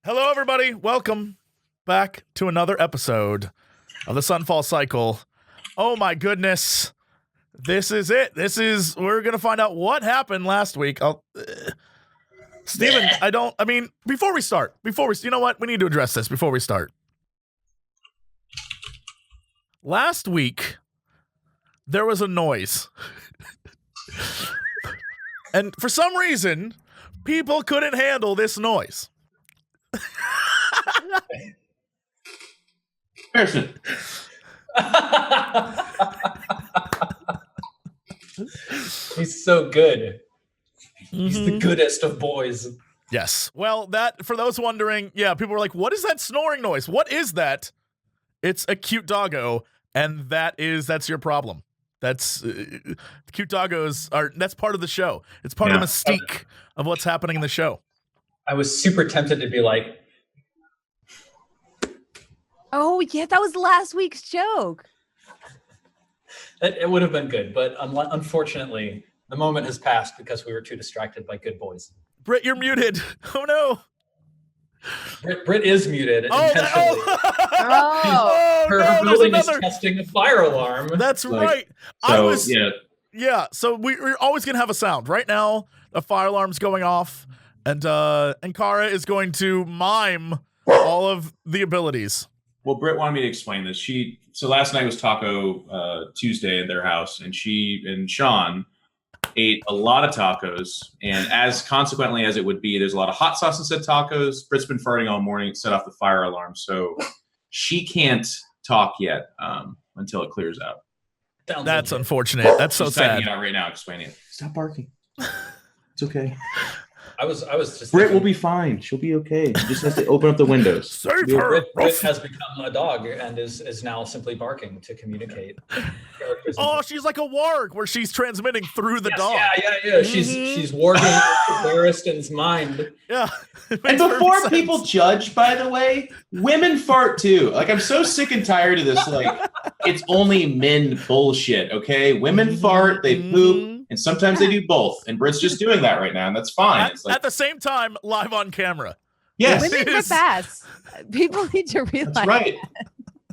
Hello, everybody. Welcome back to another episode of the Sunfall Cycle. Oh my goodness. This is it. We're going to find out what happened last week. Steven, before we start, you know what? We need to address this before we start. Last week, there was a noise. And for some reason, people couldn't handle this noise. Kristen. He's so good. He's the goodest of boys. Yes. Well, that, for those wondering, yeah, people were like, what is that snoring noise? What is that? It's a cute doggo, and that's your problem. That's cute doggos that's part of the show. It's part of the mystique of what's happening in the show. I was super tempted to be like, oh yeah, that was last week's joke. it would have been good, but unfortunately, the moment has passed because we were too distracted by good boys. Britt, you're muted. Oh no. Britt is muted intentionally. Her building is testing a fire alarm. That's right. So we're always gonna have a sound. Right now, a fire alarm's going off, and Kara is going to mime all of the abilities. Well, Britt wanted me to explain this. So last night was Taco Tuesday at their house, and she and Sean ate a lot of tacos, and consequently as it would be, there's a lot of hot sauce instead of tacos. Britt's been farting all morning, set off the fire alarm, so she can't talk yet until it clears out. That's unfortunate. That's so sad. Typing it out right now, explaining it. Stop barking. It's okay. I was just Britt will be fine. She'll be okay. She just has to open up the windows. Save her. Britt has become a dog and is now simply barking to communicate. Oh, she's like a warg where she's transmitting through the dog. Yeah. She's warging Barristan's mind. Yeah. And before people judge, by the way, women fart too. Like, I'm so sick and tired of this. Like, it's only men bullshit. Okay, women fart, they poop. And sometimes they do both. And Britt's just doing that right now, and that's fine. At the same time, live on camera. Yes. Women are fast. People need to realize that's right.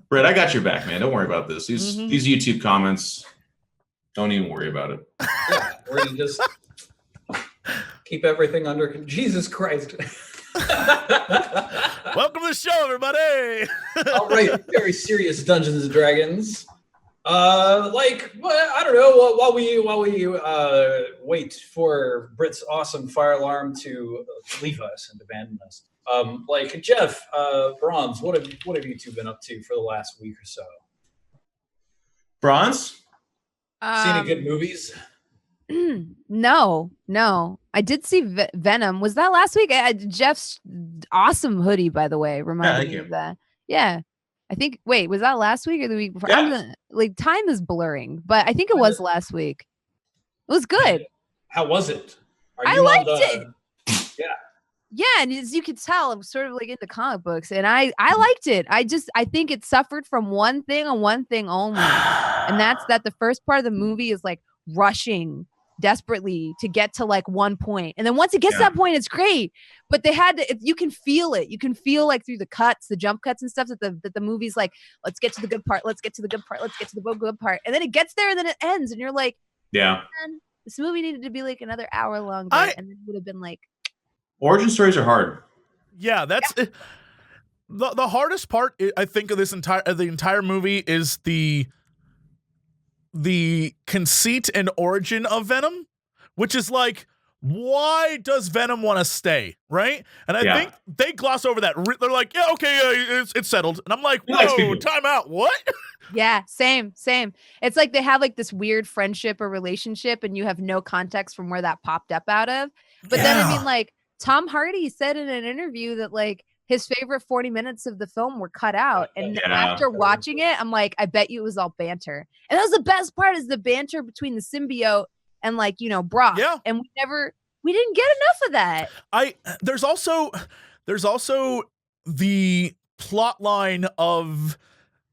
Britt, I got your back, man. Don't worry about this. These YouTube comments, don't even worry about it. Yeah, we're going to just keep everything under control. Jesus Christ. Welcome to the show, everybody. All right, very serious Dungeons and Dragons. I don't know. While we wait for Britt's awesome fire alarm to leave us and abandon us, Jeff, Bronze, what have you two been up to for the last week or so? Bronze? See any good movies? No. I did see Venom. Was that last week? Jeff's awesome hoodie, by the way, reminded me of that. Yeah. I think, was that last week or the week before? Yeah. Time is blurring, but I think it was last week. It was good. How was it? I liked it. Yeah. Yeah, and as you could tell, I'm sort of like into comic books, and I liked it. I think it suffered from one thing and one thing only, and that's that the first part of the movie is like rushing desperately to get to like one point, and then once it gets to that point, it's great. But they had to. You can feel it. You can feel like through the cuts, the jump cuts and stuff that the movie's like, let's get to the good part. Let's get to the good part. Let's get to the good part, and then it gets there, and then it ends, and you're like, yeah, man, this movie needed to be like another hour longer, and it would have been like. Origin stories are hard. Yeah, that's the hardest part. I think of the entire movie is the conceit and origin of Venom, which is like, why does Venom want to stay, right? And I think they gloss over that. They're like, yeah, okay, it's settled, and I'm like, whoa, time out, what? Yeah, same. It's like they have like this weird friendship or relationship, and you have no context from where that popped up out of. But then I mean, like. Tom Hardy said in an interview that like his favorite 40 minutes of the film were cut out. And after watching it, I'm like, I bet you it was all banter. And that was the best part is the banter between the symbiote and like, Brock. Yeah. And we didn't get enough of that. There's also the plot line of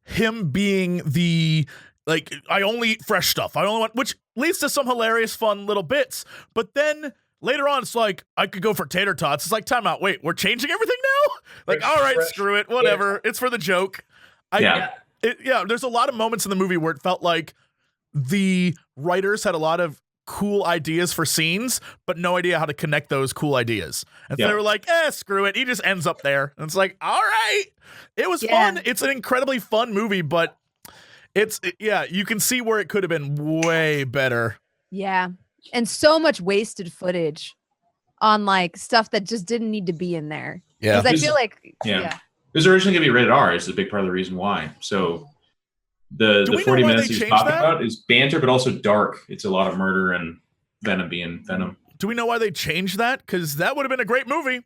him being the like, I only eat fresh stuff. I only want, which leads to some hilarious, fun little bits. But then later on, it's like, I could go for tater tots. It's like, time out. Wait, we're changing everything now? Like, Fresh- all right, fresh. screw it, whatever. It's for the joke. Yeah. There's a lot of moments in the movie where it felt like the writers had a lot of cool ideas for scenes, but no idea how to connect those cool ideas. And so they were like, screw it. He just ends up there. And it's like, all right. It was fun. It's an incredibly fun movie, but you can see where it could have been way better. Yeah. And so much wasted footage on like stuff that just didn't need to be in there. Yeah. Because I feel like it was originally going to be rated R. Is a big part of the reason why. So the 40 minutes he's talking about is banter, but also dark. It's a lot of murder and Venom being Venom. Do we know why they changed that? Because that would have been a great movie.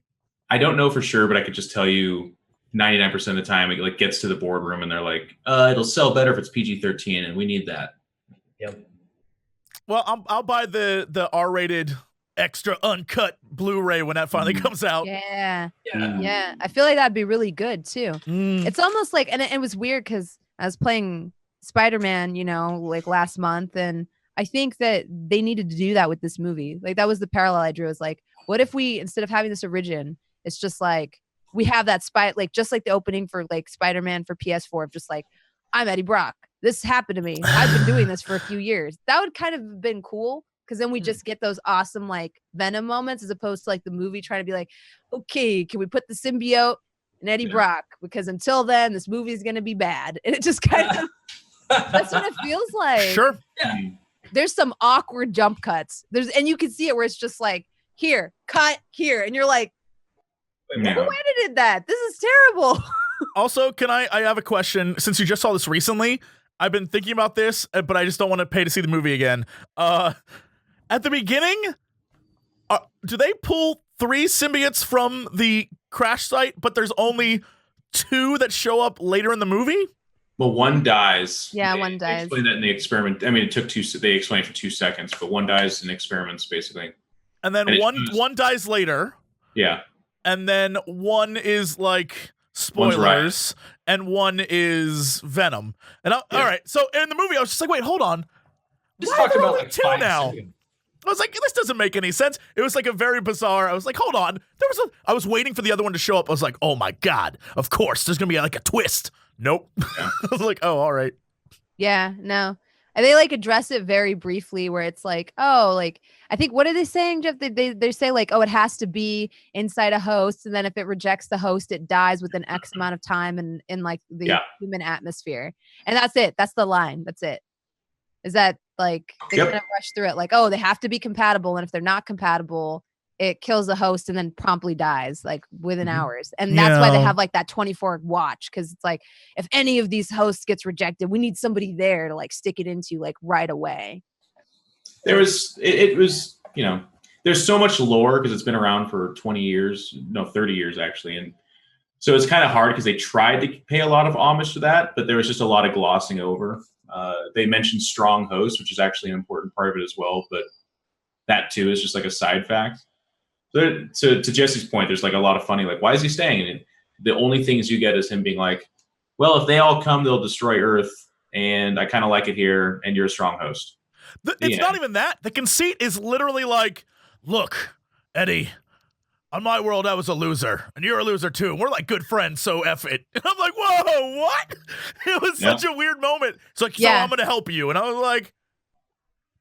I don't know for sure, but I could just tell you 99% of the time it like gets to the boardroom and they're like, it'll sell better if it's PG-13 and we need that. Yep. Well, I'll buy the R-rated extra uncut Blu-ray when that finally comes out. Yeah. I feel like that'd be really good too. It's almost like, and it was weird because I was playing Spider-Man, like last month, and I think that they needed to do that with this movie. Like that was the parallel I drew. Is like, what if we, instead of having this origin, it's just like we have that like just like the opening for like Spider-Man for PS4 of just like, I'm Eddie Brock. This happened to me. I've been doing this for a few years. That would kind of been cool. Because then we just get those awesome like Venom moments as opposed to like the movie trying to be like, okay, can we put the symbiote in Eddie Brock? Because until then, this movie is going to be bad. And it just kind of, that's what it feels like. Sure. Yeah. There's some awkward jump cuts. And you can see it where it's just like, here, cut, here. And you're like, who edited that? This is terrible. Also, I have a question. Since you just saw this recently, I've been thinking about this, but I just don't want to pay to see the movie again. At the beginning, do they pull 3 symbiotes from the crash site, but there's only 2 that show up later in the movie? Well, one dies. Yeah, one They dies. explained that in the experiment. I mean, it took 2. They explained for 2 seconds, but one dies in experiments, basically. And then one dies later. Yeah. And then one is like spoilers, and one is Venom. And all right, so in the movie, I was just like, wait, hold on. Just Why are talked there about only like 2 5 now? seconds. I was like, this doesn't make any sense. It was like a very bizarre. I was like, hold on. I was waiting for the other one to show up. I was like, oh my God, of course, there's gonna be like a twist. Nope. Yeah. I was like, oh, all right. Yeah, no. And they like address it very briefly where it's like, oh, like, I think, what are they saying, Jeff? They say like, oh, it has to be inside a host. And then if it rejects the host, it dies within X amount of time in like the human atmosphere. And that's it. That's the line. That's it. Is that like, they kind of rush through it like, oh, they have to be compatible. And if they're not compatible, it kills the host and then promptly dies like within hours. And that's why they have like that 24 watch. Cause it's like, if any of these hosts gets rejected, we need somebody there to like stick it into like right away. There was, it was, there's so much lore because it's been around for 20 years, 30 years actually. And so it's kind of hard because they tried to pay a lot of homage to that, but there was just a lot of glossing over. They mentioned strong hosts, which is actually an important part of it as well. But that too is just like a side fact. So to Jesse's point, there's like a lot of funny, like, why is he staying? And the only things you get is him being like, well, if they all come, they'll destroy Earth. And I kind of like it here. And you're a strong host. It's not even that. The conceit is literally like, look, Eddie, on my world, I was a loser. And you're a loser too. And we're like good friends. So F it. And I'm like, whoa, what? It was such a weird moment. It's like, so I'm going to help you. And I was like,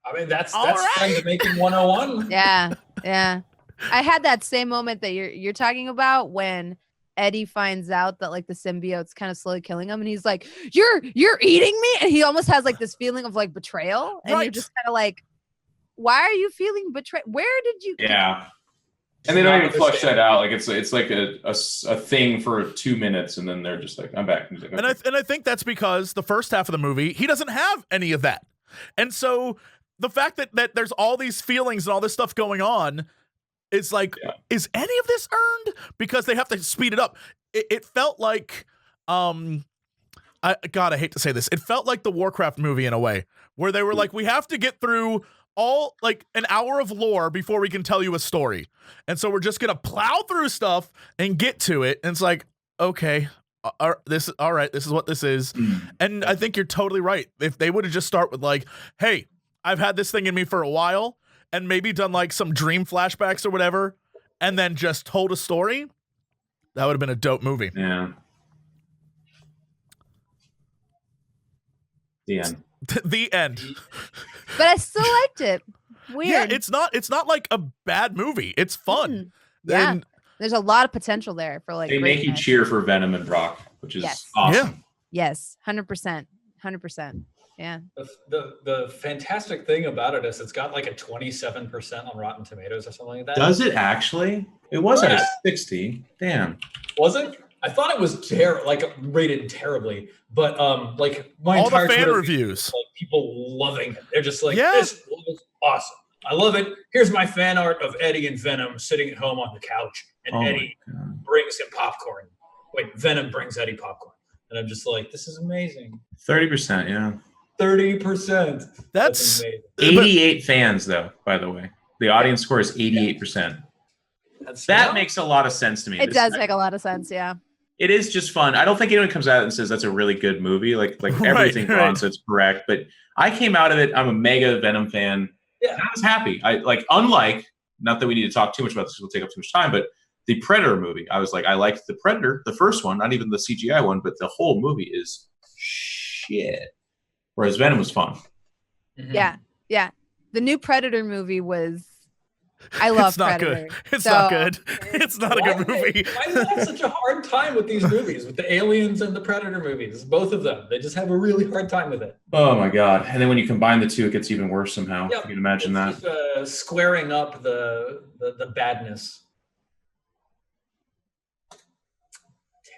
I mean, that's right. friend making 101. Yeah. Yeah. I had that same moment that you're talking about when Eddie finds out that like the symbiote's kind of slowly killing him, and he's like, "You're eating me," and he almost has like this feeling of like betrayal, and you're just kind of like, "Why are you feeling betrayed? Where did you?" Yeah, and they don't even flush that out. Like it's like a thing for 2 minutes, and then they're just like, "I'm back." And, like, okay. and I think that's because the first half of the movie he doesn't have any of that, and so the fact that there's all these feelings and all this stuff going on. It's like, is any of this earned? Because they have to speed it up. It felt like, I hate to say this. It felt like the Warcraft movie in a way, where they were like, we have to get through all like an hour of lore before we can tell you a story. And so we're just going to plow through stuff and get to it. And it's like, okay, all right, this is what this is. And I think you're totally right. If they would have just start with like, hey, I've had this thing in me for a while. And maybe done like some dream flashbacks or whatever, and then just told a story, That would have been a dope movie. Yeah. The end. The end. But I still liked it. Weird. Yeah, it's not like a bad movie. It's fun. Yeah. And There's a lot of potential there for like They make you greatness. cheer for Venom and Brock, which is Yes. awesome. Yes, 100%. 100%. Yeah. The fantastic thing about it is it's got like a 27% on Rotten Tomatoes or something like that. Does it actually? It was at Yeah. a 60. Damn. Was it? I thought it was rated terribly, but like my all the entire fan Twitter feed reviews. was, like people loving it. They're just like, Yeah. this was awesome. I love it. Here's my fan art of Eddie and Venom sitting at home on the couch, and Oh my Eddie God. brings him popcorn. Wait, Venom brings Eddie popcorn, and I'm just like, this is amazing. 30%, yeah. 30%. That's amazing. 88 fans, though, by the way. The audience score is 88%. That makes a lot of sense to me. It does make a lot of sense, yeah. It is just fun. I don't think anyone comes out and says that's a really good movie. Like Right, everything right. Ron said's correct. But I came out of it. I'm a mega Venom fan. Yeah. And I was happy. Unlike, not that we need to talk too much about this, we'll take up too much time, but the Predator movie, I was like, I liked the Predator, the first one, not even the CGI one, but the whole movie is shit. Whereas Venom was fun. Mhm. Yeah. Yeah. The new Predator movie was I love it's not Predator. good. It's So- not good. It's not a good movie. Why do they have such a hard time with these movies, with the Aliens and the Predator movies? Both of them. They just have a really hard time with it. Oh my God. And then when you combine the two, it gets even worse somehow. Yep. You can imagine that. It's just, squaring up the badness.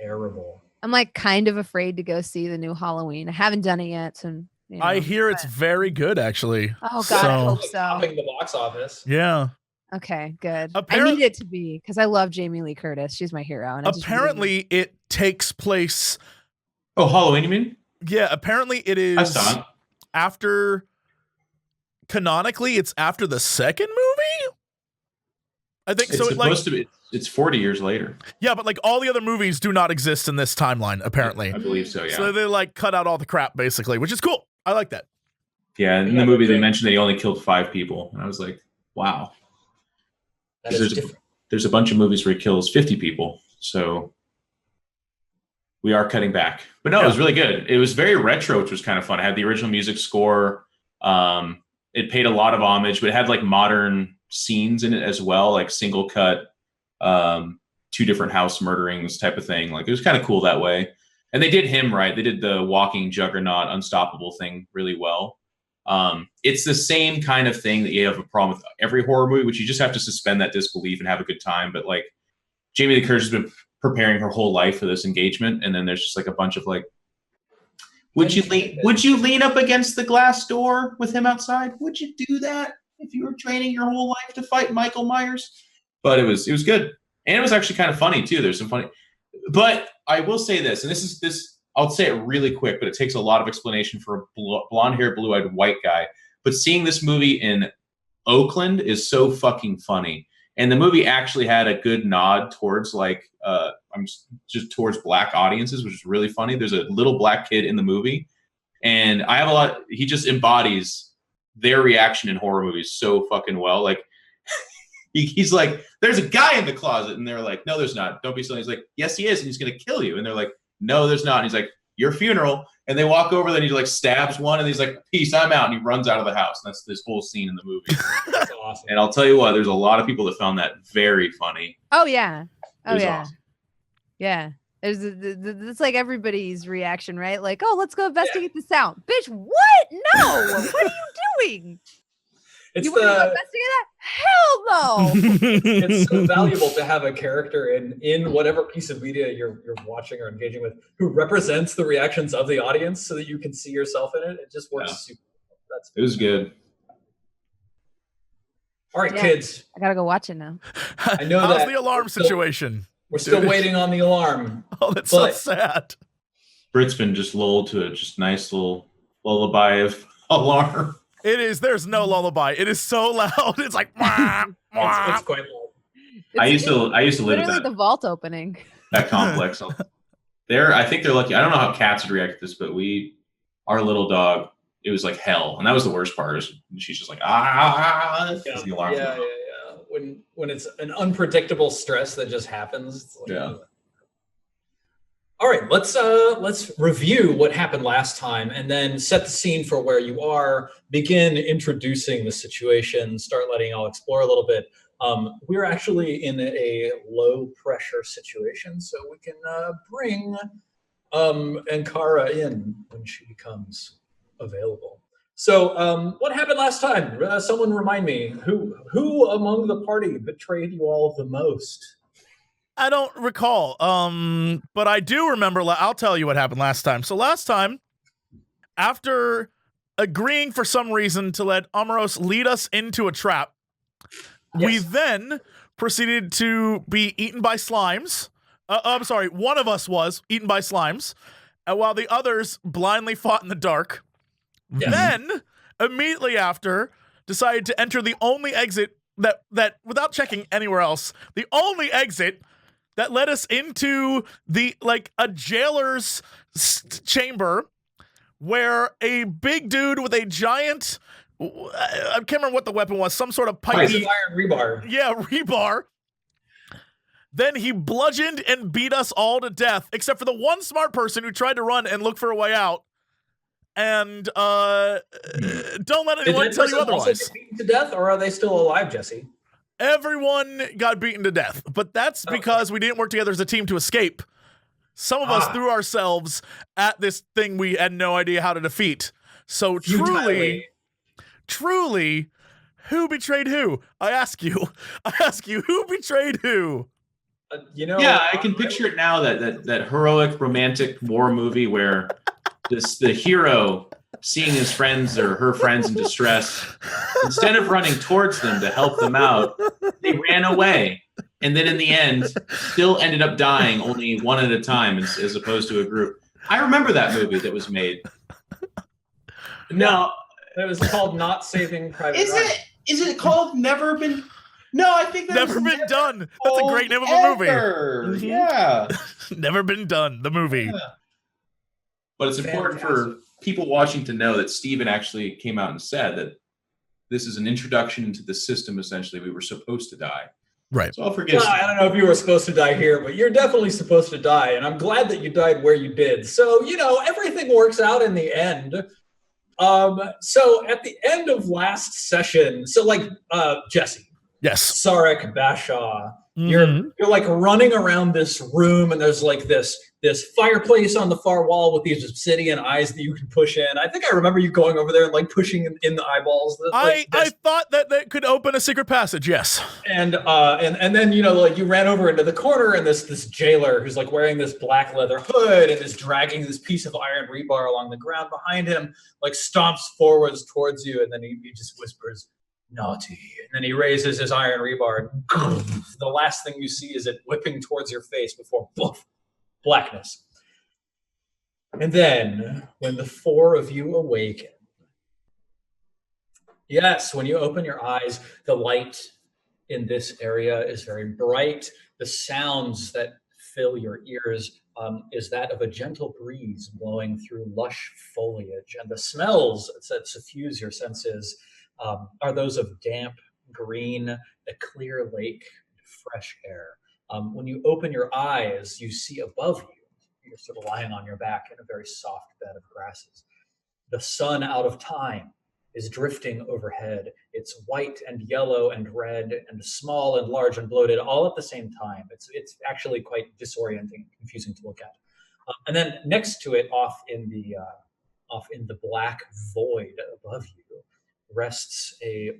Terrible. I'm like kind of afraid to go see the new Halloween. I haven't done it yet, so you know, I hear it's but- very good, actually. Oh God, I So- hope so. Topping the box office. Yeah. Okay, good. I Apparent- need it to be because I love Jamie Lee Curtis. She's my hero. And I just really- Apparently, it takes place. Oh, Halloween, you mean? Yeah. Apparently, it is I saw it. after. Canonically, it's after the second movie. I think It's so. supposed to be. It's 40 years later. Yeah, but like all the other movies do not exist in this timeline. Apparently, I believe so, yeah. so they like cut out all the crap basically, which is cool. I like that. Yeah, in the movie they mentioned that he only killed 5 people. And I was like, wow. That is different. There's a bunch of movies where he kills 50 people. So we are cutting back. But no, it was really good. It was very retro, which was kind of fun. It had the original music score. It paid a lot of homage, but it had like modern scenes in it as well, like single cut, 2 different house murderings type of thing. Like it was kind of cool that way. And they did him right. They did the walking juggernaut, unstoppable thing really well. It's the same kind of thing that you have a problem with every horror movie, which you just have to suspend that disbelief and have a good time. But like Jamie Lee Curtis has been preparing her whole life for this engagement, and then there's just like a bunch of like, would you lean up against the glass door with him outside? Would you do that if you were training your whole life to fight Michael Myers? But it was good, and it was actually kind of funny too. There's some funny, but I will say this, and this. I'll say it really quick, but it takes a lot of explanation for a blonde-haired, blue-eyed white guy. But seeing this movie in Oakland is so fucking funny. And the movie actually had a good nod towards just towards black audiences, which is really funny. There's a little black kid in the movie, and he just embodies their reaction in horror movies so fucking well. Like he's like, there's a guy in the closet, and they're like, no, there's not. Don't be silly. He's like, yes, he is, and he's gonna kill you. And they're like, no, there's not. And he's like, your funeral. And they walk over, then he like stabs one, and he's like, peace, I'm out. And he runs out of the house. And that's this whole scene in the movie. That's awesome. And I'll tell you what, there's a lot of people that found that very funny. Oh yeah. It Oh was yeah. awesome. Yeah. There's it's like everybody's reaction, right? Like, oh, let's go investigate the sound. Bitch, what? No. What are you doing? It's You want to go investigate that? Hell no. it's so valuable to have a character in whatever piece of media you're watching or engaging with who represents the reactions of the audience so that you can see yourself in it. It just works super well. It was good. All right, Yeah. kids. I gotta go watch it now. I know How's that the alarm situation? we're still Dude. waiting on the alarm. Oh, that's so But- sad. Brit's been just lulled to a just nice little lullaby of alarm. It is. There's no lullaby. It is so loud. It's like. Wah, wah. It's quite low. I used to live Literally at the vault opening. that complex. I think they're lucky. I don't know how cats would react to this, but our little dog, it was like hell, and that was the worst part. Is she's just like as the alarm. Yeah. When it's an unpredictable stress that just happens. It's like, Yeah. All right, let's review what happened last time and then set the scene for where you are. Begin introducing the situation. Start letting y'all explore a little bit. We're actually in a low pressure situation, so we can bring Ankara in when she becomes available. So, what happened last time? Someone remind me. Who among the party betrayed you all the most? I don't recall. But I do remember. I'll tell you what happened last time. So last time, after agreeing for some reason to let Amaros lead us into a trap, we then proceeded to be eaten by slimes. I'm sorry, one of us was eaten by slimes, while the others blindly fought in the dark. Yes. Then, immediately after, decided to enter the only exit that without checking anywhere else, the only exit that led us into a jailer's chamber, where a big dude with a giant, I can't remember what the weapon was, some sort of pipe. Iron rebar. Yeah, rebar. Then he bludgeoned and beat us all to death, except for the one smart person who tried to run and look for a way out. And don't let anyone tell you otherwise. Also get beaten to death, or are they still alive, Jesse? Everyone got beaten to death, but that's because we didn't work together as a team to escape. Some of us threw ourselves at this thing we had no idea how to defeat. So truly, who betrayed who? I ask you, who betrayed who? Yeah, I can picture it now. That heroic romantic war movie where the hero, seeing his friends or her friends in distress, instead of running towards them to help them out, they ran away. And then in the end, still ended up dying only one at a time as opposed to a group. I remember that movie that was made. No. It was called Not Saving Private Ryan. Is it called Never Been... No, I think that's Never Been Done. That's a great name of a movie. Mm-hmm. Yeah. Never Been Done, the movie. Yeah. But it's important for people watching to know that Steven actually came out and said that this is an introduction into the system, essentially. We were supposed to die. Right. So I'll forgive you. I don't know if you were supposed to die here, but you're definitely supposed to die. And I'm glad that you died where you did. So, everything works out in the end. So at the end of last session, Jesse. Yes. Sarek, Bashaw, Mm-hmm. you're like running around this room, and there's like this fireplace on the far wall with these obsidian eyes that you can push in. I think I remember you going over there and like pushing in the eyeballs. I thought that could open a secret passage. Yes. And then you ran over into the corner, and this jailer who's like wearing this black leather hood and is dragging this piece of iron rebar along the ground behind him, like stomps forwards towards you, and then he just whispers, "Naughty," and then he raises his iron rebar, and the last thing you see is it whipping towards your face before blackness. And then when the four of you awaken, yes, when you open your eyes, the light in this area is very bright. The sounds that fill your ears is that of a gentle breeze blowing through lush foliage, and the smells that suffuse your senses are those of damp green, a clear lake, fresh air. When you open your eyes, you see above you, you're sort of lying on your back in a very soft bed of grasses. The sun out of time is drifting overhead. It's white and yellow and red and small and large and bloated all at the same time. It's actually quite disorienting, confusing to look at. And then next to it, off in the black void above you, rests a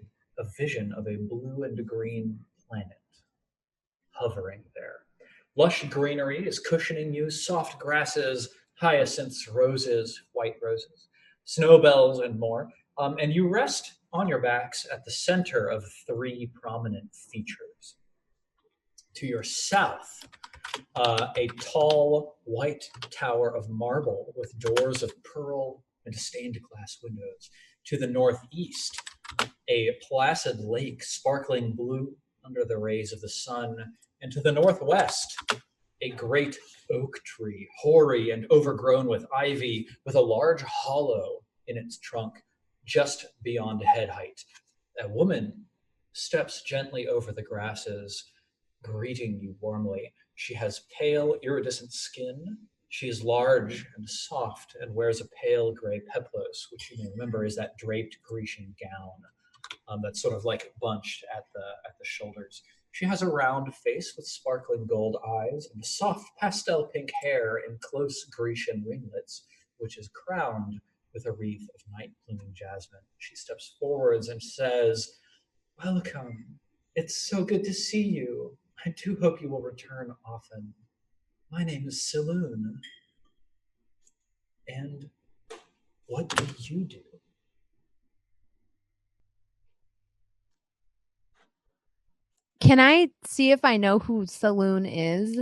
vision of a blue and green planet hovering there. Lush greenery is cushioning you, soft grasses, hyacinths, roses, white roses, snowbells, and more. And you rest on your backs at the center of three prominent features. To your south, a tall white tower of marble with doors of pearl and stained glass windows. To the northeast, a placid lake sparkling blue under the rays of the sun. And to the northwest, a great oak tree, hoary and overgrown with ivy, with a large hollow in its trunk just beyond head height. A woman steps gently over the grasses, greeting you warmly. She has pale, iridescent skin She is large and soft and wears a pale gray peplos, which you may remember is that draped Grecian gown that's sort of like bunched at the shoulders. She has a round face with sparkling gold eyes and soft pastel pink hair in close Grecian ringlets, which is crowned with a wreath of night-blooming jasmine. She steps forwards and says, "Welcome. It's so good to see you. I do hope you will return often. My name is Saloon. And what do you do?" Can I see if I know who Saloon is?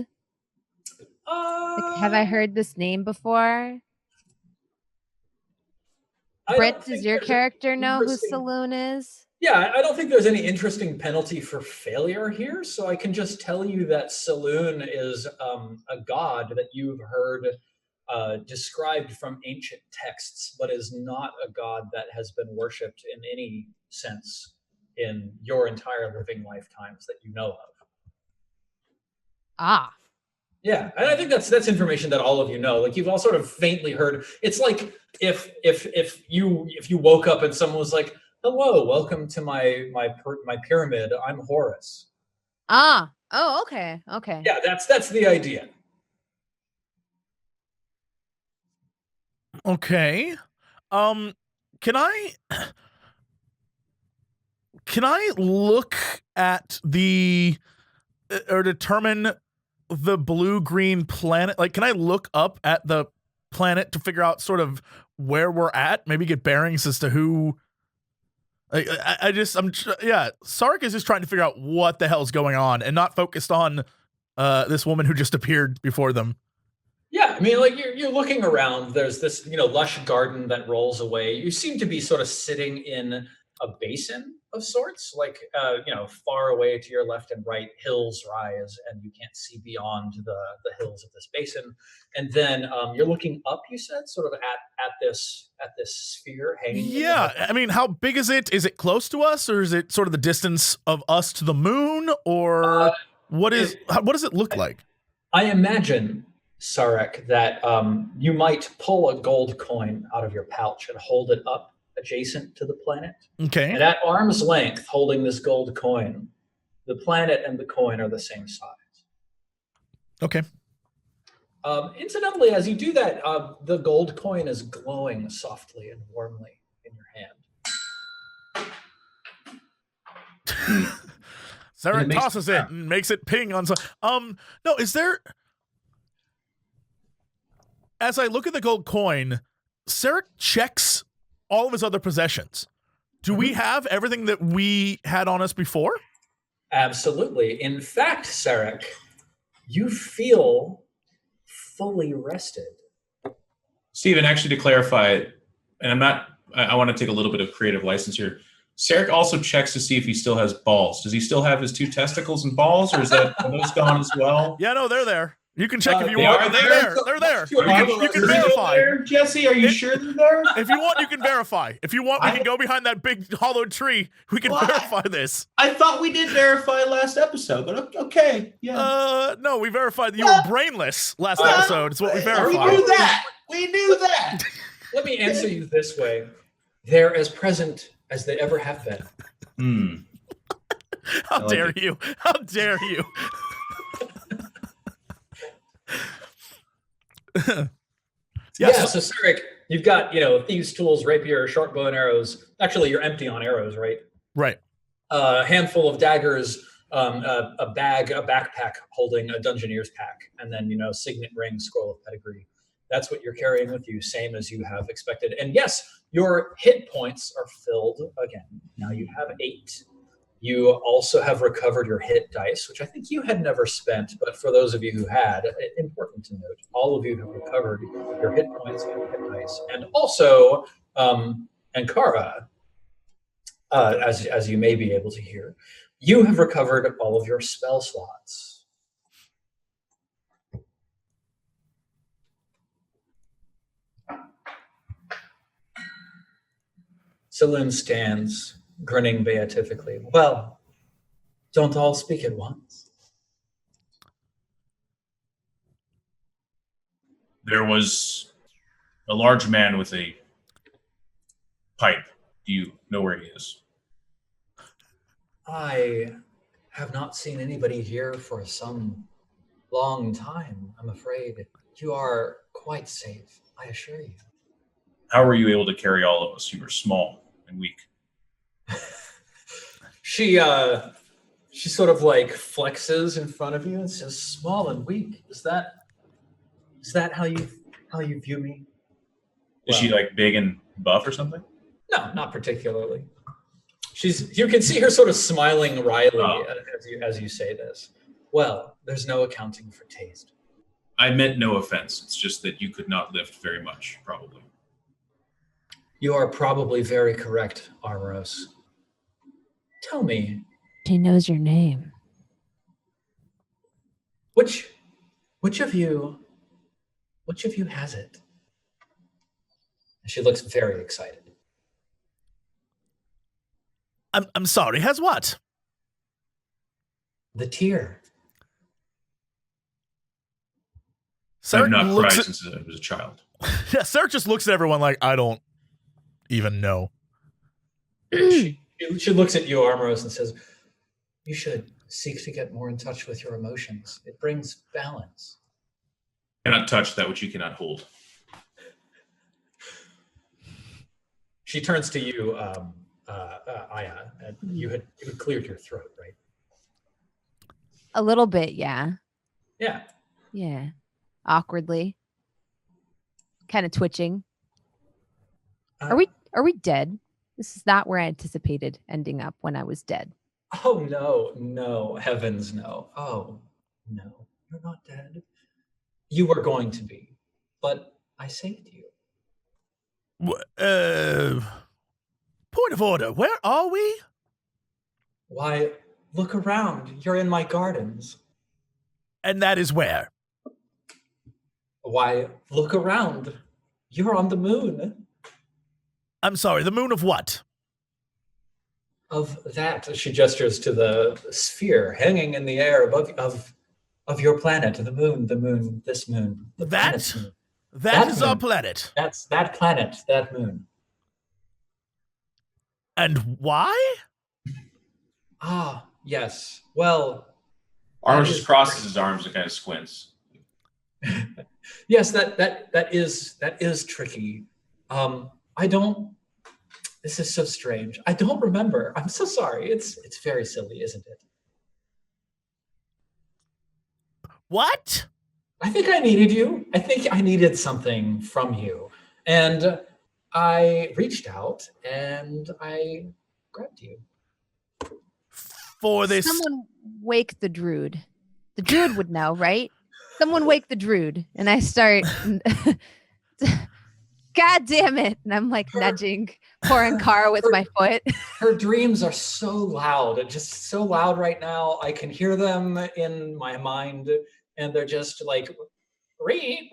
Like, have I heard this name before? Britt, does your character know who Saloon is? Yeah, I don't think there's any interesting penalty for failure here, so I can just tell you that Saloon is a god that you've heard described from ancient texts, but is not a god that has been worshipped in any sense in your entire living lifetimes that you know of. Ah. Yeah, and I think that's information that all of you know. Like, you've all sort of faintly heard. It's like if you woke up and someone was like, "Hello, welcome to my pyramid. I'm Horus." Ah. Oh, okay. Okay. Yeah, that's the idea. Okay. Can I look at the or determine the blue-green planet? Like, can I look up at the planet to figure out sort of where we're at? Maybe get bearings as to who. Sark is just trying to figure out what the hell's going on and not focused on this woman who just appeared before them. Yeah, I mean, like, you're looking around. There's this, lush garden that rolls away. You seem to be sort of sitting in a basin of sorts, like, far away to your left and right, hills rise, and you can't see beyond the hills of this basin. And then you're looking up, you said, sort of at this sphere hanging. Yeah, I mean, how big is it? Is it close to us, or is it sort of the distance of us to the moon, or what does it look like? I imagine, Sarek, that you might pull a gold coin out of your pouch and hold it up adjacent to the planet. Okay. And at arm's length, holding this gold coin, the planet and the coin are the same size. Okay. Incidentally, as you do that, the gold coin is glowing softly and warmly in your hand. Sarah tosses it and makes it ping on some. No, is there? As I look at the gold coin, Sarek checks all of his other possessions. Do we have everything that we had on us before? Absolutely. In fact, Sarek, you feel fully rested. Steven, actually, to clarify, and I want to take a little bit of creative license here. Sarek also checks to see if he still has balls. Does he still have his 2 testicles and balls, or are those gone as well? Yeah, no, they're there. You can check if you they want. are They're there? there. They're there. You can Are they verify. there, Jesse, are you sure they're there? If you want, you can verify. If you want, we can go behind that big hollow tree. We can verify this. I thought we did verify last episode, but okay. Yeah. No, we verified that you were brainless last episode. It's what we verified. We knew that. Let me answer you this way. They're as present as they ever have been. How dare you? How dare you? Yeah, so Sarek, you've got, thieves' tools, rapier, short bow and arrows. Actually, you're empty on arrows, right? Right. A handful of daggers, a backpack holding a Dungeoneer's pack, and then, signet ring, scroll of pedigree. That's what you're carrying with you, same as you have expected. And yes, your hit points are filled again. Now you have 8. You also have recovered your hit dice, which I think you had never spent, but for those of you who had, important to note, all of you have recovered your hit points and hit dice. And also, Ankara, as you may be able to hear, you have recovered all of your spell slots. Saloon stands, grinning beatifically. Well, don't all speak at once. There was a large man with a pipe. Do you know where he is? I have not seen anybody here for some long time, I'm afraid. You are quite safe, I assure you. How were you able to carry all of us? You were small and weak. She sort of like flexes in front of you and says, "Small and weak. Is that how you view me?" Is she like big and buff or something? No, not particularly. You can see her sort of smiling wryly as you say this. Well, there's no accounting for taste. I meant no offense. It's just that you could not lift very much, probably. You are probably very correct, Armoros. Tell me, She knows your name. which of you has it? And she looks very excited. I'm sorry, has what? The tear. Sarah I've not looks cried at, since I was a child. yeah, Sarah just looks at everyone like, I don't even know. She looks at you, Armoros, and says, "You should seek to get more in touch with your emotions. It brings balance." Cannot touch that which you cannot hold. She turns to you, Aya, and you had cleared your throat, right? A little bit, yeah. Yeah. Yeah. Awkwardly. Kind of twitching. Are we dead? This is not where I anticipated ending up when I was dead. Oh no, heavens no. Oh no, you're not dead. You were going to be, but I saved you. Point of order, where are we? Why, look around. You're in my gardens. And that is where? Why, look around. You're on the moon. I'm sorry, the moon of what? Of that, she gestures to the sphere hanging in the air of your planet, the moon, this moon. The planet's moon. That is moon. our planet. That's that planet, that moon. And why? Ah, yes. Well, Armoros just crosses his arms and kind of squints. yes, that is tricky. This is so strange. I don't remember. I'm so sorry. It's very silly, isn't it? What? I think I needed you. I think I needed something from you. And I reached out and I grabbed you. For this. Someone wake the druid. The druid would know, right? Someone wake the druid. And I start, God damn it. And I'm like nudging poor Ankara with my foot. Her dreams are so loud, just so loud right now. I can hear them in my mind, and they're just like, re,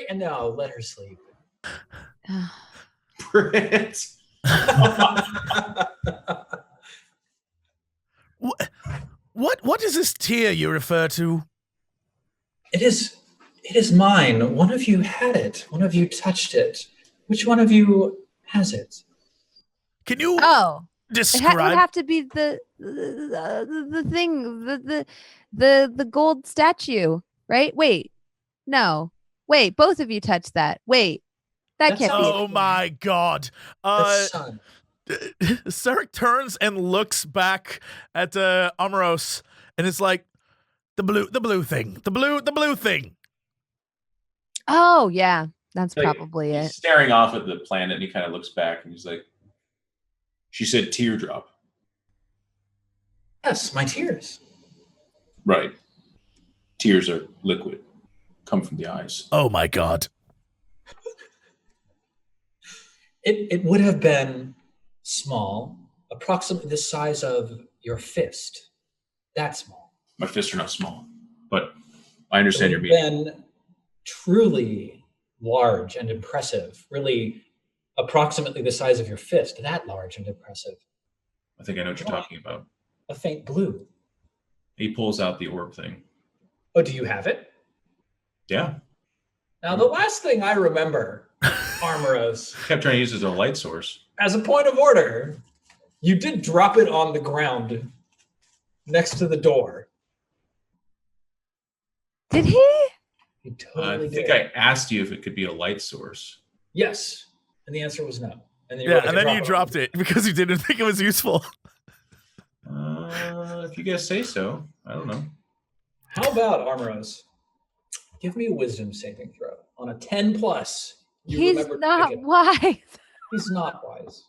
and now let her sleep. Brit. What is this tear you refer to? It is mine. One of you had it. One of you touched it. Which one of you has it? Can you describe? It would have to be the thing, the gold statue, right? Wait, no, wait, both of you touched that. Wait, that can't be. Oh my God! The sun. Sarek turns and looks back at Amoros and is like, the blue thing. Oh yeah, that's Like, probably he's it. staring off at the planet, and he kind of looks back, and he's like, "She said teardrop." Yes, my tears. Right. Tears are liquid. Come from the eyes. Oh my God! It would have been small, approximately the size of your fist. That small. My fists are not small, but I understand your It would meaning. have been truly large and impressive, really approximately the size of your fist, that large and impressive. I think I know what you're talking about. A faint blue. He pulls out the orb thing. Oh, do you have it? Yeah. Now, the last thing I remember, Armoros, Kept trying to use it as a light source. as a point of order, you did drop it on the ground next to the door. Did he? You totally I think did. I asked you if it could be a light source. Yes. And the answer was no. And then you, Yeah, and then you dropped it because you didn't think it was useful. If you guys say so. I don't know. How about Armoros? Give me a wisdom saving throw. On a 10 plus, you He's remember to not pick it. wise. He's not wise.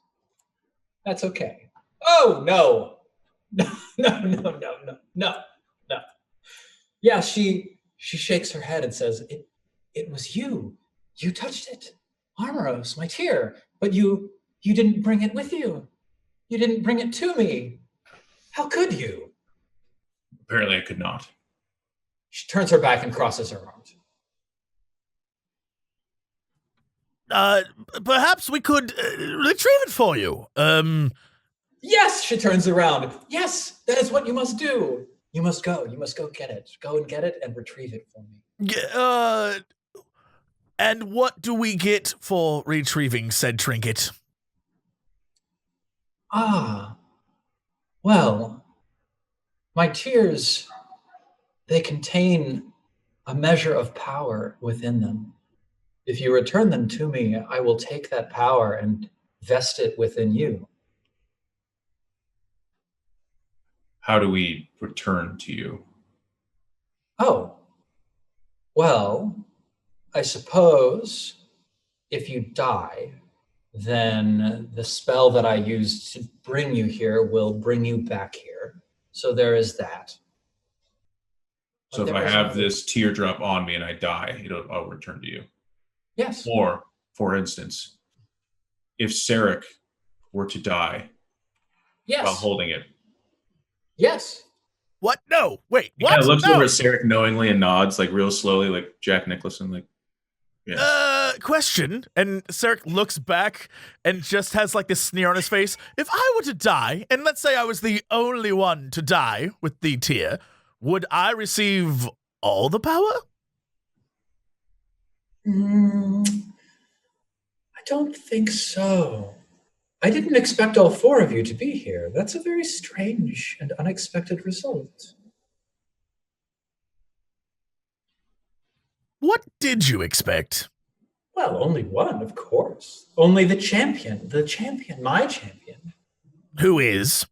That's okay. Oh, no. No. Yeah, she shakes her head and says, it was you. You touched it. Armoros, my tear. But you didn't bring it with you. You didn't bring it to me. How could you? Apparently I could not. She turns her back and crosses her arms. Perhaps we could retrieve it for you. Yes, she turns around. Yes, that is what you must do. You must go. You must go get it. Go and get it and retrieve it for me. And what do we get for retrieving said trinket? Well, my tears, they contain a measure of power within them. If you return them to me, I will take that power and vest it within you. How do we return to you? Oh, well, I suppose if you die, then the spell that I used to bring you here will bring you back here. So there is that. So if I have this teardrop on me and I die, I'll return to you. Yes. Or, for instance, if Sarek were to die Yes. while holding it. Yes. What? No. Wait. He What? kind of looks No. over at Sarek knowingly and nods, like real slowly, like Jack Nicholson, like, yeah. Question. And Sarek looks back and just has like this sneer on his face. If I were to die, and let's say I was the only one to die with the tear, would I receive all the power? I don't think so. I didn't expect all four of you to be here. That's a very strange and unexpected result. What did you expect? Well, only one, of course. Only the champion, my champion. Who is?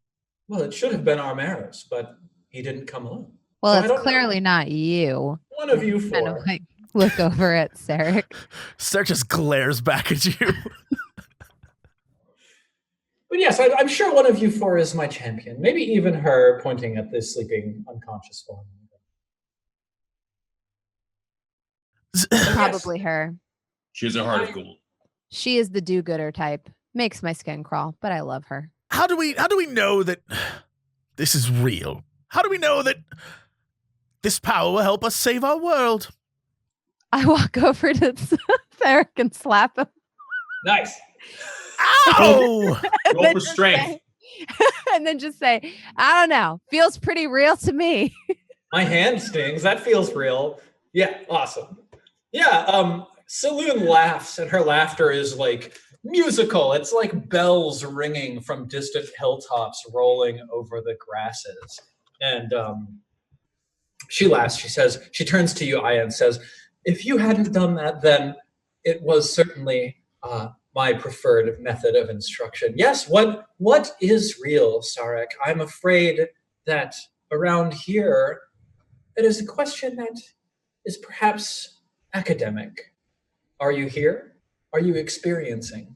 Well, it should have been Armeros, but he didn't come alone. Well, So I it's don't know. clearly not you. One of you Kind four. of like look over at Sarek. Sarek just glares back at you. But yes, I'm sure one of you four is my champion. Maybe even her, pointing at the sleeping, unconscious form. Probably her. She has a heart of gold. She is the do-gooder type. Makes my skin crawl, but I love her. How do we know that this is real? How do we know that this power will help us save our world? I walk over to Sarek and slap him. Nice. Ow! Roll for strength. And then just say, I don't know. Feels pretty real to me. My hand stings. That feels real. Yeah, awesome. Yeah, Saloon laughs, and her laughter is like musical. It's like bells ringing from distant hilltops rolling over the grasses. And she laughs. She says, she turns to you, Aya, and says, if you hadn't done that, then it was certainly my preferred method of instruction. Yes, what is real, Sarek? I'm afraid that around here, it is a question that is perhaps academic. Are you here? Are you experiencing?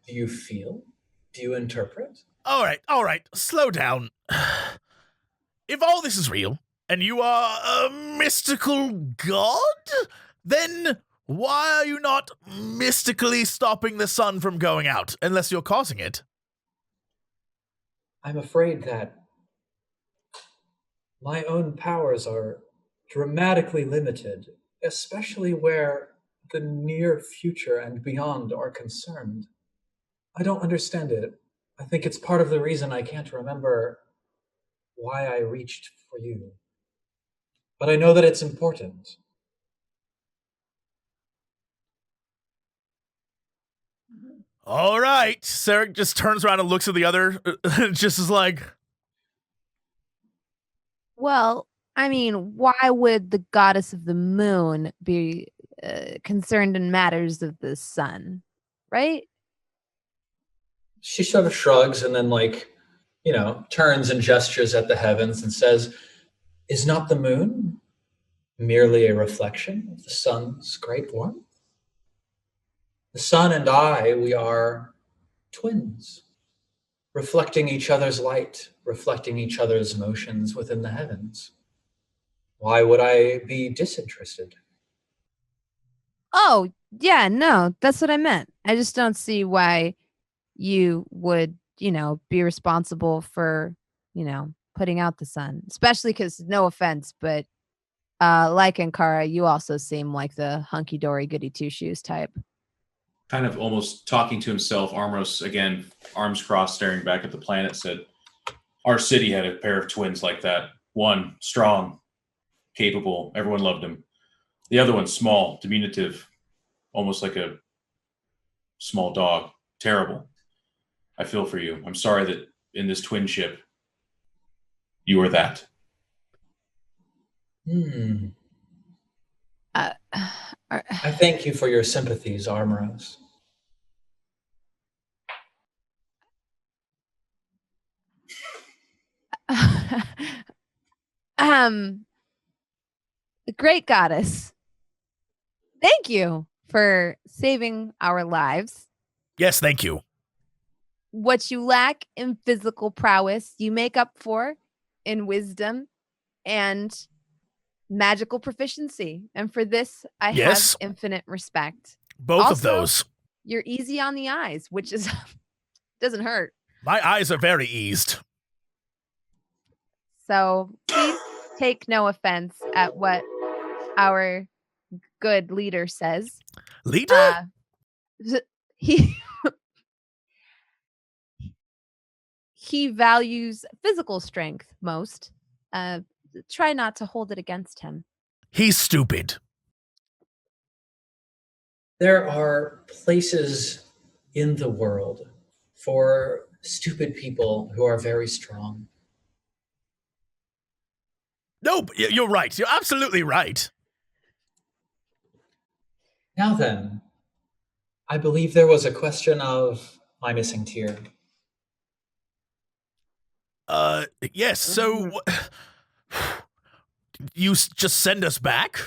Do you feel? Do you interpret? All right. Slow down. If all this is real, and you are a mystical god, then why are you not mystically stopping the sun from going out, unless you're causing it? I'm afraid that my own powers are dramatically limited, especially where the near future and beyond are concerned. I don't understand it. I think it's part of the reason I can't remember why I reached for you. But I know that it's important. All right. Sarek just turns around and looks at the other. Just is like, Well, I mean, why would the goddess of the moon be concerned in matters of the sun, right? She sort of shrugs and then, like, turns and gestures at the heavens and says, "Is not the moon merely a reflection of the sun's great warmth? The sun and I, we are twins, reflecting each other's light, reflecting each other's motions within the heavens. Why would I be disinterested?" Oh, yeah, no, that's what I meant. I just don't see why you would, be responsible for, putting out the sun. Especially because, no offense, but like Ankara, you also seem like the hunky-dory goody two-shoes type. Kind of almost talking to himself, Armros, again, arms crossed, staring back at the planet, said, "Our city had a pair of twins like that. One, strong, capable, everyone loved him. The other one, small, diminutive, almost like a small dog. Terrible. I feel for you. I'm sorry that in this twinship, you are that." I thank you for your sympathies, Armoros. The great goddess, thank you for saving our lives. yes, thank you. What you lack in physical prowess, you make up for in wisdom and magical proficiency. And for this, I Yes. have infinite respect. Both of Also- those. You're easy on the eyes, which is doesn't hurt. My eyes are very eased. So please take no offense at what our good leader says. Leader? He he values physical strength most. Try not to hold it against him. He's stupid. There are places in the world for stupid people who are very strong. No, you're right. You're absolutely right. Now then, I believe there was a question of my missing tear. Yes, so you just send us back?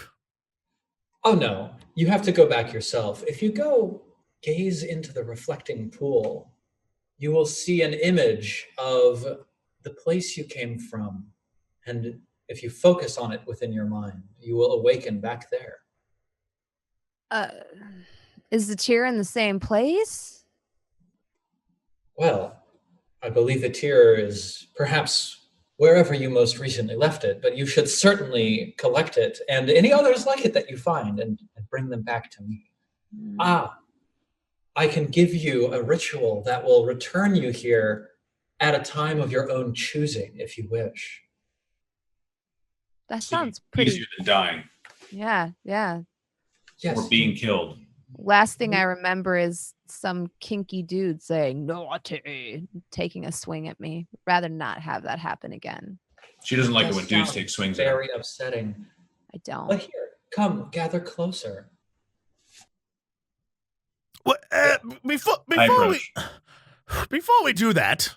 Oh no, you have to go back yourself. If you go gaze into the reflecting pool, you will see an image of the place you came from. And if you focus on it within your mind, you will awaken back there. Is the tear in the same place? Well, I believe the tear is perhaps wherever you most recently left it, but you should certainly collect it and any others like it that you find and bring them back to me. I can give you a ritual that will return you here at a time of your own choosing, if you wish. That sounds pretty. Easier than dying Yeah. Yes. or being killed. Last thing I remember is some kinky dude saying naughty, taking a swing at me. Rather not have that happen again. She doesn't like it Does when dudes sound take swings at her. Very upsetting. I don't. But here, come, gather closer. What, before we do that,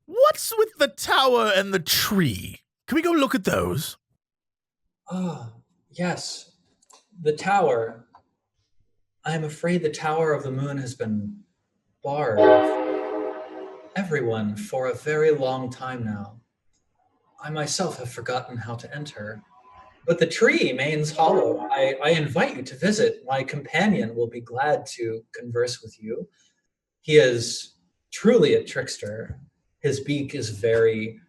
what's with the tower and the tree? Can we go look at those? Yes. The tower. I'm afraid the Tower of the Moon has been barred of everyone for a very long time now. I myself have forgotten how to enter. But the tree remains hollow. I invite you to visit. My companion will be glad to converse with you. He is truly a trickster. His beak is very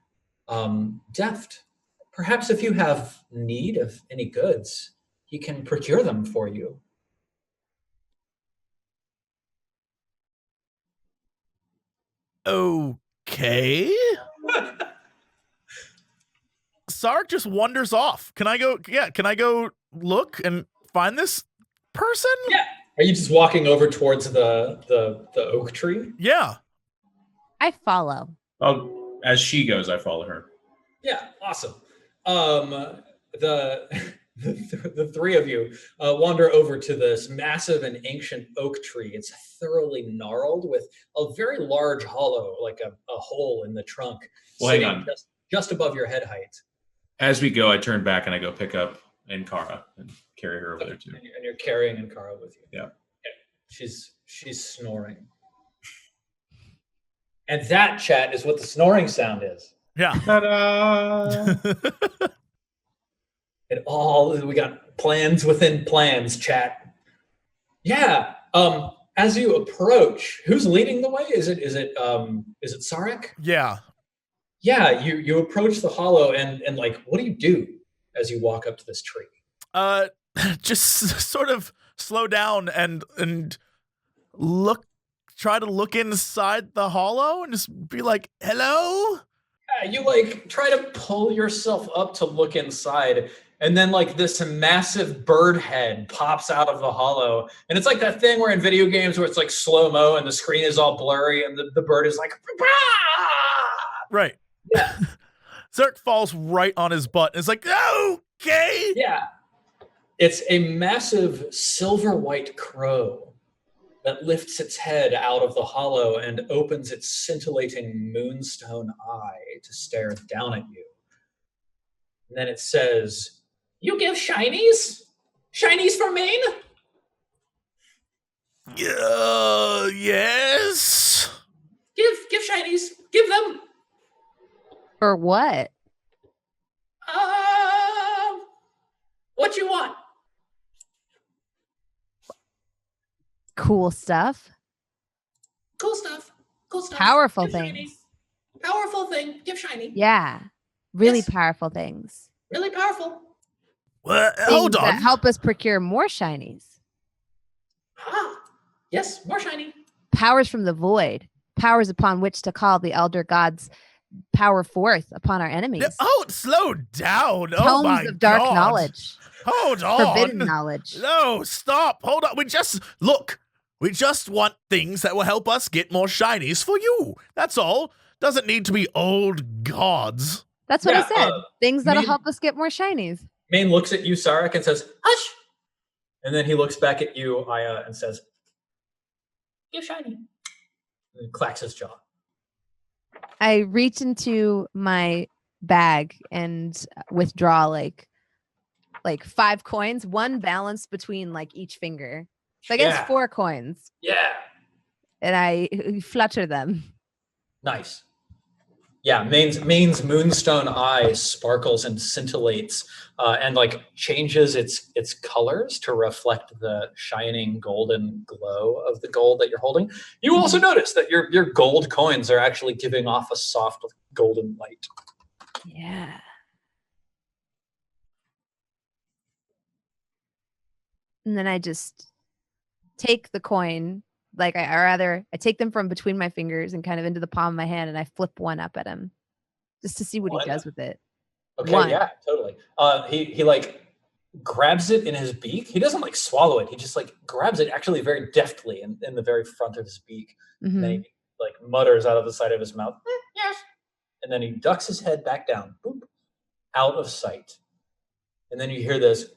deft. Perhaps if you have need of any goods, he can procure them for you. Okay. Sark just wanders off. Can I go? Yeah, can I go look and find this person? Are you just walking over towards the oak tree? Yeah. I follow. Oh, as she goes, I follow her. Yeah, awesome. The the three of you wander over to this massive and ancient oak tree. It's thoroughly gnarled with a very large hollow, like a hole in the trunk, Well, hang sitting on. just above your head height. As we go, I turn back and I go pick up Ankara and carry her over there too. And you're carrying Ankara with you. Yeah. Okay. She's snoring. And that, chat, is what the snoring sound is. Yeah. Ta-da! We got plans within plans, chat. Yeah. As you approach, who's leading the way? Is it Sarek? Yeah. Yeah, you approach the hollow and like, what do you do as you walk up to this tree? Just sort of slow down and try to look inside the hollow and just be like, hello? Yeah, you like try to pull yourself up to look inside, and then like this massive bird head pops out of the hollow. And it's like that thing where in video games where it's like slow-mo and the screen is all blurry and the bird is like, Right. yeah. Zerk falls right on his butt and is like, okay. Yeah. It's a massive silver white crow that lifts its head out of the hollow and opens its scintillating moonstone eye to stare down at you. And then it says, "You give shinies? Shinies for Maine?" Yes. Give shinies. Give them. For what? What you want? Cool stuff. Cool stuff. Cool stuff. Powerful Give things. shinies. Powerful thing. Give shiny. Yeah. Really Yes. powerful things. Really powerful. Well, Things hold that on. help us procure more shinies. Yes, more shiny. Powers from the void. Powers upon which to call the elder gods power forth upon our enemies. Oh, slow down. Oh Tomes my of dark God. knowledge. Hold on. Forbidden knowledge. No, stop. Hold on. We just want things that will help us get more shinies for you. That's all. Doesn't need to be old gods. That's what Yeah, I said. Things that'll Main- help us get more shinies. Maine looks at you, Sarek, and says, "Hush!" And then he looks back at you, Aya, and says, "Give shiny." And clacks his jaw. I reach into my bag and withdraw like 5 coins, one balanced between like each finger. So I guess Yeah. 4 coins. Yeah. And I flutter them. Nice. Yeah, Maine's moonstone eye sparkles and scintillates, and like changes its colors to reflect the shining golden glow of the gold that you're holding. You also notice that your gold coins are actually giving off a soft golden light. Yeah. And then I just take the coin, I take them from between my fingers and kind of into the palm of my hand, and I flip one up at him just to see what One? he does with it. Okay, One. yeah, totally. He like grabs it in his beak. He doesn't like swallow it. He just like grabs it actually very deftly in the very front of his beak. And then Mhm. he like mutters out of the side of his mouth, "Yes." And then he ducks his head back down, boop, out of sight. And then you hear this.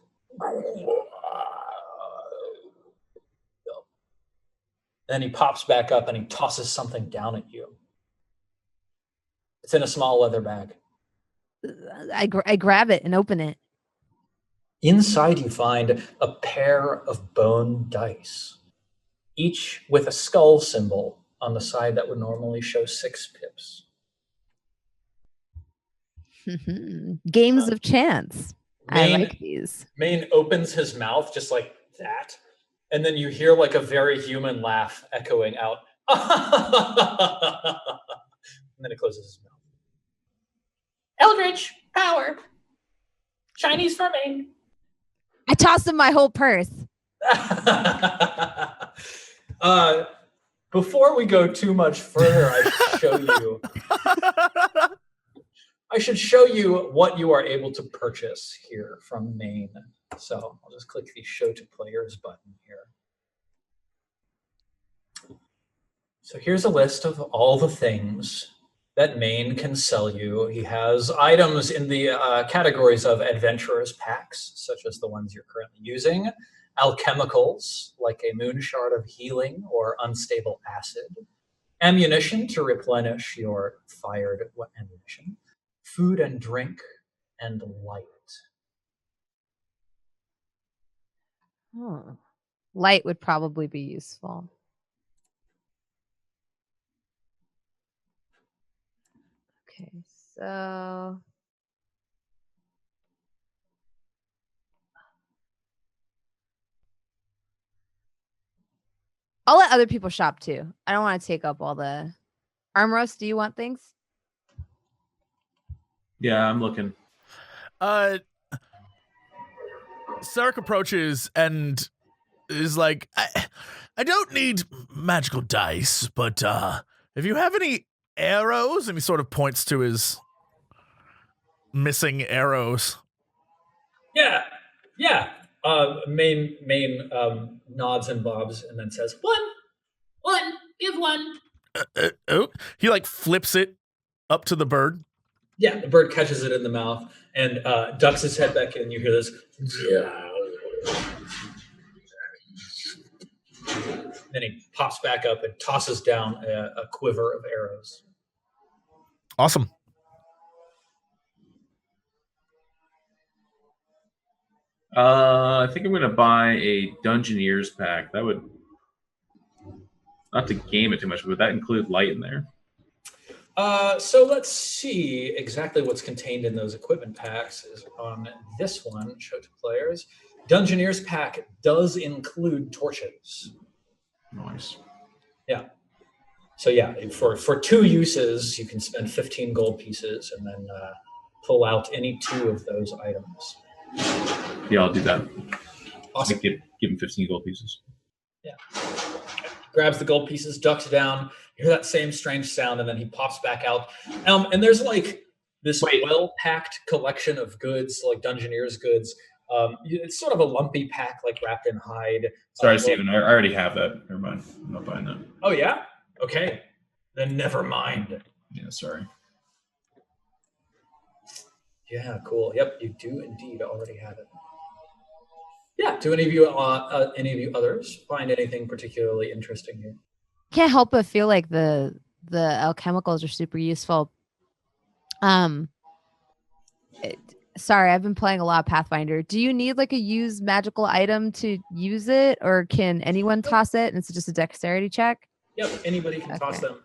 Then he pops back up and he tosses something down at you. It's in a small leather bag. I grab it and open it. Inside, you find a pair of bone dice, each with a skull symbol on the side that would normally show 6 pips. Games of chance. I Maine, like these. Maine opens his mouth just like that, and then you hear like a very human laugh echoing out. And then it closes his mouth. Eldritch power. Chinese for Maine. I tossed him my whole purse. Before we go too much further, I should show you what you are able to purchase here from Maine. So I'll just click the Show to Players button here. So here's a list of all the things that Maine can sell you. He has items in the categories of adventurers packs, such as the ones you're currently using, alchemicals, like a moon shard of healing or unstable acid, ammunition to replenish your fired ammunition, food and drink, and light. Oh. Light would probably be useful. Okay, so I'll let other people shop too. I don't want to take up all the Armros. Do you want things? Yeah, I'm looking. Sarek approaches and is like, I don't need magical dice, but if you have any arrows, and he sort of points to his missing arrows. Yeah. Maine nods and bobs and then says, one, give one. He like flips it up to the bird. Yeah, the bird catches it in the mouth and ducks his head back in. You hear this. Then he pops back up and tosses down a quiver of arrows. Awesome. I think I'm going to buy a Dungeoneers pack. That would, not to game it too much, but would that include light in there? So let's see exactly what's contained in those equipment packs is on this one. Show to players. Dungeoneers pack does include torches. Nice. Yeah. So yeah, for 2 uses, you can spend 15 gold pieces and then pull out any 2 of those items. Yeah, I'll do that. Awesome. Give him 15 gold pieces. Yeah. Grabs the gold pieces, ducks down. You hear that same strange sound, and then he pops back out. And there's like this well-packed collection of goods, like Dungeoneers goods. It's sort of a lumpy pack, like wrapped in hide. Sorry, Steven. I already have that. Never mind. I'm not buying that. Oh, yeah? Okay. Then never mind. Yeah, sorry. Yeah, cool. Yep, you do indeed already have it. Yeah. Do any of you others find anything particularly interesting here? Can't help but feel like the alchemicals are super useful. Sorry, I've been playing a lot of Pathfinder. Do you need like a used magical item to use it, or can anyone toss it and it's just a dexterity check? Yep, anybody can toss them.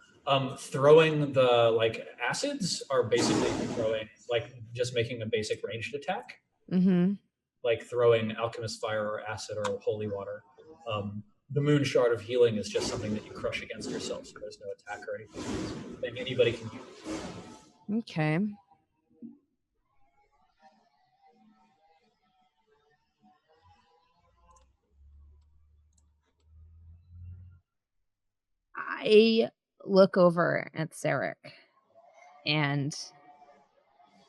Throwing the like acids are basically throwing like just making a basic ranged attack. Mm-hmm. Like throwing alchemist fire or acid or holy water. The moon shard of healing is just something that you crush against yourself, so there's no attack or anything. Anybody can use. Okay. I look over at Sarek and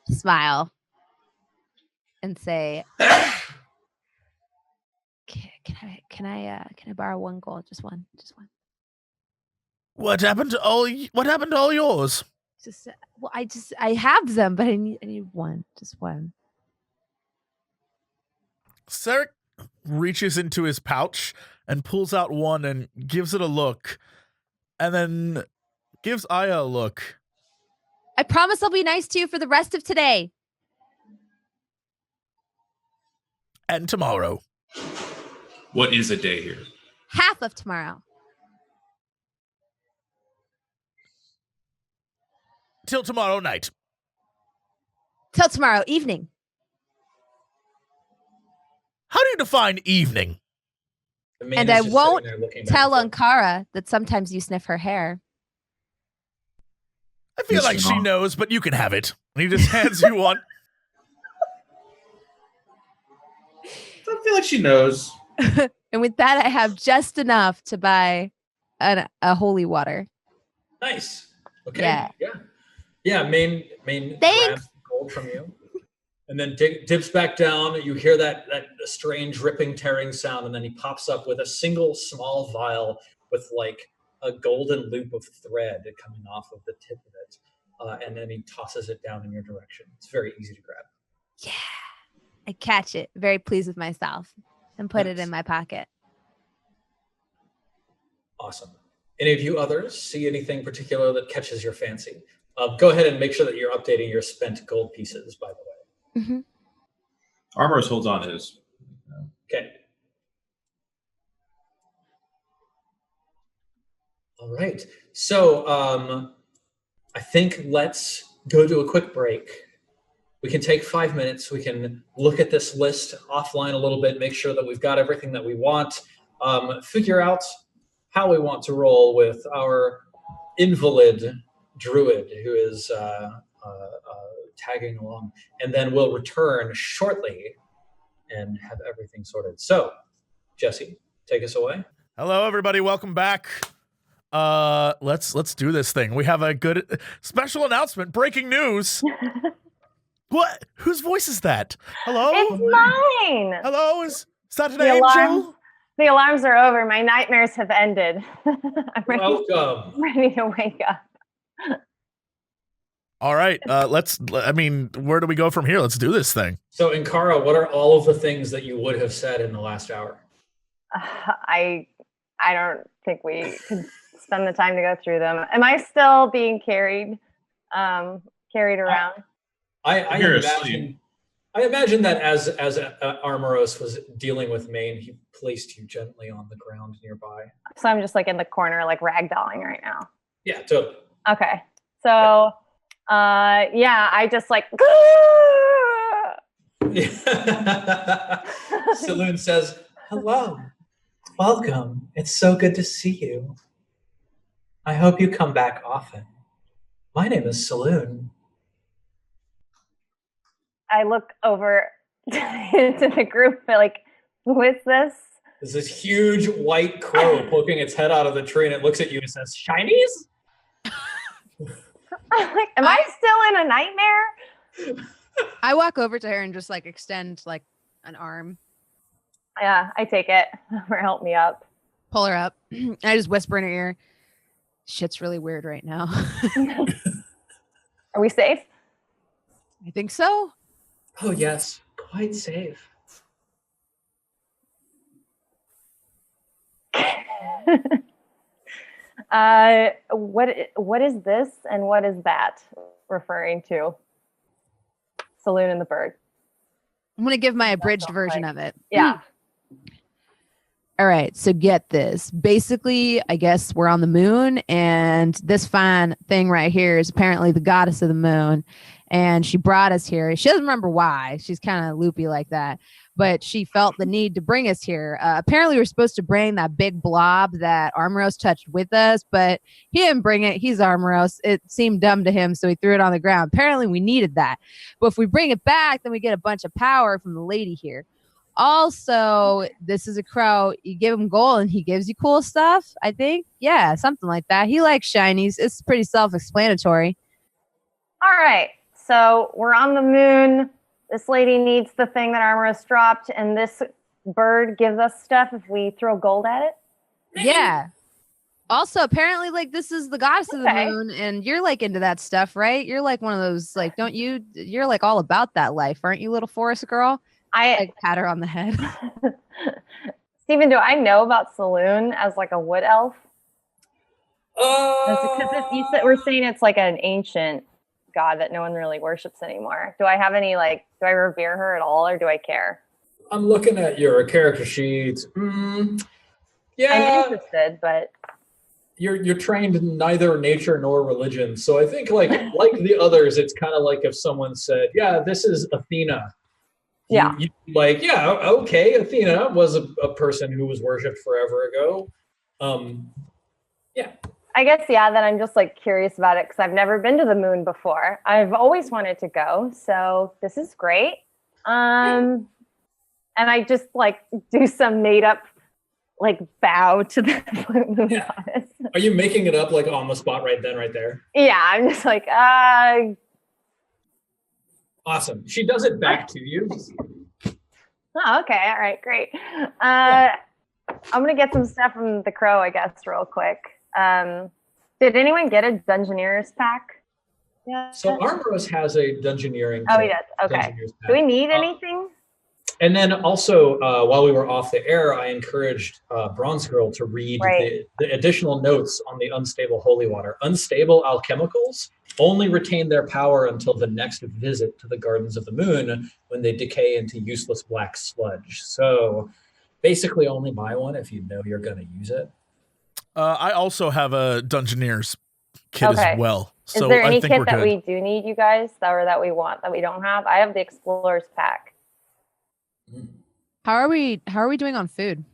smile and say, "Can I borrow 1 gold? Just one. What happened to all yours? I have them, but I need one. Just one." Sarek reaches into his pouch and pulls out one and gives it a look, and then gives Aya a look. I promise I'll be nice to you for the rest of today. And tomorrow. What is a day here? Half of tomorrow. Till tomorrow night. Till tomorrow evening. How do you define evening? And I won't tell Ankara that sometimes you sniff her hair. I feel like she knows, but you can have it. And he just hands you one. I feel like she knows. And with that, I have just enough to buy a holy water. Nice. Okay. Yeah. Main grabs gold from you, and then dips back down. You hear that strange ripping, tearing sound, and then he pops up with a single small vial with like a golden loop of thread coming off of the tip of it, and then he tosses it down in your direction. It's very easy to grab. Yeah. I catch it, very pleased with myself, and put it Nice. in my pocket. Awesome. Any of you others see anything particular that catches your fancy? Go ahead and make sure that you're updating your spent gold pieces, by the way. Mm-hmm. Armoros holds on to his. Okay. All right. So I think let's go to a quick break. We can take 5 minutes. We can look at this list offline a little bit, make sure that we've got everything that we want, figure out how we want to roll with our invalid druid who is tagging along. And then we'll return shortly and have everything sorted. So, Jesse, take us away. Hello, everybody. Welcome back. Let's do this thing. We have a good special announcement. Breaking news. What? Whose voice is that? Hello? It's mine. Hello? Is that an The angel? alarms, the alarms are over. My nightmares have ended. I'm ready, Welcome. ready to wake up. All right. Where do we go from here? Let's do this thing. So, Inkara, what are all of the things that you would have said in the last hour? I don't think we could spend the time to go through them. Am I still being carried around? I You're imagine that as Armoros was dealing with Maine, he placed you gently on the ground nearby. So I'm just like in the corner, like ragdolling right now. Yeah, totally. Okay. So, I just like. Saloon says, "Hello, welcome. It's so good to see you. I hope you come back often. My name is Saloon." I look over into the group, like, who is this? There's this huge white crow poking its head out of the tree, and it looks at you and says, "Shinies?" I'm like, am I still in a nightmare? I walk over to her and just like extend like an arm, Yeah, I take it. Or help me up. pull her up. I just whisper in her ear, "Shit's really weird right now." Are we safe? I think so. Oh, yes, quite safe. What is this and what is that referring to? Saloon and the bird. I'm going to give my abridged version of it. Yeah. All right. So get this. Basically, I guess we're on the moon, and this fine thing right here is apparently the goddess of the moon. And she brought us here. She doesn't remember why. She's kind of loopy like that. But she felt the need to bring us here. Apparently, we're supposed to bring that big blob that Armoros touched with us, but he didn't bring it. He's Armoros. It seemed dumb to him, so he threw it on the ground. Apparently, we needed that. But if we bring it back, then we get a bunch of power from the lady here. Also, this is a crow. You give him gold, and he gives you cool stuff, I think. Yeah, something like that. He likes shinies. It's pretty self-explanatory. All right. So we're on the moon. This lady needs the thing that Armoros dropped, and this bird gives us stuff if we throw gold at it. Yeah. Also, apparently, like, this is the goddess of the moon, and you're like into that stuff, right? You're like one of those, like, don't you? You're like all about that life, aren't you, little forest girl? I like pat her on the head. Steven, do I know about Saloon as like a wood elf? Because we're saying it's like an ancient god that no one really worships anymore. Do I have any, like, do I revere her at all, or do I care? I'm looking at your character sheet. Yeah, I'm interested, but you're trained in neither nature nor religion. So I think like the others, it's kind of like if someone said, "Yeah, this is Athena." Yeah. You like, yeah, okay, Athena was a person who was worshipped forever ago. Yeah. I guess, yeah, that I'm just like curious about it because I've never been to the moon before. I've always wanted to go, so this is great. And I just like do some made up like bow to the moon goddess. Are you making it up like on the spot right then, right there? Yeah, I'm just like, Awesome. She does it back to you. oh, okay, all right, great. I'm gonna get some stuff from the crow, I guess, real quick. Did anyone get a Dungeoneers pack? Yeah. So Armoros has a Dungeoneering. Oh, he does. Okay. Dungeoneers pack. Do we need anything? And then also, while we were off the air, I encouraged Bronze Girl to read the additional notes on the unstable holy water. Unstable alchemicals only retain their power until the next visit to the Gardens of the Moon, when they decay into useless black sludge. So basically only buy one if you know you're going to use it. I also have a Dungeoneers kit as well. So is there any I think kit we're that good. we do need, you guys, that we want, that we don't have? I have the Explorer's pack. How are we doing on food?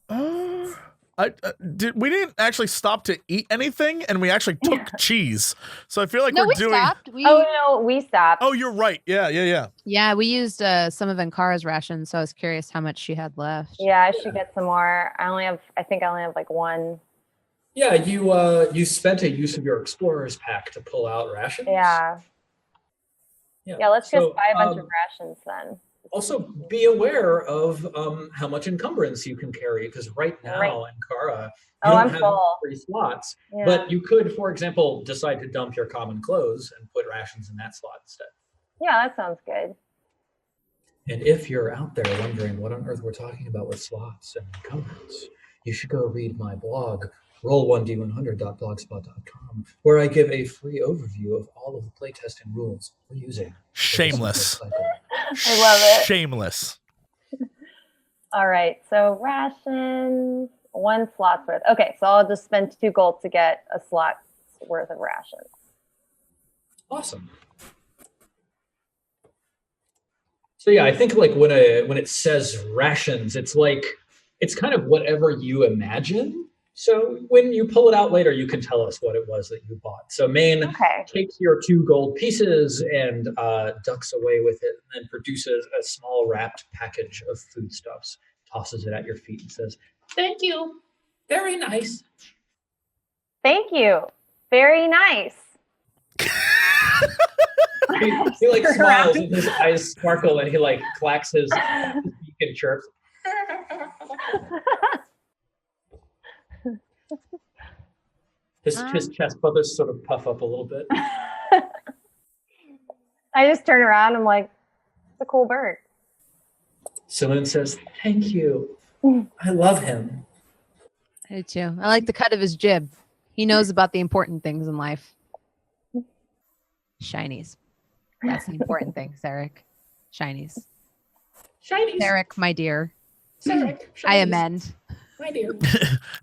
Oh. We didn't actually stop to eat anything, and we actually took cheese. So I feel like No, we doing. stopped. Oh no, we stopped. Oh, you're right. Yeah. Yeah, we used some of Ankara's rations, so I was curious how much she had left. Yeah, I should get some more. I think I only have like one. Yeah, you spent a use of your Explorer's pack to pull out rations. Yeah, let's just buy a bunch of rations then. Also, be aware of how much encumbrance you can carry, because right now, Ankara, you don't have full. 3 slots. Yeah. But you could, for example, decide to dump your common clothes and put rations in that slot instead. Yeah, that sounds good. And if you're out there wondering what on earth we're talking about with slots and encumbrance, you should go read my blog, roll1d100.blogspot.com, where I give a free overview of all of the playtesting rules we're using. Shameless. I love it. Shameless. All right, so rations, 1 slot's worth. Okay, so I'll just spend 2 gold to get a slot's worth of rations. Awesome. So yeah, I think like when it says rations, it's kind of whatever you imagine. So when you pull it out later, you can tell us what it was that you bought. So Maine takes your 2 gold pieces and ducks away with it, and then produces a small wrapped package of foodstuffs, tosses it at your feet, and says, "Thank you. Very nice." Thank you. Very nice. he like smiles and his eyes sparkle, and he like clacks his beak and chirps. His chest feathers sort of puff up a little bit. I just turn around. I'm like, it's a cool bird. Saloon says, "Thank you. I love him." I do too. I like the cut of his jib. He knows about the important things in life. Shinies. That's the important thing, Sarek. Shinies. Shinies. Sarek, my dear. Sarek. I amend. My dear.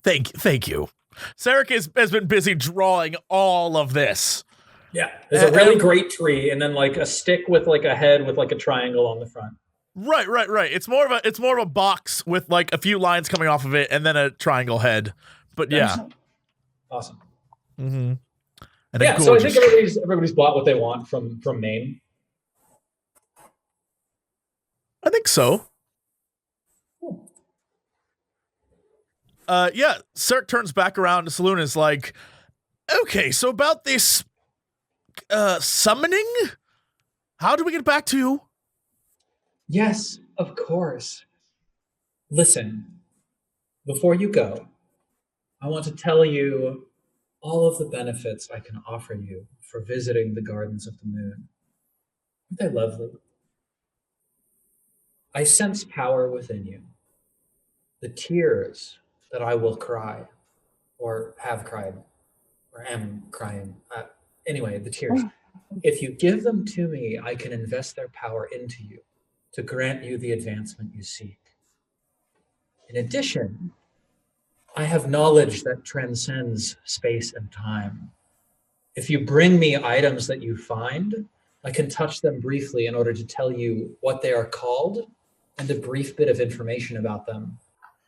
Thank you. Sarek has been busy drawing all of this. Yeah, there's a really great tree, and then like a stick with like a head with like a triangle on the front. Right. It's more of a box with like a few lines coming off of it, and then a triangle head. But yeah, awesome. Mm-hmm. And yeah, so I think everybody's bought what they want from Maine. I think so. Yeah, Sarek turns back around to Saloon and is like, "Okay, so about this summoning, how do we get back to you?" Yes, of course. Listen, before you go, I want to tell you all of the benefits I can offer you for visiting the Gardens of the Moon. Aren't they lovely? I sense power within you. The tears that I will cry, or have cried, or am crying. Anyway, the tears. If you give them to me, I can invest their power into you to grant you the advancement you seek. In addition, I have knowledge that transcends space and time. If you bring me items that you find, I can touch them briefly in order to tell you what they are called and a brief bit of information about them,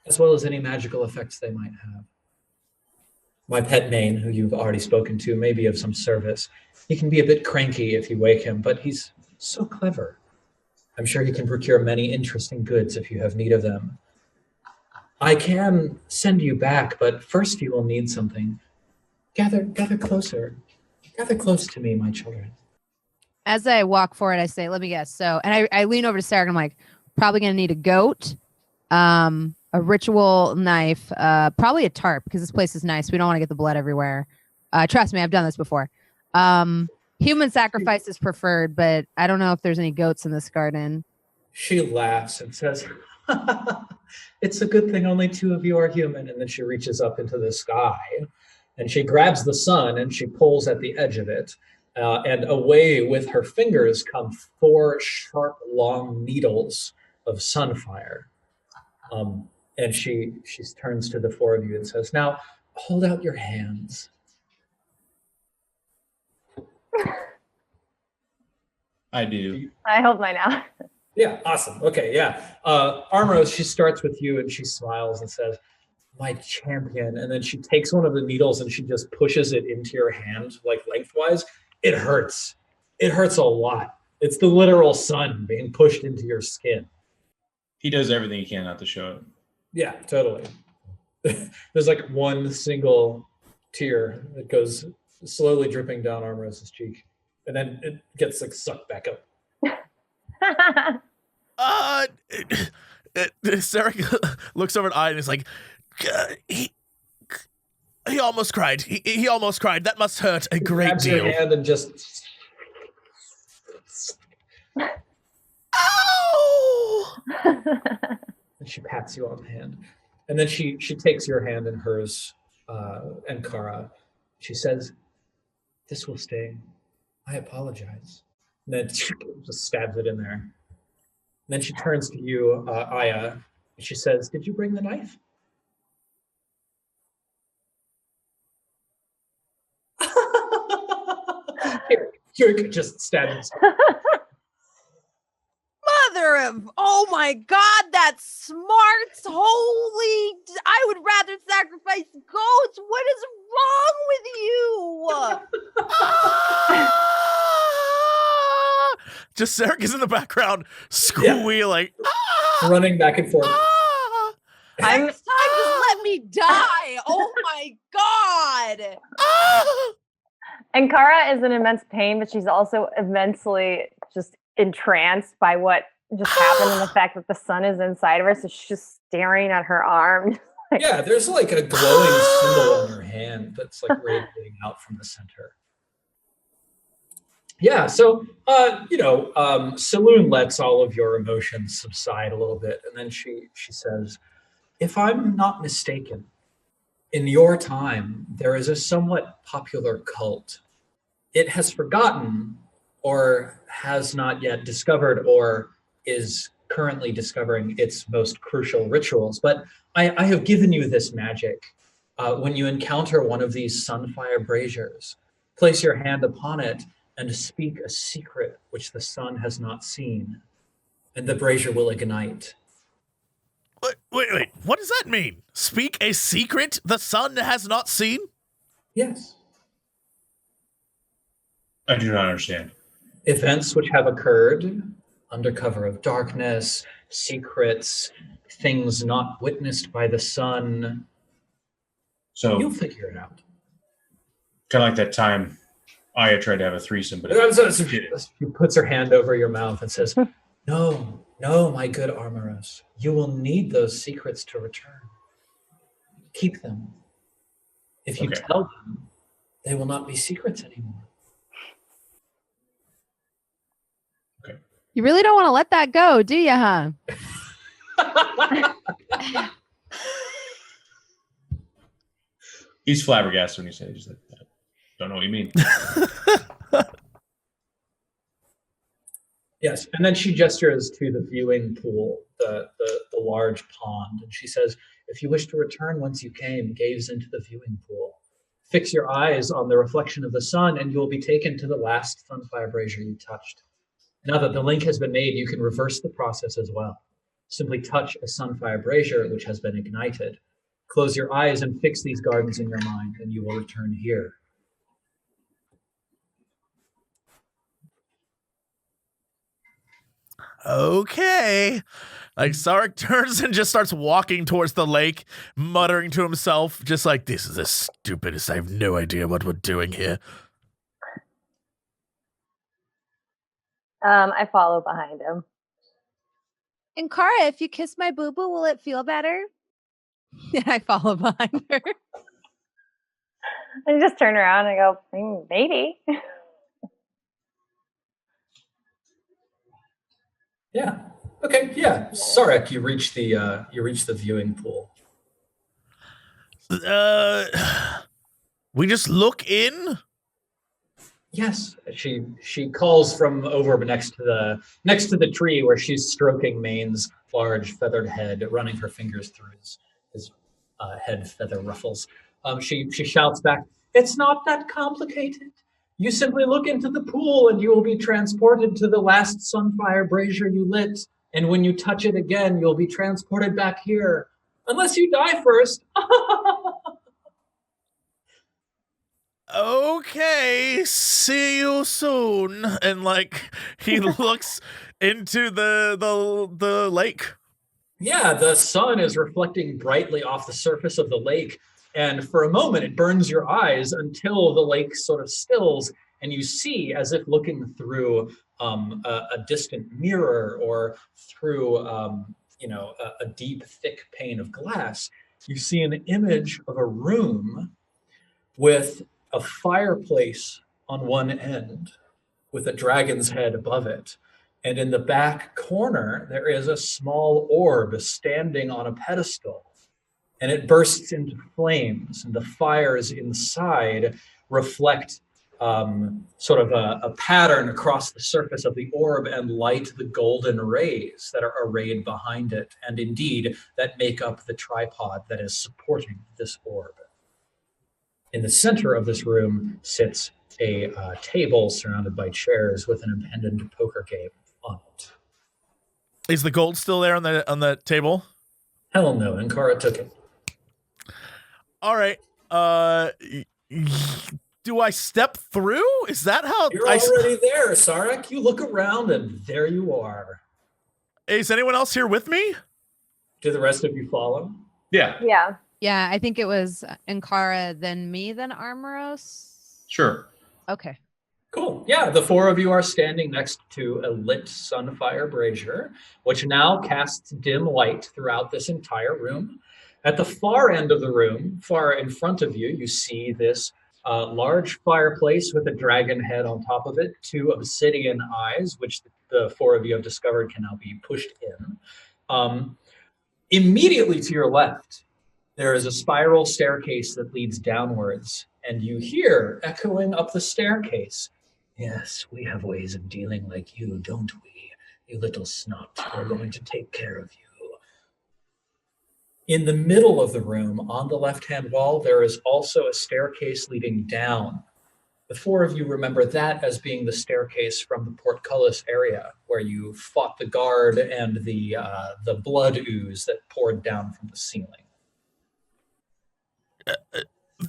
as well as any magical effects they might have. My pet Maine, who you've already spoken to, may be of some service. He can be a bit cranky if you wake him, but he's so clever. I'm sure he can procure many interesting goods if you have need of them. I can send you back, but first you will need something. Gather closer. Gather close to me, my children. As I walk forward, I say, "Let me guess." So, and I lean over to Sarah and I'm like, "Probably gonna need a goat, a ritual knife, probably a tarp because this place is nice. We don't want to get the blood everywhere. Trust me, I've done this before. Human sacrifice is preferred, but I don't know if there's any goats in this garden. She laughs and says, it's a good thing only 2 of you are human. And then she reaches up into the sky and she grabs the sun and she pulls at the edge of it. And away with her fingers come 4 sharp, long needles of sunfire. And she turns to the 4 of you and says, now hold out your hands. I do. I hold mine out. Yeah, awesome. Okay, yeah. Armros, she starts with you and she smiles and says, my champion. And then she takes one of the needles and she just pushes it into your hand, like lengthwise. It hurts. It hurts a lot. It's the literal sun being pushed into your skin. He does everything he can not to show it. Yeah, totally. There's like one single tear that goes slowly dripping down Armros's cheek. And then it gets like sucked back up. Sarek looks over at I and is like, he almost cried. He almost cried. That must hurt a great Grabs deal. your hand and just... Ow! And she pats you on the hand. And then she takes your hand in hers, and Kara. She says, this will stay. I apologize. And then she just stabs it in there. And then she turns to you, Aya, and she says, did you bring the knife? Here, just stabs. Mother of, oh my God, that's smart. Holy, I would rather sacrifice goats. What is wrong with you? Just Sarek is in the background squealing. Running back and forth. Next time, just let me die. Oh my God. And Kara is in immense pain, but she's also immensely just entranced by what just happened and the fact that the sun is inside of her. So she's just staring at her arm. Yeah, there's like a glowing symbol on her hand that's like radiating out from the center. Yeah, so, Saloon lets all of your emotions subside a little bit. And then she says, if I'm not mistaken, in your time, there is a somewhat popular cult. It has forgotten or has not yet discovered or is currently discovering its most crucial rituals. But I have given you this magic. When you encounter one of these sunfire braziers, place your hand upon it and speak a secret which the sun has not seen, and the brazier will ignite. Wait. What does that mean? Speak a secret the sun has not seen? Yes. I do not understand. Events which have occurred under cover of darkness, secrets, things not witnessed by the sun. So You'll figure it out. kind of like that time Aya tried to have a threesome, but She puts her hand over your mouth and says, no, my good Armoros. You will need those secrets to return. Keep them. If you tell them, they will not be secrets anymore. Okay. You really don't want to let that go, do you, huh? He's flabbergasted when you say it. He's like, I don't know what you mean. Yes, and then she gestures to the viewing pool, the large pond, and she says, if you wish to return whence you came, gaze into the viewing pool. Fix your eyes on the reflection of the sun, and you will be taken to the last sunfire brazier you touched. Now that the link has been made, you can reverse the process as well. Simply touch a sunfire brazier which has been ignited. Close your eyes and fix these gardens in your mind, and you will return here. Okay. Like Sarek turns and just starts walking towards the lake, muttering to himself, just like, this is the stupidest. I have no idea what we're doing here. I follow behind him. And Kara, if you kiss my boo-boo, will it feel better? I follow behind her. I just turn around and go, maybe. Yeah. Okay. Yeah. Sarek, you reach the viewing pool. We just look in. Yes. She calls from over next to the tree where she's stroking Maine's large feathered head, running her fingers through his head feather ruffles. She shouts back, "It's not that complicated. You simply look into the pool and you will be transported to the last sunfire brazier you lit. And when you touch it again, you'll be transported back here. Unless you die first." Okay, see you soon. And like he looks into the lake. Yeah, the sun is reflecting brightly off the surface of the lake. And for a moment, it burns your eyes until the lake sort of stills and you see, as if looking through a distant mirror or through a deep, thick pane of glass, you see an image of a room with a fireplace on one end with a dragon's head above it. And in the back corner, there is a small orb standing on a pedestal. And it bursts into flames, and the fires inside reflect sort of a pattern across the surface of the orb and light the golden rays that are arrayed behind it, and indeed that make up the tripod that is supporting this orb. In the center of this room sits a table surrounded by chairs with an impended poker game on it. Is the gold still there on the table? Hell no, Ankara took it. All right. Do I step through? Is that how You're already there, Sarek? You look around and there you are. Is anyone else here with me? Do the rest of you follow? Yeah. Yeah. Yeah, I think it was Ankara, then me, then Armoros. Sure. Okay. Cool. Yeah, the four of you are standing next to a lit sunfire brazier, which now casts dim light throughout this entire room. At the far end of the room, far in front of you, you see this large fireplace with a dragon head on top of it, two obsidian eyes, which the four of you have discovered can now be pushed in. Immediately to your left, there is a spiral staircase that leads downwards, and you hear echoing up the staircase, "Yes, we have ways of dealing like you, don't we? You little snot, we're going to take care of you." In the middle of the room, on the left-hand wall, there is also a staircase leading down. The four of you remember that as being the staircase from the portcullis area, where you fought the guard and the blood ooze that poured down from the ceiling.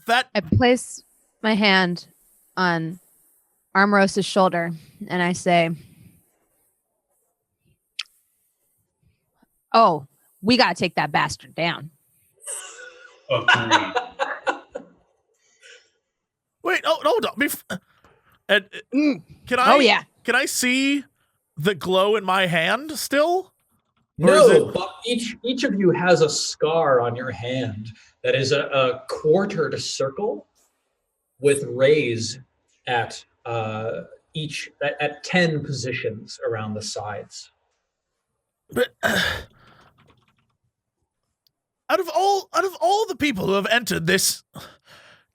I place my hand on Armoros' shoulder and I say, "Oh, we got to take that bastard down." Agreed. Wait, hold on. Can I? Oh, yeah. Can I see the glow in my hand still? No, but each of you has a scar on your hand that is a quartered circle with rays at 10 positions around the sides. But out of all the people who have entered this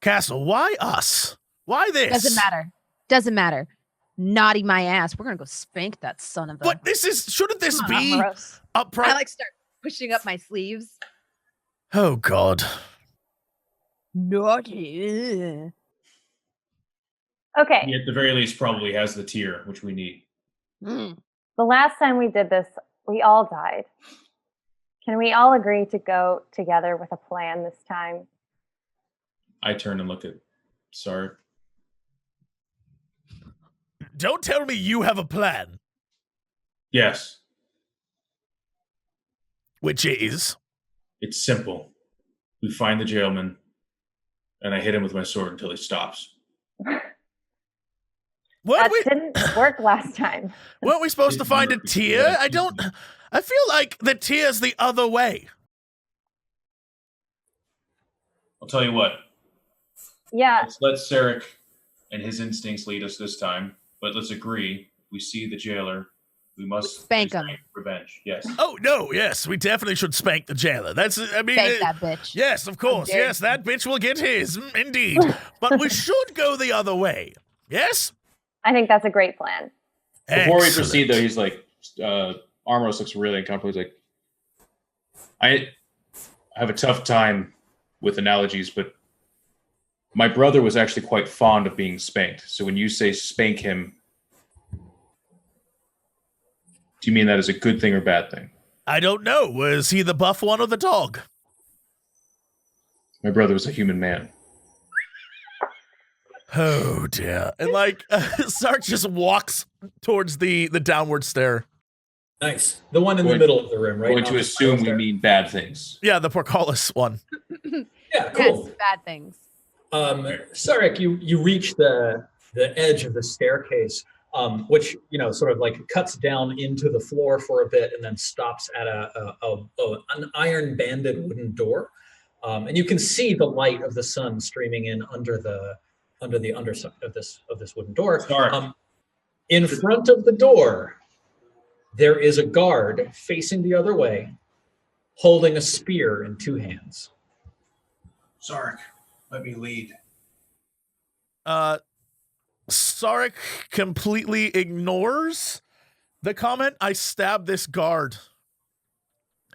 castle, why us? Why this? Doesn't matter. Naughty my ass. We're gonna go spank that son of a. But shouldn't this be Armoros. upright? I start pushing up my sleeves. Oh God. Naughty. Okay. He at the very least probably has the tier, which we need. Mm. The last time we did this, we all died. Can we all agree to go together with a plan this time? I turn and look at Sarek. Don't tell me you have a plan. Yes, Which is? it's simple. We find the jailman, and I hit him with my sword until he stops. What? That didn't work last time. Weren't we supposed to find a Didn't work. tier? I feel like the tier's the other way. I'll tell you what. Yeah. Let's let Sarek and his instincts lead us this time. But let's agree. We see the jailer. We must Spank him. Revenge. Yes. Oh no, yes, we definitely should spank the jailer. That's, I mean, Spank that bitch. yes, of course, dare yes, that bitch will get his, indeed. But we should go the other way. Yes. I think that's a great plan. Before we Excellent. proceed, though, he's like, Armros looks really uncomfortable. He's like, I have a tough time with analogies, but my brother was actually quite fond of being spanked. So when you say spank him, do you mean that as a good thing or bad thing? I don't know. Was he the buff one or the dog? My brother was a human man. Oh dear. And Sark just walks towards the downward stair. Nice. The one in the Going- middle of the room, right? Going Not to the assume we stair. mean bad things. Yeah, the portcullis one. Yeah, cool. Yes, bad things. Sarek, you reach the edge of the staircase, which sort of like cuts down into the floor for a bit and then stops at an iron banded wooden door, and you can see the light of the sun streaming in under the underside of this wooden door. Sarek. In front of the door, there is a guard facing the other way, holding a spear in two hands. Sarek, let me lead. Sarek completely ignores the comment. I stabbed this guard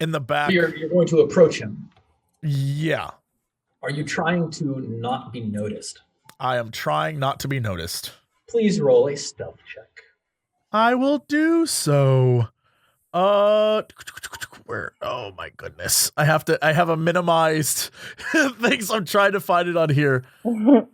in the back. You're going to approach him. Yeah, Are you trying to not be noticed? I am trying not to be noticed. Please roll a stealth check. I will do so. Where? Oh my goodness. I have a minimized thing, so I'm trying to find it on here. Boop.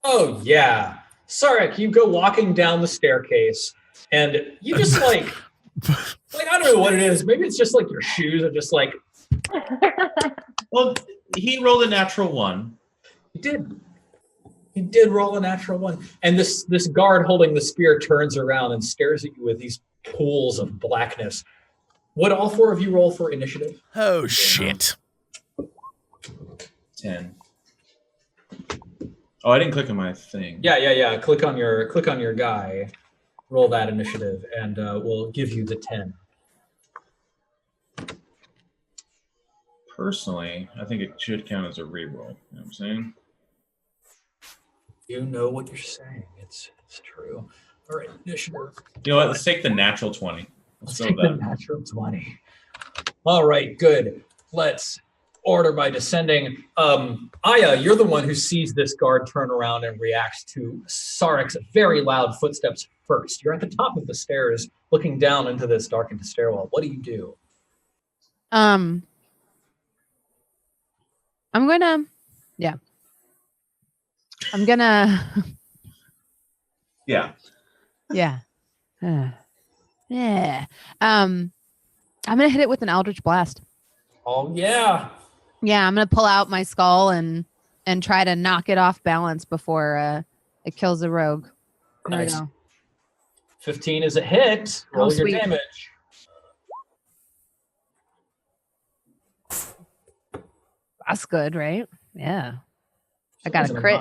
Oh yeah. Sarek, you go walking down the staircase and you just like I don't know what it is. Maybe it's just like your shoes are just like Well, he rolled a natural one. He did roll a natural one. And this guard holding the spear turns around and stares at you with these pools of blackness. Would all four of you roll for initiative? Oh shit. 10. Oh, I didn't click on my thing. Yeah. Click on your guy. Roll that initiative, and we'll give you the 10. Personally, I think it should count as a reroll. You know what I'm saying? You know what you're saying. It's true. All right, initiative. You know what? Let's take the natural 20. Let's go Take with the that. natural 20. All right, good. Let's order by descending. Aya, you're the one who sees this guard turn around and reacts to Sarek's very loud footsteps first. You're at the top of the stairs looking down into this darkened stairwell. What do you do? I'm gonna Yeah. yeah. Yeah. I'm gonna hit it with an Eldritch Blast. Oh, yeah. Yeah, I'm gonna pull out my skull and try to knock it off balance before it kills the rogue. There we Nice. go. 15 is a hit. Roll your sweet. damage. That's good, right? Yeah. I got a Listen, crit.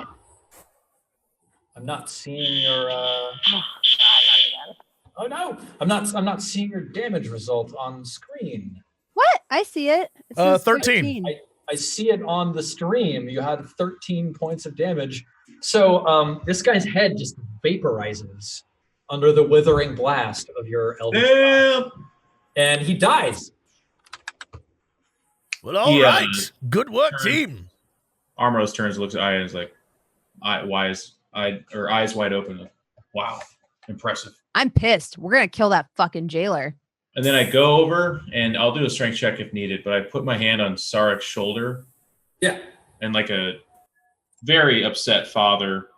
I'm not seeing your Oh, not again. oh no. I'm not seeing your damage result on screen. What? I see it. It says 13. I see it on the stream. You had 13 points of damage. So this guy's head just vaporizes under the withering blast of your Eldritch Blast. And he dies. Well, all He, right. Good work, turned- team. Armros turns, looks at Aya, and is like, eyes wide open. Like, wow, impressive. I'm pissed. We're gonna kill that fucking jailer. And then I go over, and I'll do a strength check if needed, but I put my hand on Sarek's shoulder. Yeah. And like a very upset father,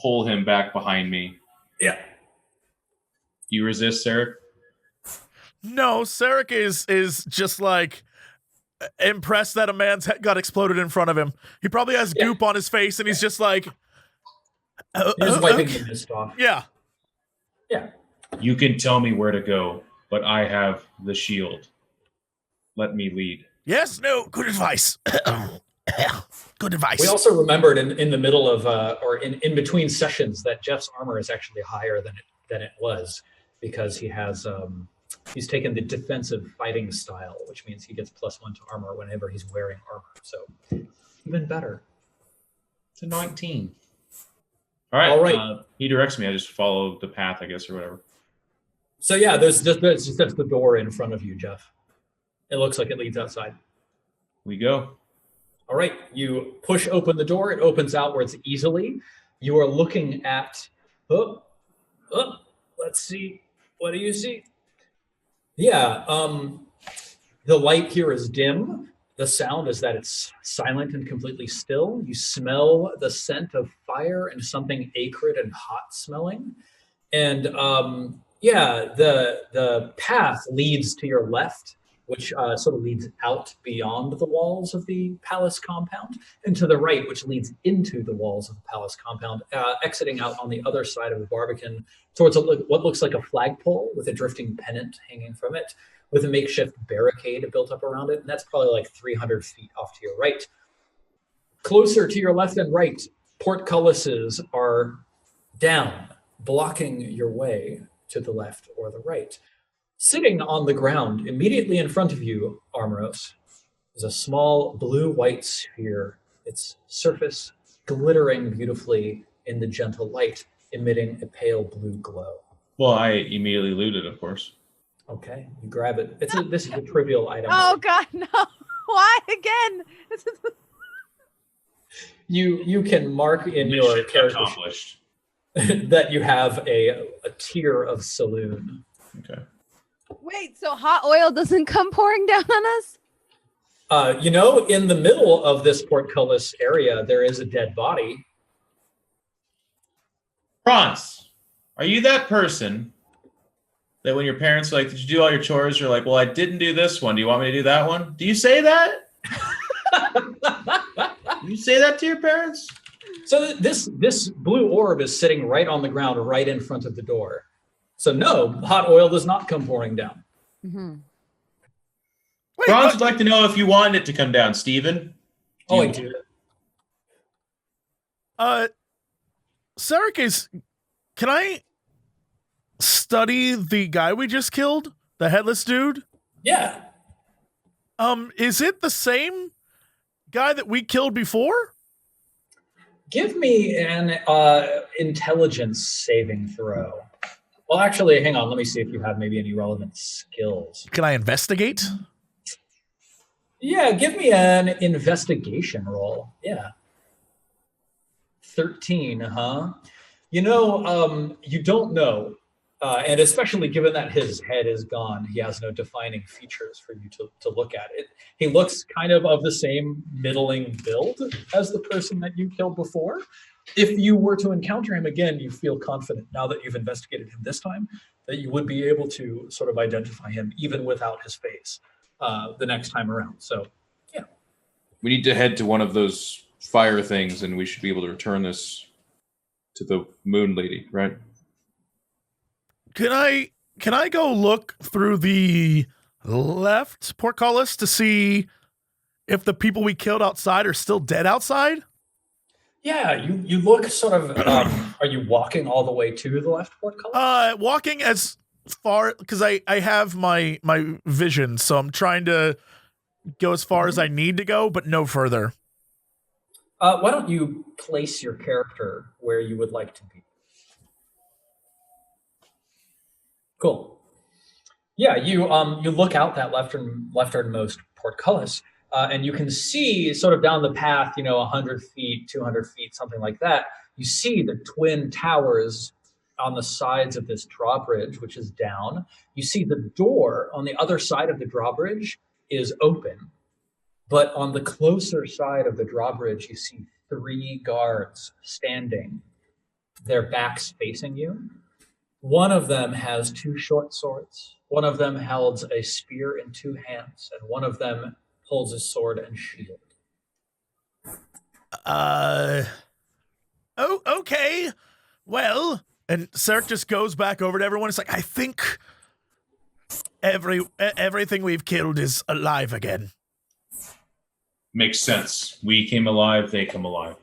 pull him back behind me. Yeah. You resist, Sarek? No, Sarek is just like impressed that a man's head got exploded in front of him. He probably has goop on his face, and he's just like, He's wiping okay. the mist off. Yeah. Yeah. You can tell me where to go, but I have the shield. let me lead. Yes, no, good advice. Good advice. We also remembered in the middle of or in between sessions that Jeff's armor is actually higher than it was because he has he's taken the defensive fighting style, which means he gets +1 to armor whenever he's wearing armor. So even better. It's a 19. All right. He directs me. I just follow the path, I guess, or whatever. So yeah, there's just the door in front of you, Jeff. It looks like it leads outside. We go. All right, you push open the door. It opens outwards easily. You are looking at, let's see. What do you see? Yeah, the light here is dim. The sound is that it's silent and completely still. You smell the scent of fire and something acrid and hot smelling. And the path leads to your left, which sort of leads out beyond the walls of the palace compound, and to the right, which leads into the walls of the palace compound, exiting out on the other side of the Barbican towards what looks like a flagpole with a drifting pennant hanging from it, with a makeshift barricade built up around it, and that's probably like 300 feet off to your right. Closer to your left and right, portcullises are down, blocking your way to the left or the right. Sitting on the ground immediately in front of you, Armoros, is a small blue-white sphere, its surface glittering beautifully in the gentle light, emitting a pale blue glow. Well, I immediately loot it, of course. Okay, you grab it. This is a trivial item. Oh God, no! Why again? You can mark in your character accomplished that you have a tier of saloon. Okay. Wait, so hot oil doesn't come pouring down on us? In the middle of this portcullis area, there is a dead body. Franz, are you that person that when your parents are like, did you do all your chores? You're like, well, I didn't do this one. Do you want me to do that one? Do you say that? Do you say that to your parents? So this blue orb is sitting right on the ground, right in front of the door. So no, hot oil does not come pouring down. Mm-hmm. Franz would like to know if you wanted it to come down, Steven. I do. Sarikes, can I study the guy we just killed? The headless dude? Yeah. Is it the same guy that we killed before? Give me an intelligence saving throw. Well, actually, hang on. Let me see if you have maybe any relevant skills. Can I investigate? Yeah, give me an investigation roll. Yeah. 13, huh? You don't know. And especially given that his head is gone, he has no defining features for you to look at. He looks kind of the same middling build as the person that you killed before. If you were to encounter him again, you feel confident now that you've investigated him this time that you would be able to sort of identify him even without his face the next time around. So, yeah. We need to head to one of those fire things, and we should be able to return this to the moon lady, right? Can I go look through the left portcullis to see if the people we killed outside are still dead outside? Yeah, you look sort of. Are you walking all the way to the left portcullis? Walking as far because I have my vision, so I'm trying to go as far as I need to go, but no further. Why don't you place your character where you would like to be? Cool. Yeah, you look out that lefternmost portcullis, and you can see sort of down the path, 100 feet, 200 feet, something like that. You see the twin towers on the sides of this drawbridge, which is down. You see the door on the other side of the drawbridge is open, but on the closer side of the drawbridge, you see 3 guards standing, their backs facing you. One of them has 2 short swords. One of them holds a spear in 2 hands, and one of them holds a sword and shield. Oh, okay. Well, and Sarek just goes back over to everyone. It's like, I think everything we've killed is alive again. Makes sense. We came alive, they come alive.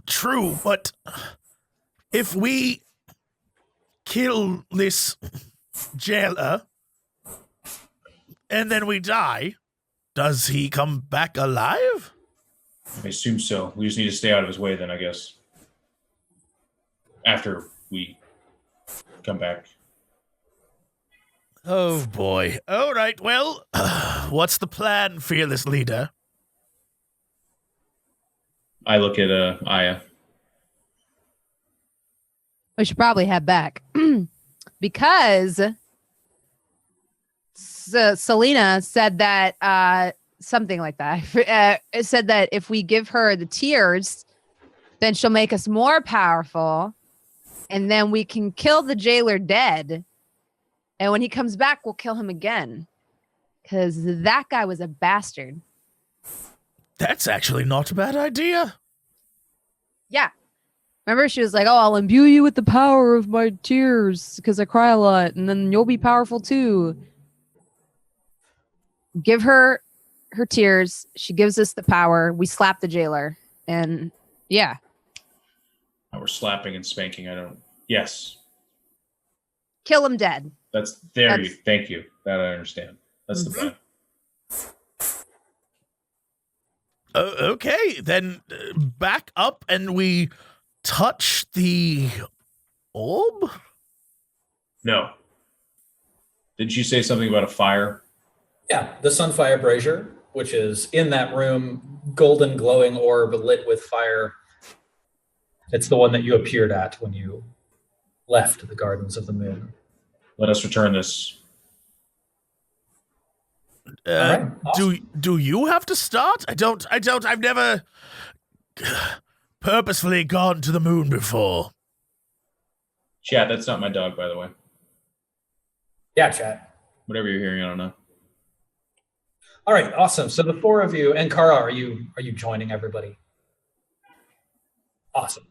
True, but if we kill this jailer and then we die, does he come back alive? I assume so. We just need to stay out of his way then, I guess. After we come back. Oh boy. All right, well, what's the plan, fearless leader? I look at Aya. We should probably head back because Selena said that something like that. It said that if we give her the tears, then she'll make us more powerful, and then we can kill the jailer dead. And when he comes back, we'll kill him again because that guy was a bastard. That's actually not a bad idea. Yeah. Remember, she was like, oh, I'll imbue you with the power of my tears because I cry a lot, and then you'll be powerful too. Give her her tears. She gives us the power. We slap the jailer. And yeah. We're slapping and spanking. Yes. Kill him dead. Thank you. That I understand. That's the plan. Okay, then back up and we touch the orb? No. Didn't you say something about a fire? Yeah, the Sunfire Brazier, which is in that room, golden glowing orb lit with fire. It's the one that you appeared at when you left the Gardens of the Moon. Let us return this. Right, awesome. Do you have to start? I've never purposefully gone to the moon before. Chat, that's not my dog, by the way. Yeah, chat. Whatever you're hearing, I don't know. All right, awesome. So the four of you, and Kara, are you joining everybody? Awesome.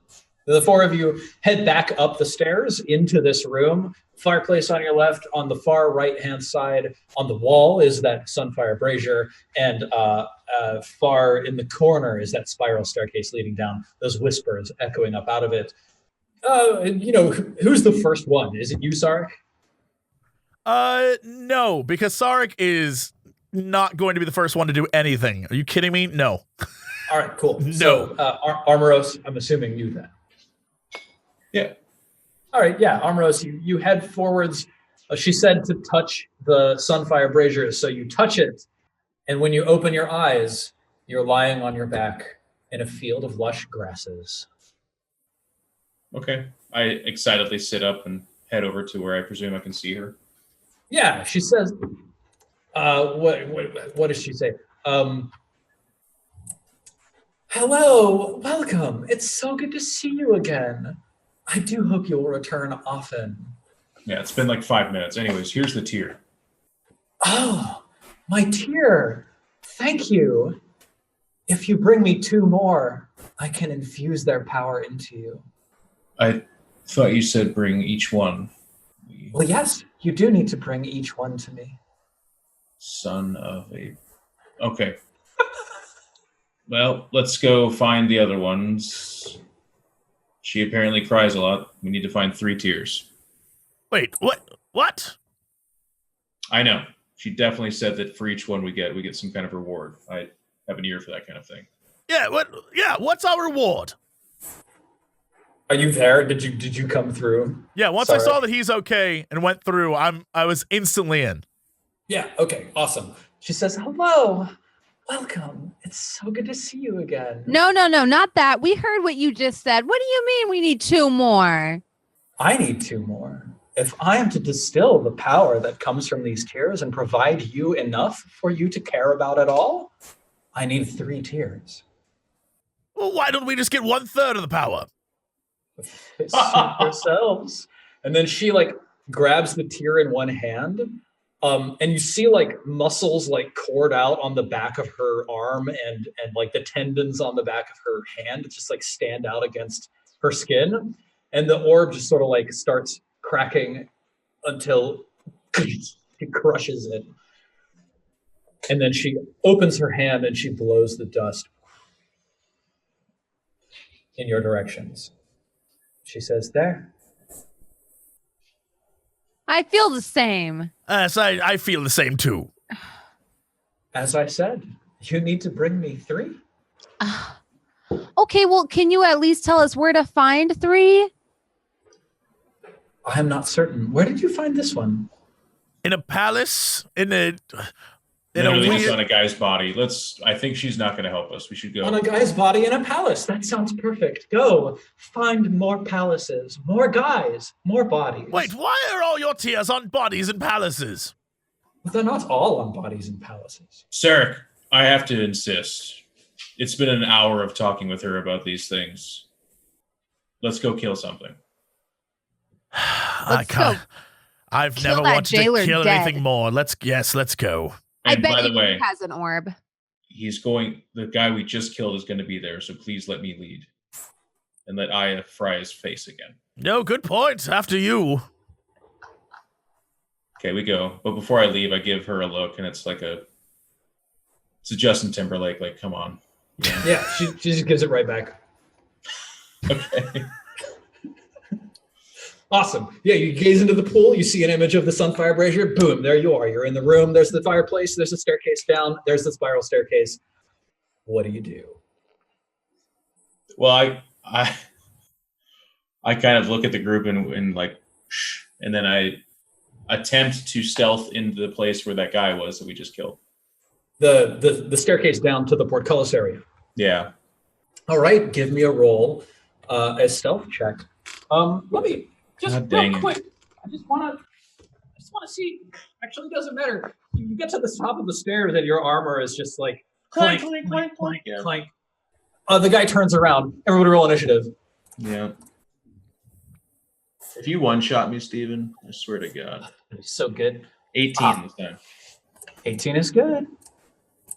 The four of you head back up the stairs into this room. Fireplace on your left. On the far right-hand side on the wall is that Sunfire Brazier, and far in the corner is that spiral staircase leading down. Those whispers echoing up out of it. Who's the first one? Is it you, Sarek? No, because Sarek is not going to be the first one to do anything. Are you kidding me? No. All right, cool. No. So, Armoros, I'm assuming you then. Yeah. All right, yeah, Armoros, you head forwards. She said to touch the Sunfire Brazier, so you touch it, and when you open your eyes, you're lying on your back in a field of lush grasses. Okay. I excitedly sit up and head over to where I presume I can see her. Yeah, she says, what does she say? Hello, welcome. It's so good to see you again. I do hope you'll return often. Yeah, it's been like 5 minutes. Anyways, here's the tear. Oh, my tear. Thank you. If you bring me 2 more, I can infuse their power into you. I thought you said bring each one. Well, yes, you do need to bring each one to me. Son of a... Okay. Well, let's go find the other ones. She apparently cries a lot. We need to find 3 tears. Wait, what? I know. She definitely said that for each one we get some kind of reward. I have an ear for that kind of thing. Yeah, what's our reward? Are you there? Did you come through? Yeah, once I saw that he's okay and went through, I was instantly in. Yeah, okay, awesome. She says, hello, welcome. It's so good to see you again. No, not that. We heard what you just said. What do you mean we need 2 more? I need 2 more. If I am to distill the power that comes from these tears and provide you enough for you to care about it all, I need 3 tears. Well, why don't we just get 1/3 of the power? Suit yourselves. And then she grabs the tear in one hand, and you see muscles cord out on the back of her arm, and the tendons on the back of her hand just stand out against her skin, and the orb just sort of starts cracking until She crushes it. And then she opens her hand and she blows the dust in your directions. She says, there. I feel the same. I feel the same too. As I said, you need to bring me 3. Okay, well, can you at least tell us where to find 3? I am not certain. Where did you find this one? In a palace? In a Literally on a guy's body. I think she's not going to help us. We should go. On a guy's body in a palace. That sounds perfect. Go. Find more palaces. More guys. More bodies. Wait, why are all your tears on bodies in palaces? They're not all on bodies in palaces. Sir, I have to insist. It's been an hour of talking with her about these things. Let's go kill something. Let's go. I've Kill never that wanted to jailer kill dead. anything more. Let's go. I And bet by the he way, has an orb. the guy we just killed is going to be there, so please let me lead. And let Aya fry his face again. No, good point. After you. Okay, we go. But before I leave, I give her a look, and it's a Justin Timberlake, come on. Yeah, she just gives it right back. Okay. Awesome. Yeah, you gaze into the pool, you see an image of the Sunfire Brazier, boom, there you are. You're in the room, there's the fireplace, there's the staircase down, there's the spiral staircase. What do you do? Well, I kind of look at the group and shh, and then I attempt to stealth into the place where that guy was that we just killed. The staircase down to the portcullis area. Yeah. All right, give me a roll, a stealth check. Let me just God real dang it. quick. I just want to see. Actually, it doesn't matter. You get to the top of the stairs and your armor is just like clank, clank, clank, clank, Yeah. clank. The guy turns around. Everybody roll initiative. Yeah. If you one-shot me, Steven, I swear to God. So good. 18 this time. 18 is good.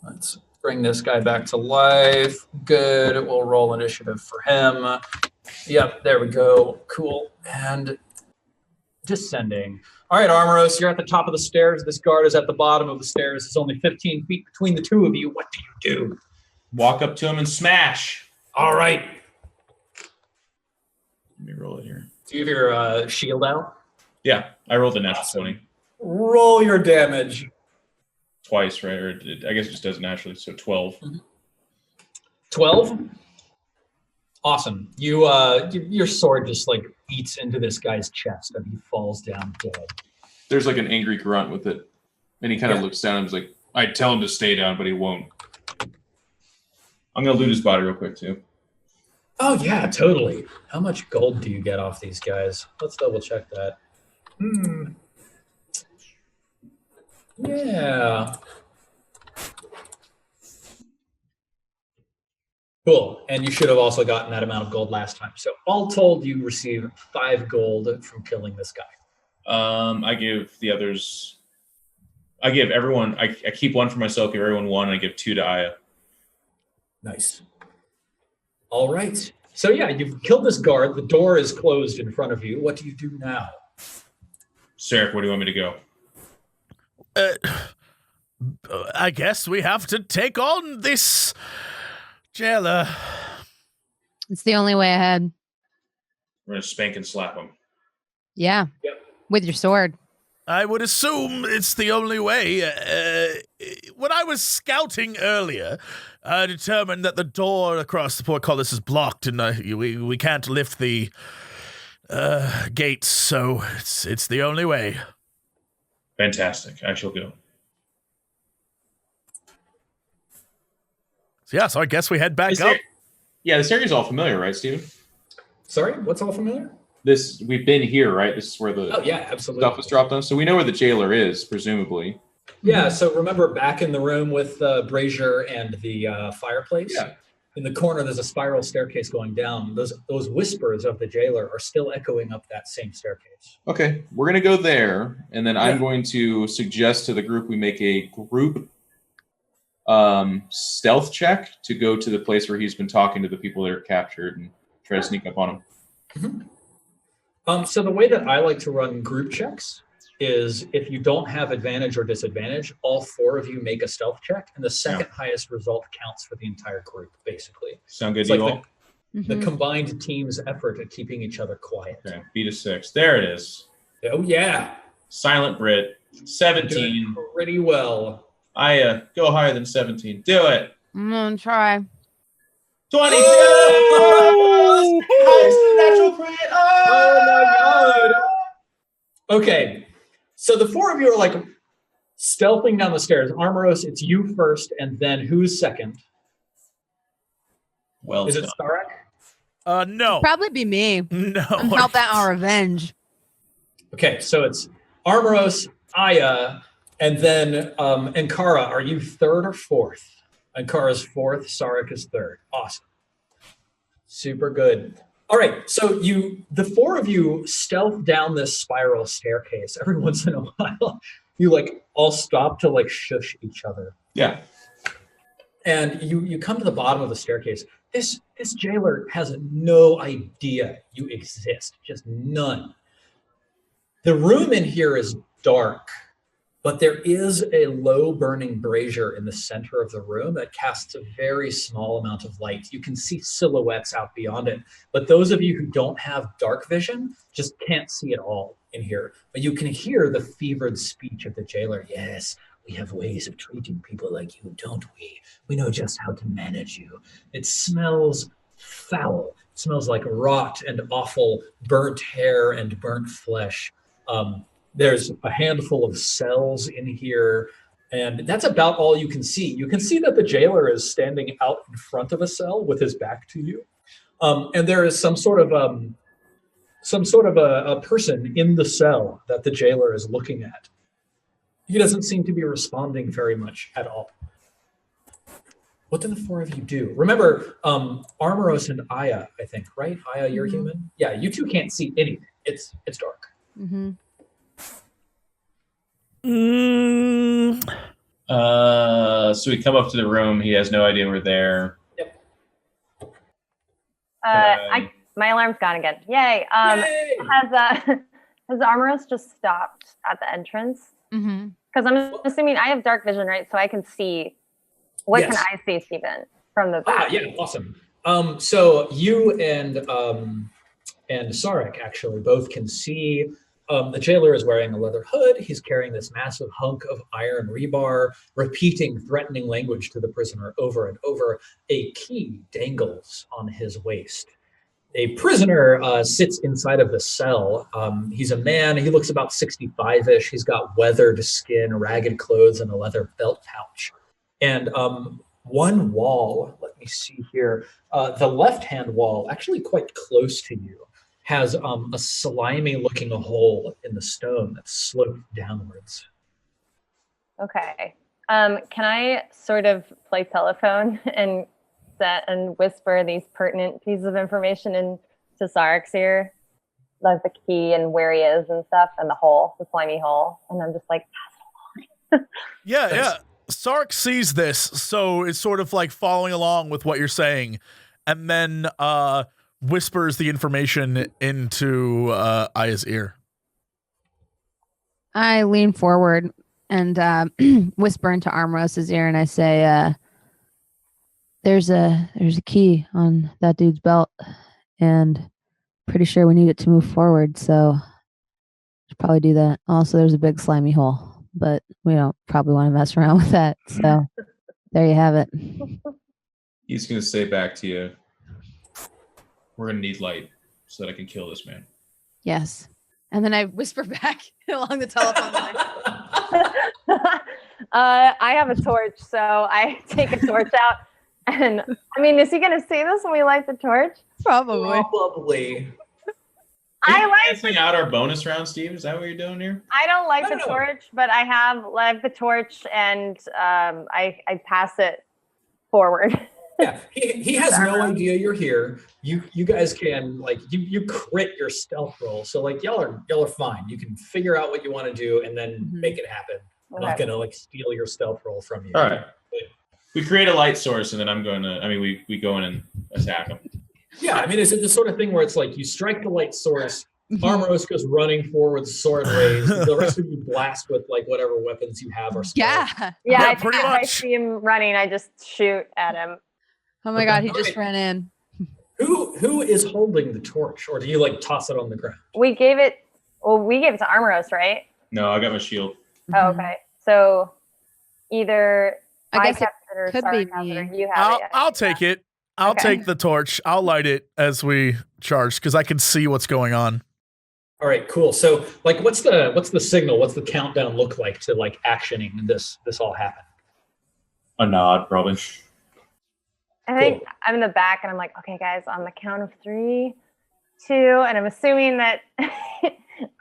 Let's bring this guy back to life. Good. We'll roll initiative for him. Yep, there we go. Cool. And descending. All right, Armoros, you're at the top of the stairs. This guard is at the bottom of the stairs. It's only 15 feet between the two of you. What do you do? Walk up to him and smash. All right. Let me roll it here. Do you have your shield out? Yeah, I rolled a natural Awesome. 20 Roll your damage. twice, right? Or I guess it just does it naturally, so 12. 12? Awesome. Your sword just eats into this guy's chest and he falls down dead. There's an angry grunt with it. And he kind of looks down and is like, I'd tell him to stay down, but he won't. I'm going to loot his body real quick, too. Oh, yeah, totally. How much gold do you get off these guys? Let's double check that. Yeah. Cool. And you should have also gotten that amount of gold last time. So all told, you receive 5 gold from killing this guy. I give the others... I give everyone... I keep 1 for myself, give everyone 1, and I give 2 to Aya. Nice. All right. So yeah, you've killed this guard. The door is closed in front of you. What do you do now? Sarek, where do you want me to go? I guess we have to take on this jailer. It's the only way ahead. We're going to spank and slap him. Yeah. Yep. With your sword. I would assume it's the only way. When I was scouting earlier, I determined that the door across the portcullis is blocked, and we can't lift the gates, so it's the only way. Fantastic. I shall go. So I guess we head back up. This area's all familiar, right, Steven? Sorry, what's all familiar? We've been here, right? This is where the absolutely. stuff was dropped on. So we know where the jailer is, presumably. Yeah, so remember back in the room with Brazier and the fireplace? Yeah. In the corner, there's a spiral staircase going down. Those whispers of the jailer are still echoing up that same staircase. Okay, we're going to go there, and then I'm going to suggest to the group we make a group stealth check to go to the place where he's been talking to the people that are captured and try to sneak up on him. So the way that I like to run group checks is if you don't have advantage or disadvantage, all 4 of you make a stealth check, and the second highest result counts for the entire group, basically. Sound good It's to you like all? the combined team's effort at keeping each other quiet. Okay, beat a 6. There it is. Oh, yeah. Silent Brit, 17. Doing pretty well. I go higher than 17. Do it. I'm gonna try. 20. Oh! Highest natural crit. Oh my god. Okay. So the 4 of you are like stealthing down the stairs. Armoros, it's you first, and then who's second? Well Is it done. Starek? No. Probably be me. No. I'm help out our revenge. Okay, so it's Armoros, Aya, and then Ankara. Are you third or fourth? Ankara's fourth, Sarek is third. Awesome. Super good. All right, so the 4 of you stealth down this spiral staircase. Every once in a while, you like all stop to like shush each other. Yeah. And you come to the bottom of the staircase. This jailer has no idea you exist, just none. The room in here is dark, but there is a low burning brazier in the center of the room that casts a very small amount of light. You can see silhouettes out beyond it, but those of you who don't have dark vision just can't see it all in here. But you can hear the fevered speech of the jailer. Yes, we have ways of treating people like you, don't we? We know just how to manage you. It smells foul. It smells like rot and awful burnt hair and burnt flesh. There's a handful of cells in here, and that's about all you can see. You can see that the jailer is standing out in front of a cell with his back to you, and there is some sort of a person in the cell that the jailer is looking at. He doesn't seem to be responding very much at all. What do the 4 of you do? Remember, Armoros and Aya, I think, right? Aya, you're human? Yeah, you two can't see anything. It's dark. Mm-hmm. So we come up to the room. He has no idea we're there. Yep. My alarm's gone again. Yay. Yay! Has Armoros just stopped at the entrance? Mm-hmm. Because I'm assuming I have dark vision, right? So I can see. What Yes. can I see, Stephen, from the back? Yeah, awesome. So you and Sarek actually both can see. The jailer is wearing a leather hood. He's carrying this massive hunk of iron rebar, repeating threatening language to the prisoner over and over. A key dangles on his waist. A prisoner sits inside of the cell. He's a man. He looks about 65-ish. He's got weathered skin, ragged clothes, and a leather belt pouch. And one wall, let me see here, the left-hand wall, actually quite close to you, has a slimy-looking hole in the stone that's sloped downwards. Okay. Can I sort of play telephone and whisper these pertinent pieces of information into Sarek's ear? Like the key and where he is and stuff, and the hole, the slimy hole. And I'm just like, pass it along. Yeah. Sark sees this, so is sort of like following along with what you're saying, and then whispers the information into Aya's ear. I lean forward and whisper into Armoros's ear, and I say, "There's a key on that dude's belt, and pretty sure we need it to move forward. So should probably do that. Also, there's a big slimy hole, but we don't probably want to mess around with that. So there you have it." He's going to say back to you, "We're going to need light so that I can kill this man." Yes. And then I whisper back along the telephone line. I have a torch, so I take a torch out. And I mean, is he going to see this when we light the torch? Probably. Probably. I like canceling out our bonus round, Steve. Is that what you're doing here? I don't like the No. torch, but I have like the torch, and I pass it forward. Yeah, he has no idea you're here. You guys can like you crit your stealth roll, so like y'all are fine. You can figure out what you want to do and then make it happen. I'm not gonna like steal your stealth roll from you. All right. We create a light source, and then I'm going to. I mean, we go in and attack him. Yeah, I mean, it's the sort of thing where it's like you strike the light source, Armoros goes running forward, sword raised. The rest of you blast with like whatever weapons you have or Yeah. Yeah, I pretty think if I much. see him running, I just shoot at him. Oh my God, he just ran in. Who is holding the torch, or do you like toss it on the ground? We gave it to Armoros, right? No, I got my shield. Oh, okay. So either I guess it kept it or could Sarah be has it, or me. you have it. I'll take it. I'll Okay. take the torch. I'll light it as we charge because I can see what's going on. All right, cool. So, like, what's the signal? What's the countdown look like to like actioning this all happen? A nod, probably. I think Cool. I'm in the back and I'm like, okay, guys, on the count of 3, 2, and I'm assuming that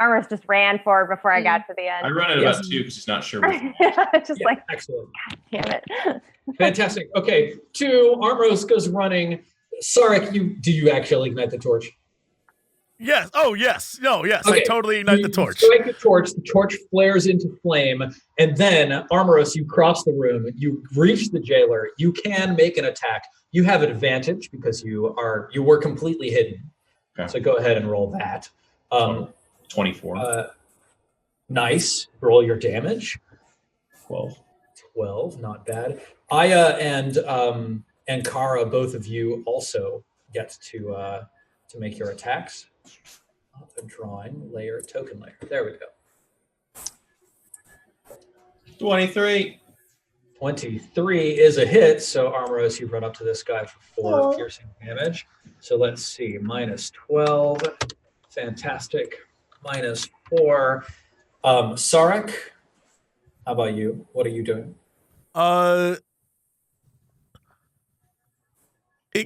Armoros just ran forward before I got to the I end. run at about 2 because he's not sure. What Just Yeah, like, excellent, damn it. fantastic. Okay, 2. Armoros goes running. Sarek, do you actually ignite the torch? Yes. Oh, yes. No, yes. Okay. I totally ignite the You torch. strike the torch flares into flame, and then Armoros, you cross the room, you reach the jailer, you can make an attack. You have advantage because you were completely hidden. Okay. So go ahead and roll that. 24. Nice. Roll your damage. 12. 12, not bad. Aya and Kara, both of you also get to make your attacks. A drawing layer, token layer. There we go. 23. 23 is a hit, so Armoros, you run up to this guy for 4 piercing damage. So let's see, minus 12. Fantastic. Minus 4. Sarek, how about you? What are you doing?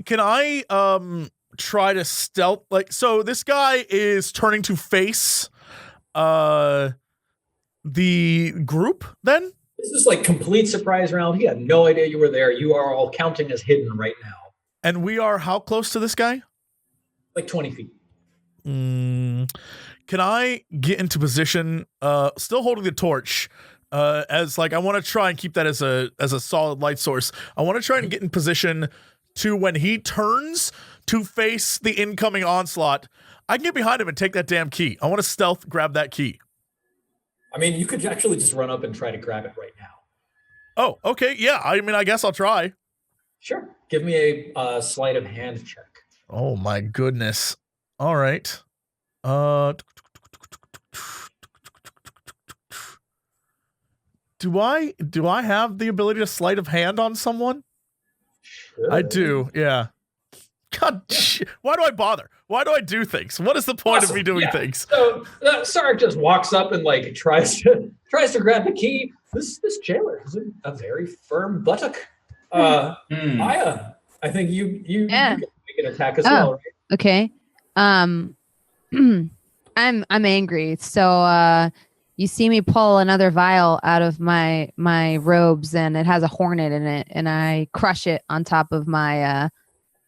Can I try to stealth so this guy is turning to face the group then? This is like complete surprise round. He had no idea you were there. You are all counting as hidden right now. And we are how close to this guy? Like 20 feet. Can I get into position, still holding the torch, as like I want to try and keep that as a solid light source. I want to try and get in position to when he turns to face the incoming onslaught, I can get behind him and take that damn key. I want to stealth grab that key. I mean, you could actually just run up and try to grab it right now. Oh, okay. Yeah. I mean, I guess I'll try. Sure. Give me a sleight of hand check. Oh my goodness. All right. Do I have the ability to sleight of hand on someone? Sure. I do. Yeah. God, why do I bother? Why do I do things? What is the point of me doing things? So Sarek just walks up and like tries to grab the key. This jailer has a very firm buttock. Aya, I think you can make an attack as well, right? Okay. I'm angry. So you see me pull another vial out of my robes, and it has a hornet in it, and I crush it on top of my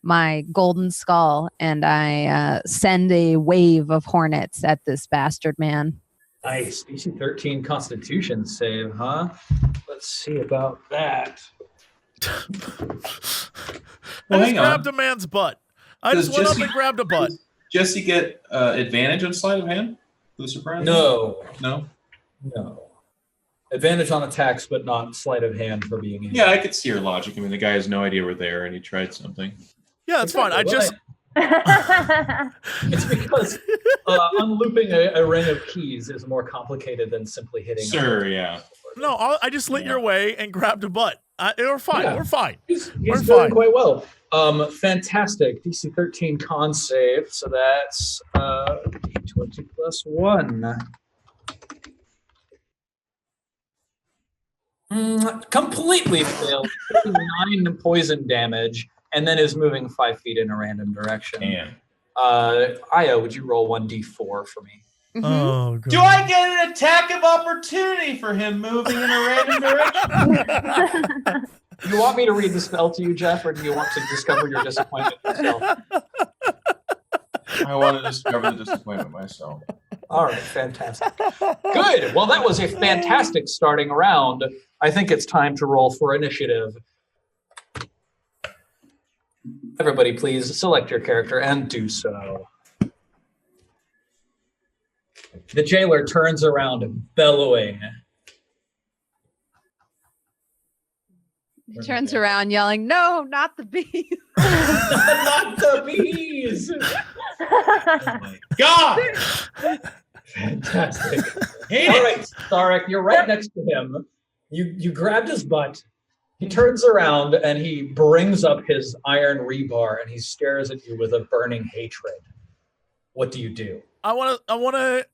my golden skull, and I send a wave of hornets at this bastard man. Nice. DC 13 Constitution save, huh? Let's see about that. I just grabbed a man's butt. I just went up and grabbed a butt. Does Jesse get advantage on sleight of hand for the surprise? No. No? No. Advantage on attacks, but not sleight of hand for being in. Yeah, I could see your logic. I mean, the guy has no idea we're there, and he tried something. Yeah, that's fine. I just... It's because unlooping a ring of keys is more complicated than simply hitting. Sure, yeah. No, I just lit your way and grabbed a butt. We're fine. Yeah. We're fine. He's We're doing fine. quite well. Fantastic. DC 13 con save. So that's 20 plus 1. Completely failed. 9 poison damage, and then is moving 5 feet in a random direction. And Aya, would you roll 1d4 for me? Oh, God. do I get an attack of opportunity for him moving in a random direction? Do you want me to read the spell to you, Jeff, or do you want to discover your disappointment yourself? I want to discover the disappointment myself. All right, fantastic. Good. Well, that was a fantastic starting round. I think it's time to roll for initiative. Everybody, please select your character and do so. The jailer turns around, bellowing. He turns around, yelling, "No, not the bees!" Not the bees! Oh my God! Fantastic. Hate All it. right, Starek, you're right next to him. You grabbed his butt. He turns around and he brings up his iron rebar and he stares at you with a burning hatred. What do you do? I wanna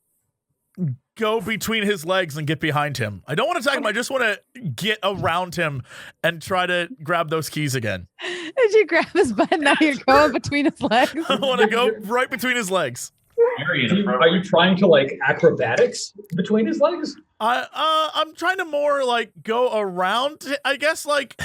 go between his legs and get behind him. I don't want to attack him. I just want to get around him and try to grab those keys again. Did you grab his butt? Now you're going between his legs. I want to go right between his legs. Very Are you inappropriate. trying to like acrobatics between his legs? I'm trying to more like go around. I guess like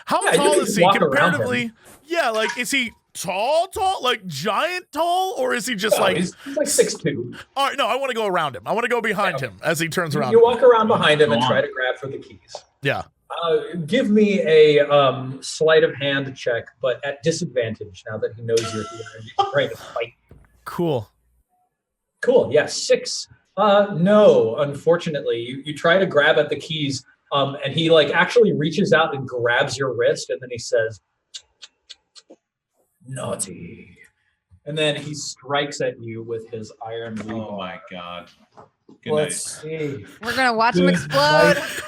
how Yeah, you tall can is he walk around comparatively? Yeah, like is he tall, like giant tall, or is he just No, like? he's like 6'2". All right, no, I want to go around him. I want to go behind him as he turns around. You walk around behind him and try to grab for the keys. Yeah. Give me a sleight of hand check, but at disadvantage now that he knows you're here and he's trying to fight. Cool. Cool. Yeah, 6. No, unfortunately, you try to grab at the keys, and he like actually reaches out and grabs your wrist, and then he says, "Naughty," and then he strikes at you with his iron rebar. Oh my God. Good Let's see. We're gonna watch him Good explode. night.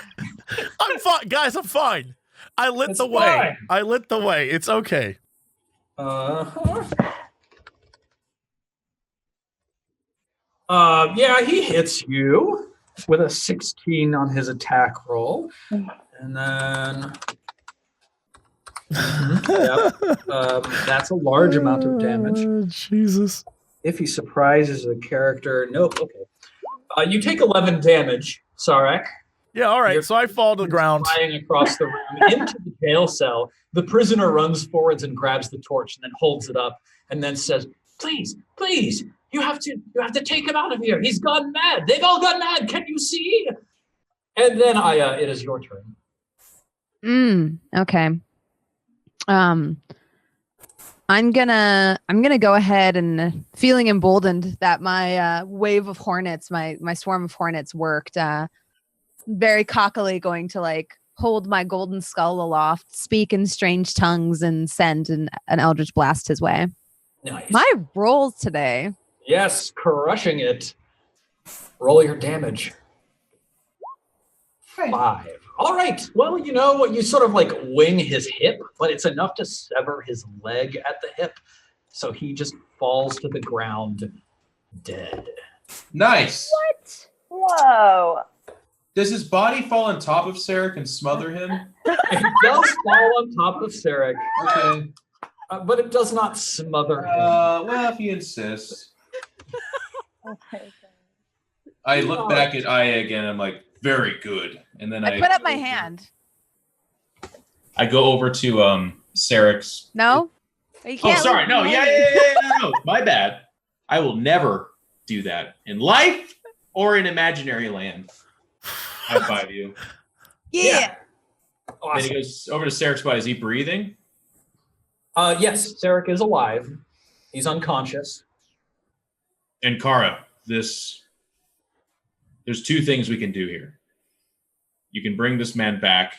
I'm fine, guys. I'm fine. I lit It's the way. fine. I lit the way. It's okay. Yeah, he hits you with a 16 on his attack roll, and then that's a large amount of damage. Jesus. If he surprises the character, nope. Okay, you take 11 damage, Sarek. Yeah. All right. You're- So I fall to the ground. Flying across the room into the jail cell. The prisoner runs forwards and grabs the torch and then holds it up and then says, "Please, please, you have to take him out of here. He's gone mad. They've all gone mad. Can you see?" And then it is your turn. Okay. I'm gonna go ahead and feeling emboldened that my wave of hornets, my swarm of hornets worked. Very cockily going to like hold my golden skull aloft, speak in strange tongues, and send an eldritch blast his way. Nice. My rolls today. Yes, crushing it. Roll your damage. 5. All right. Well, you know what? You sort of like wing his hip, but it's enough to sever his leg at the hip. So he just falls to the ground dead. Nice. What? Whoa. Does his body fall on top of Sarek and smother him? It does fall on top of Sarek, Okay. but it does not smother him. Well, if you insist. Oh my God. I look back at Aya again. I'm like, very good. And then I put up my hand. I go over to Sarek's. No? You Oh, can't sorry. leave No, me yeah, hanging. no. My bad. I will never do that in life or in imaginary land. High five you. Yeah. Then Awesome. he goes over to Sarek's body. Is he breathing? Yes, Sarek is alive. He's unconscious. And Kara, there's 2 things we can do here. You can bring this man back,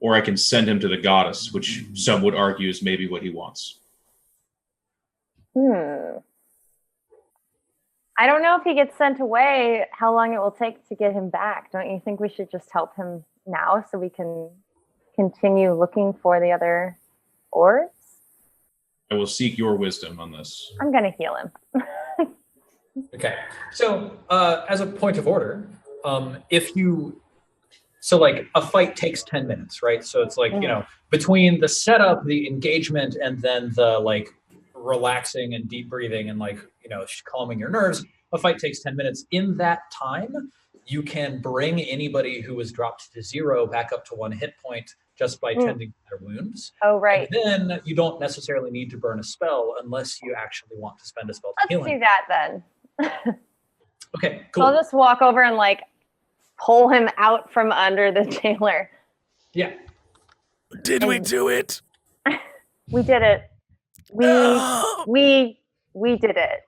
or I can send him to the goddess, which some would argue is maybe what he wants. I don't know if he gets sent away, how long it will take to get him back. Don't you think we should just help him now so we can continue looking for the other orbs? I will seek your wisdom on this. I'm going to heal him. Okay. So, as a point of order, so like a fight takes 10 minutes, right? So it's like, between the setup, the engagement, and then the like relaxing and deep breathing and like, calming your nerves, a fight takes 10 minutes. In that time, you can bring anybody who was dropped to 0 back up to 1 hit point just by tending to their wounds. Oh, right. And then you don't necessarily need to burn a spell unless you actually want to spend a spell to Let's heal do him. that then. Okay, So cool. I'll just walk over and like pull him out from under the jailer. Yeah. Did we do it? We did it. We did it.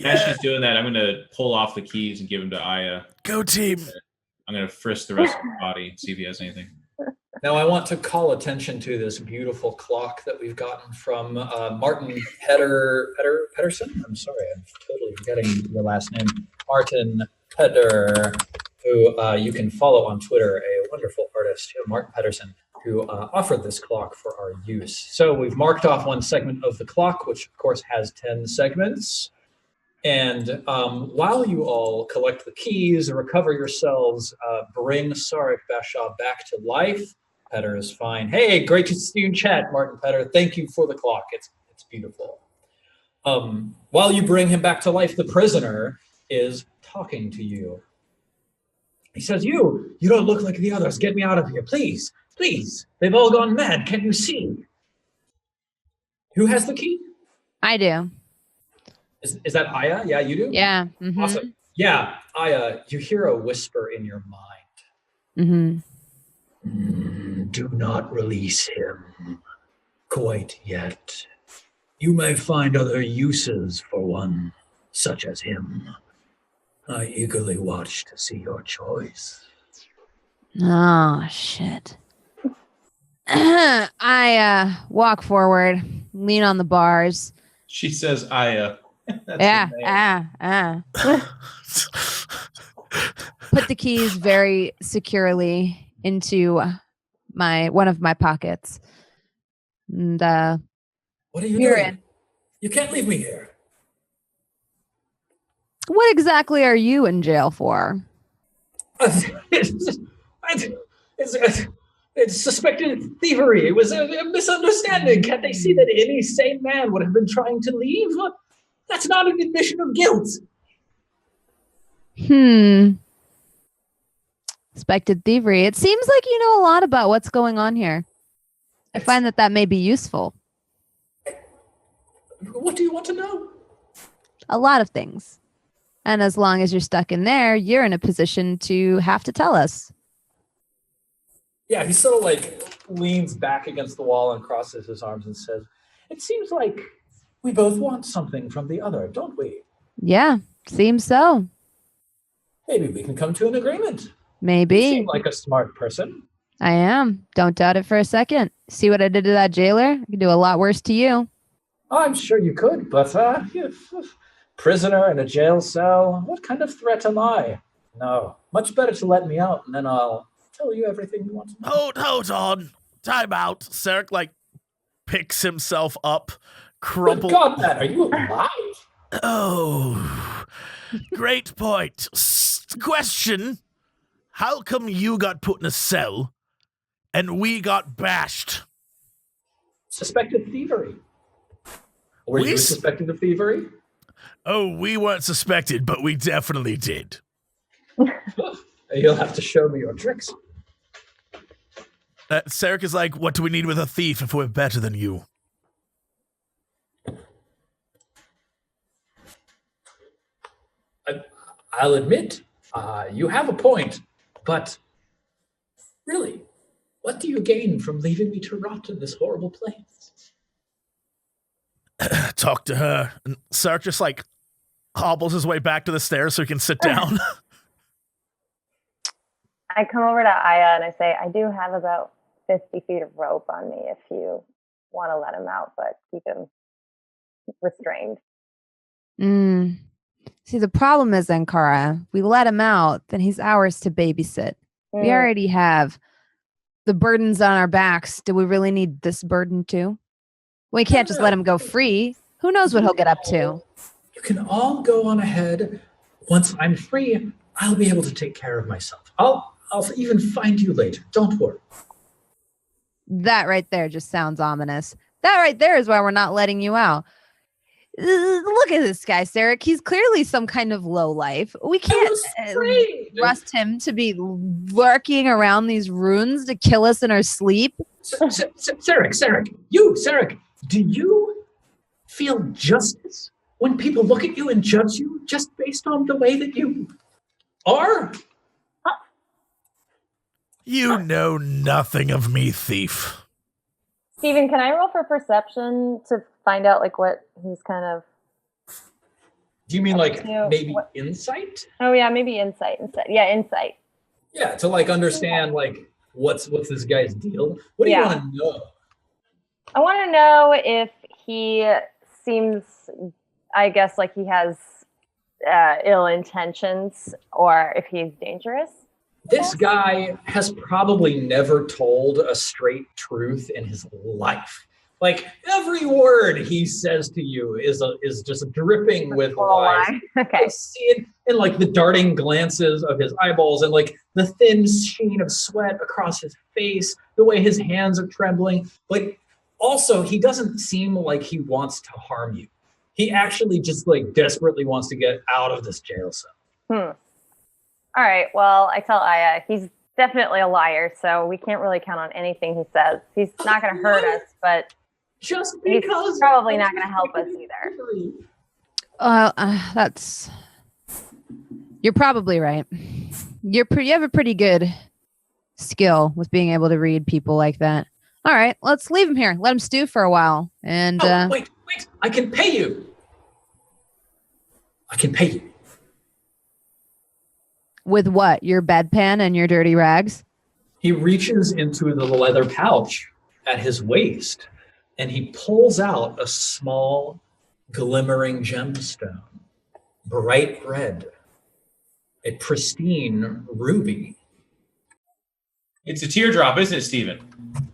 As she's doing that, I'm going to pull off the keys and give them to Aya. Go team. I'm going to frisk the rest of his body and see if he has anything. Now, I want to call attention to this beautiful clock that we've gotten from Martin Pedersen. I'm sorry, I'm totally forgetting your last name. Martin Peder, who you can follow on Twitter, a wonderful artist, Martin Pedersen, who offered this clock for our use. So we've marked off one segment of the clock, which of course has 10 segments. And while you all collect the keys, recover yourselves, bring Sarek Bashaw back to life. Peder is fine. Hey, great to see you in chat, Martin Peder. Thank you for the clock. It's beautiful. While you bring him back to life, the prisoner is talking to you. He says, you don't look like the others. Get me out of here, please. Please. They've all gone mad. Can you see? Who has the key? I do. Is that Aya? Yeah, you do? Yeah. Mm-hmm. Awesome. Yeah, Aya, you hear a whisper in your mind. Mm-hmm. Do not release him quite yet. You may find other uses for one such as him. I eagerly watch to see your choice. Oh, shit. I walk forward, lean on the bars. She says Aya. Yeah. Put the keys very securely into one of my pockets. And what are you you're doing? in. You can't leave me here. What exactly are you in jail for? It's suspected thievery. It was a misunderstanding. Can't they see that any sane man would have been trying to leave? That's not an admission of guilt. Suspected thievery. It seems like you know a lot about what's going on here. I find that may be useful. What do you want to know? A lot of things. And as long as you're stuck in there, you're in a position to have to tell us. Yeah, he sort of like leans back against the wall and crosses his arms and says, it seems like we both want something from the other, don't we? Yeah, seems so. Maybe we can come to an agreement. Maybe. You seem like a smart person. I am. Don't doubt it for a second. See what I did to that jailer? I could do a lot worse to you. I'm sure you could, but prisoner in a jail cell, what kind of threat am I? No, much better to let me out, and then I'll tell you everything you want to know. Hold on. Time out. Sarek, picks himself up, crumpled. Good God, man, are you alive? Oh, great point. Question. How come you got put in a cell and we got bashed? Suspected thievery. Were you suspected of thievery? Oh, we weren't suspected, but we definitely did. You'll have to show me your tricks. Sarek is like, what do we need with a thief if we're better than you? I'll admit, you have a point, but really, what do you gain from leaving me to rot in this horrible place? Talk to her. And Sarek just hobbles his way back to the stairs so he can sit down. I come over to Aya and I say, I do have about 50 feet of rope on me if you want to let him out, but keep him restrained. See, the problem is, Ankara, we let him out, then he's ours to babysit. We already have the burdens on our backs. Do we really need this burden too? We can't just let him go free. Who knows what he'll get up to? You can all go on ahead. Once I'm free, I'll be able to take care of myself. I'll even find you later. Don't worry. That right there just sounds ominous. That right there is why we're not letting you out. Look at this guy, Sarek. He's clearly some kind of lowlife. We can't trust him to be lurking around these ruins to kill us in our sleep. Sarek, do you feel justice when people look at you and judge you just based on the way that you are? You know nothing of me, thief. Steven, can I roll for perception to find out what he's kind of... Do you mean like to maybe insight? Oh yeah, maybe insight. Yeah, insight. Yeah, to like understand like what's this guy's deal. What do you want to know? I want to know if he seems, I guess, like he has ill intentions, or if he's dangerous. This guy has probably never told a straight truth in his life. Like every word he says to you is just dripping with lies. Okay. I see it in like the darting glances of his eyeballs and like the thin sheen of sweat across his face, the way his hands are trembling. But also, he doesn't seem like he wants to harm you. He actually just like desperately wants to get out of this jail cell. All right. Well, I tell Aya he's definitely a liar, so we can't really count on anything he says. He's not going to hurt us, but just because he's probably not going to help us either. You're probably right. You have a pretty good skill with being able to read people like that. All right, let's leave him here. Let him stew for a while. And wait! I can pay you. With what? Your bedpan and your dirty rags? He reaches into the leather pouch at his waist, and he pulls out a small, glimmering gemstone, bright red, a pristine ruby. It's a teardrop, isn't it, Steven?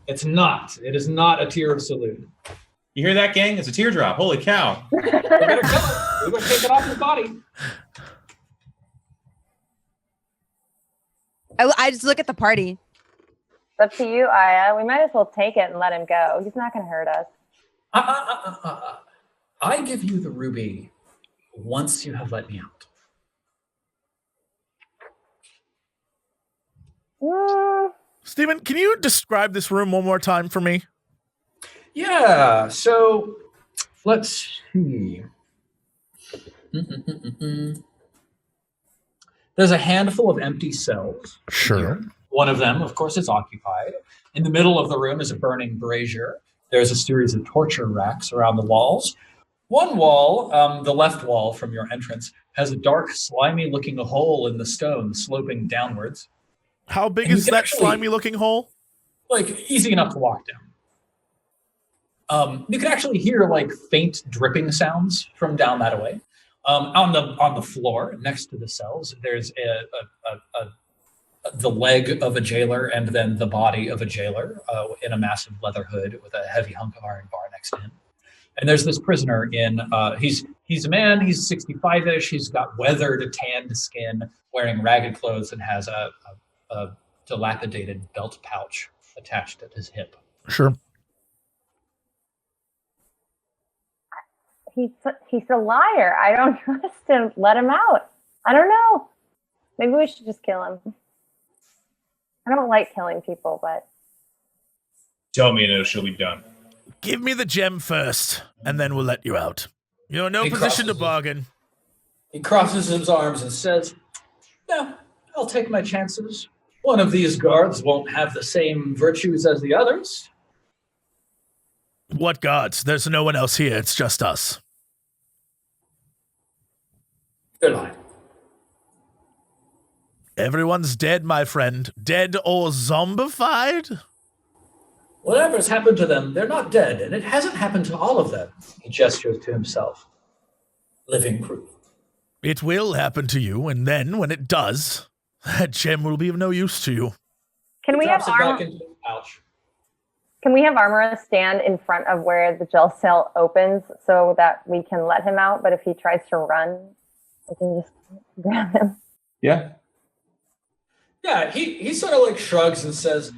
It's not. It is not a tear of salute. You hear that, gang? It's a teardrop. Holy cow. We better kill it. We better take it off his body. I just look at the party. It's up to you, Aya. We might as well take it and let him go. He's not going to hurt us. I give you the ruby once you have let me out. Steven, can you describe this room one more time for me? Yeah, so let's see. There's a handful of empty cells. Sure. One of them, of course, is occupied. In the middle of the room is a burning brazier. There's a series of torture racks around the walls. One wall, the left wall from your entrance, has a dark, slimy-looking hole in the stone sloping downwards. How big is that slimy-looking hole? Like, easy enough to walk down. You can actually hear, like, faint dripping sounds from down that way. On the floor next to the cells, there's the leg of a jailer and then the body of a jailer in a massive leather hood with a heavy hunk of iron bar next to him. And there's this prisoner in, he's a man, he's 65-ish, he's got weathered, tanned skin, wearing ragged clothes, and has a dilapidated belt pouch attached at his hip. Sure. He's a liar. I don't trust him. Let him out. I don't know. Maybe we should just kill him. I don't like killing people, but... Tell me and it shall be done. Give me the gem first, and then we'll let you out. You're in no position to bargain. He crosses his arms and says, "No, I'll take my chances. One of these guards won't have the same virtues as the others." What guards? There's no one else here. It's just us. You're lying. Everyone's dead, my friend. Dead or zombified? Whatever's happened to them, they're not dead, and it hasn't happened to all of them. He gestures to himself. Living proof. It will happen to you, and then, when it does, that gem will be of no use to you. Can we have armor? Can we have Armora stand in front of where the jail cell opens so that we can let him out? But if he tries to run, we can just grab him. Yeah. Yeah, he sort of like shrugs and says,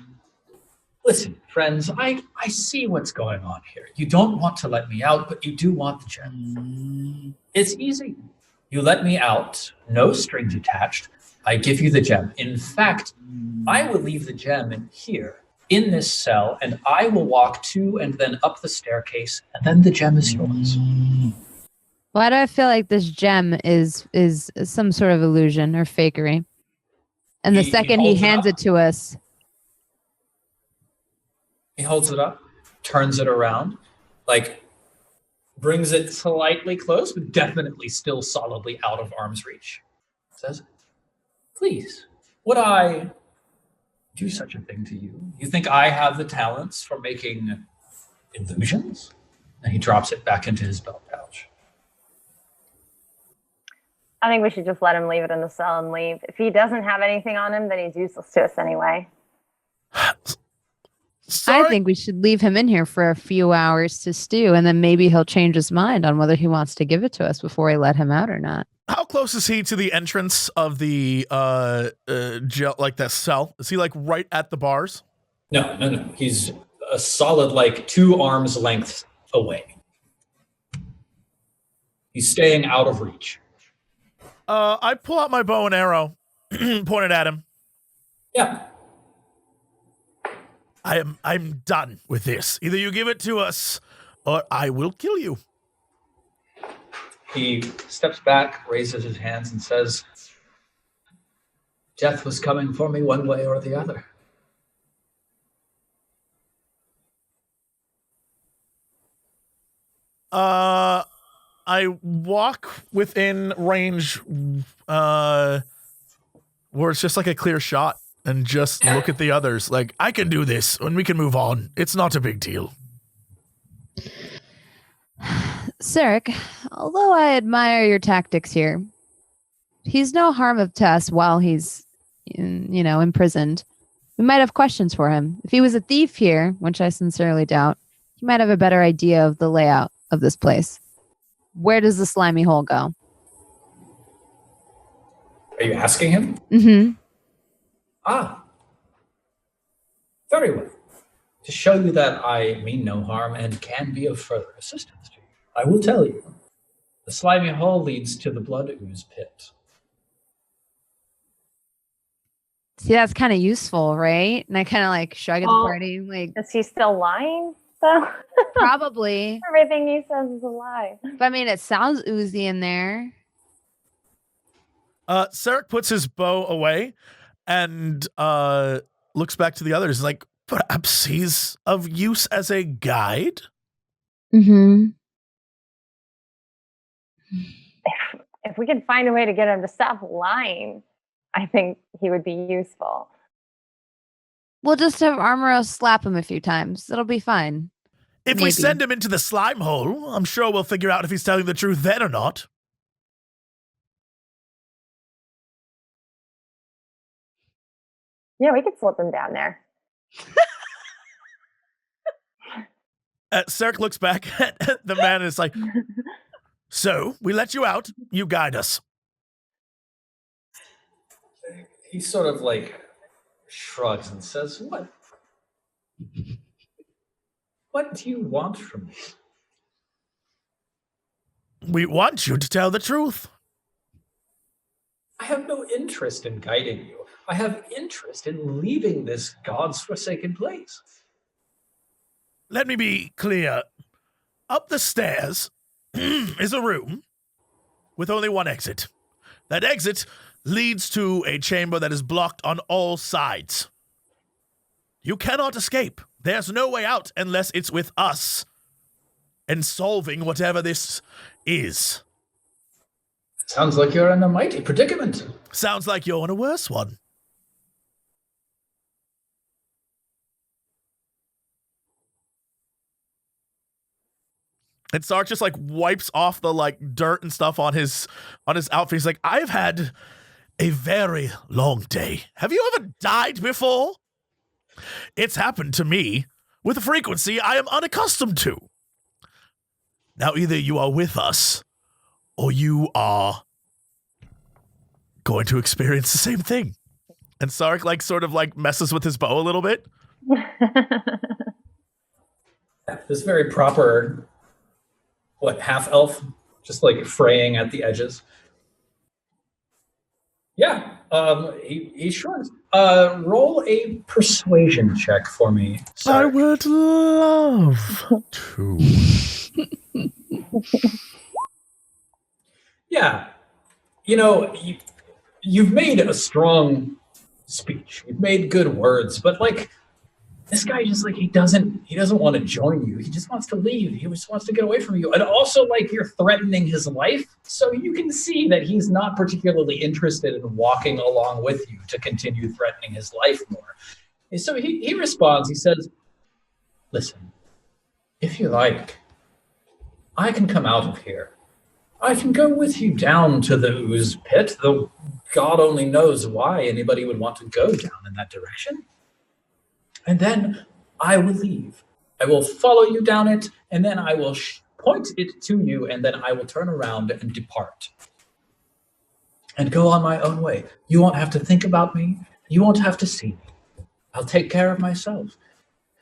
"Listen, friends, I see what's going on here. You don't want to let me out, but you do want the gem. It's easy. You let me out, no strings attached. I give you the gem. In fact, I will leave the gem in here, in this cell, and I will walk to and then up the staircase, and then the gem is yours." Why do I feel like this gem is some sort of illusion or fakery? And the second he hands it to us. He holds it up, turns it around. Like, brings it slightly close, but definitely still solidly out of arm's reach. Says, please, would I do such a thing to you? You think I have the talents for making illusions? And he drops it back into his belt pouch. I think we should just let him leave it in the cell and leave. If he doesn't have anything on him, then he's useless to us anyway. Sorry. I think we should leave him in here for a few hours to stew, and then maybe he'll change his mind on whether he wants to give it to us before we let him out or not. How close is he to the entrance of the jail, like that cell? Is he like right at the bars? No. He's a solid 2 arms lengths away. He's staying out of reach. I pull out my bow and arrow, point it at him. Yeah. I'm done with this. Either you give it to us, or I will kill you. He steps back, raises his hands, and says, death was coming for me one way or the other. I walk within range where it's just like a clear shot and just look at the others. Like, I can do this and we can move on. It's not a big deal. Sirik, although I admire your tactics here, he's no harm of to us while he's imprisoned. We might have questions for him. If he was a thief here, which I sincerely doubt, he might have a better idea of the layout of this place. Where does the slimy hole go? Are you asking him? Mm-hmm. Ah. Very well. To show you that I mean no harm and can be of further assistance to you, I will tell you. The slimy hole leads to the blood ooze pit. See, that's kind of useful, right? And I kind of shrug at the party. Is he still lying, though? Probably. Everything he says is a lie. But I mean, it sounds oozy in there. Sirik puts his bow away and looks back to the others like, perhaps he's of use as a guide? Mm-hmm. If we can find a way to get him to stop lying, I think he would be useful. We'll just have Armoro slap him a few times. It'll be fine. If we send him into the slime hole, I'm sure we'll figure out if he's telling the truth then or not. Yeah, we could slip him down there. Sirik looks back at the man and is like, so, we let you out, you guide us. He sort of shrugs and says, What do you want from me? We want you to tell the truth. I have no interest in guiding you. I have interest in leaving this God's forsaken place. Let me be clear. Up the stairs is a room with only one exit. That exit leads to a chamber that is blocked on all sides. You cannot escape. There's no way out unless it's with us and solving whatever this is. Sounds like you're in a mighty predicament. Sounds like you're in a worse one. And Sark just wipes off the dirt and stuff on his outfit. He's like, I've had a very long day. Have you ever died before? It's happened to me with a frequency I am unaccustomed to. Now either you are with us or you are going to experience the same thing. And Sark sort of messes with his bow a little bit. This very proper half-elf, just fraying at the edges. Yeah, he shrugs. Roll a persuasion check for me. I would love to. Yeah, you've made a strong speech. You've made good words, but This guy just like he doesn't want to join you. He just wants to leave. He just wants to get away from you. And also like you're threatening his life. So you can see that he's not particularly interested in walking along with you to continue threatening his life more. And so he responds, he says, listen, if you like, I can come out of here. I can go with you down to the ooze pit, though God only knows why anybody would want to go down in that direction. And then I will leave. I will follow you down it, and then I will point it to you, and then I will turn around and depart. And go on my own way. You won't have to think about me. You won't have to see me. I'll take care of myself.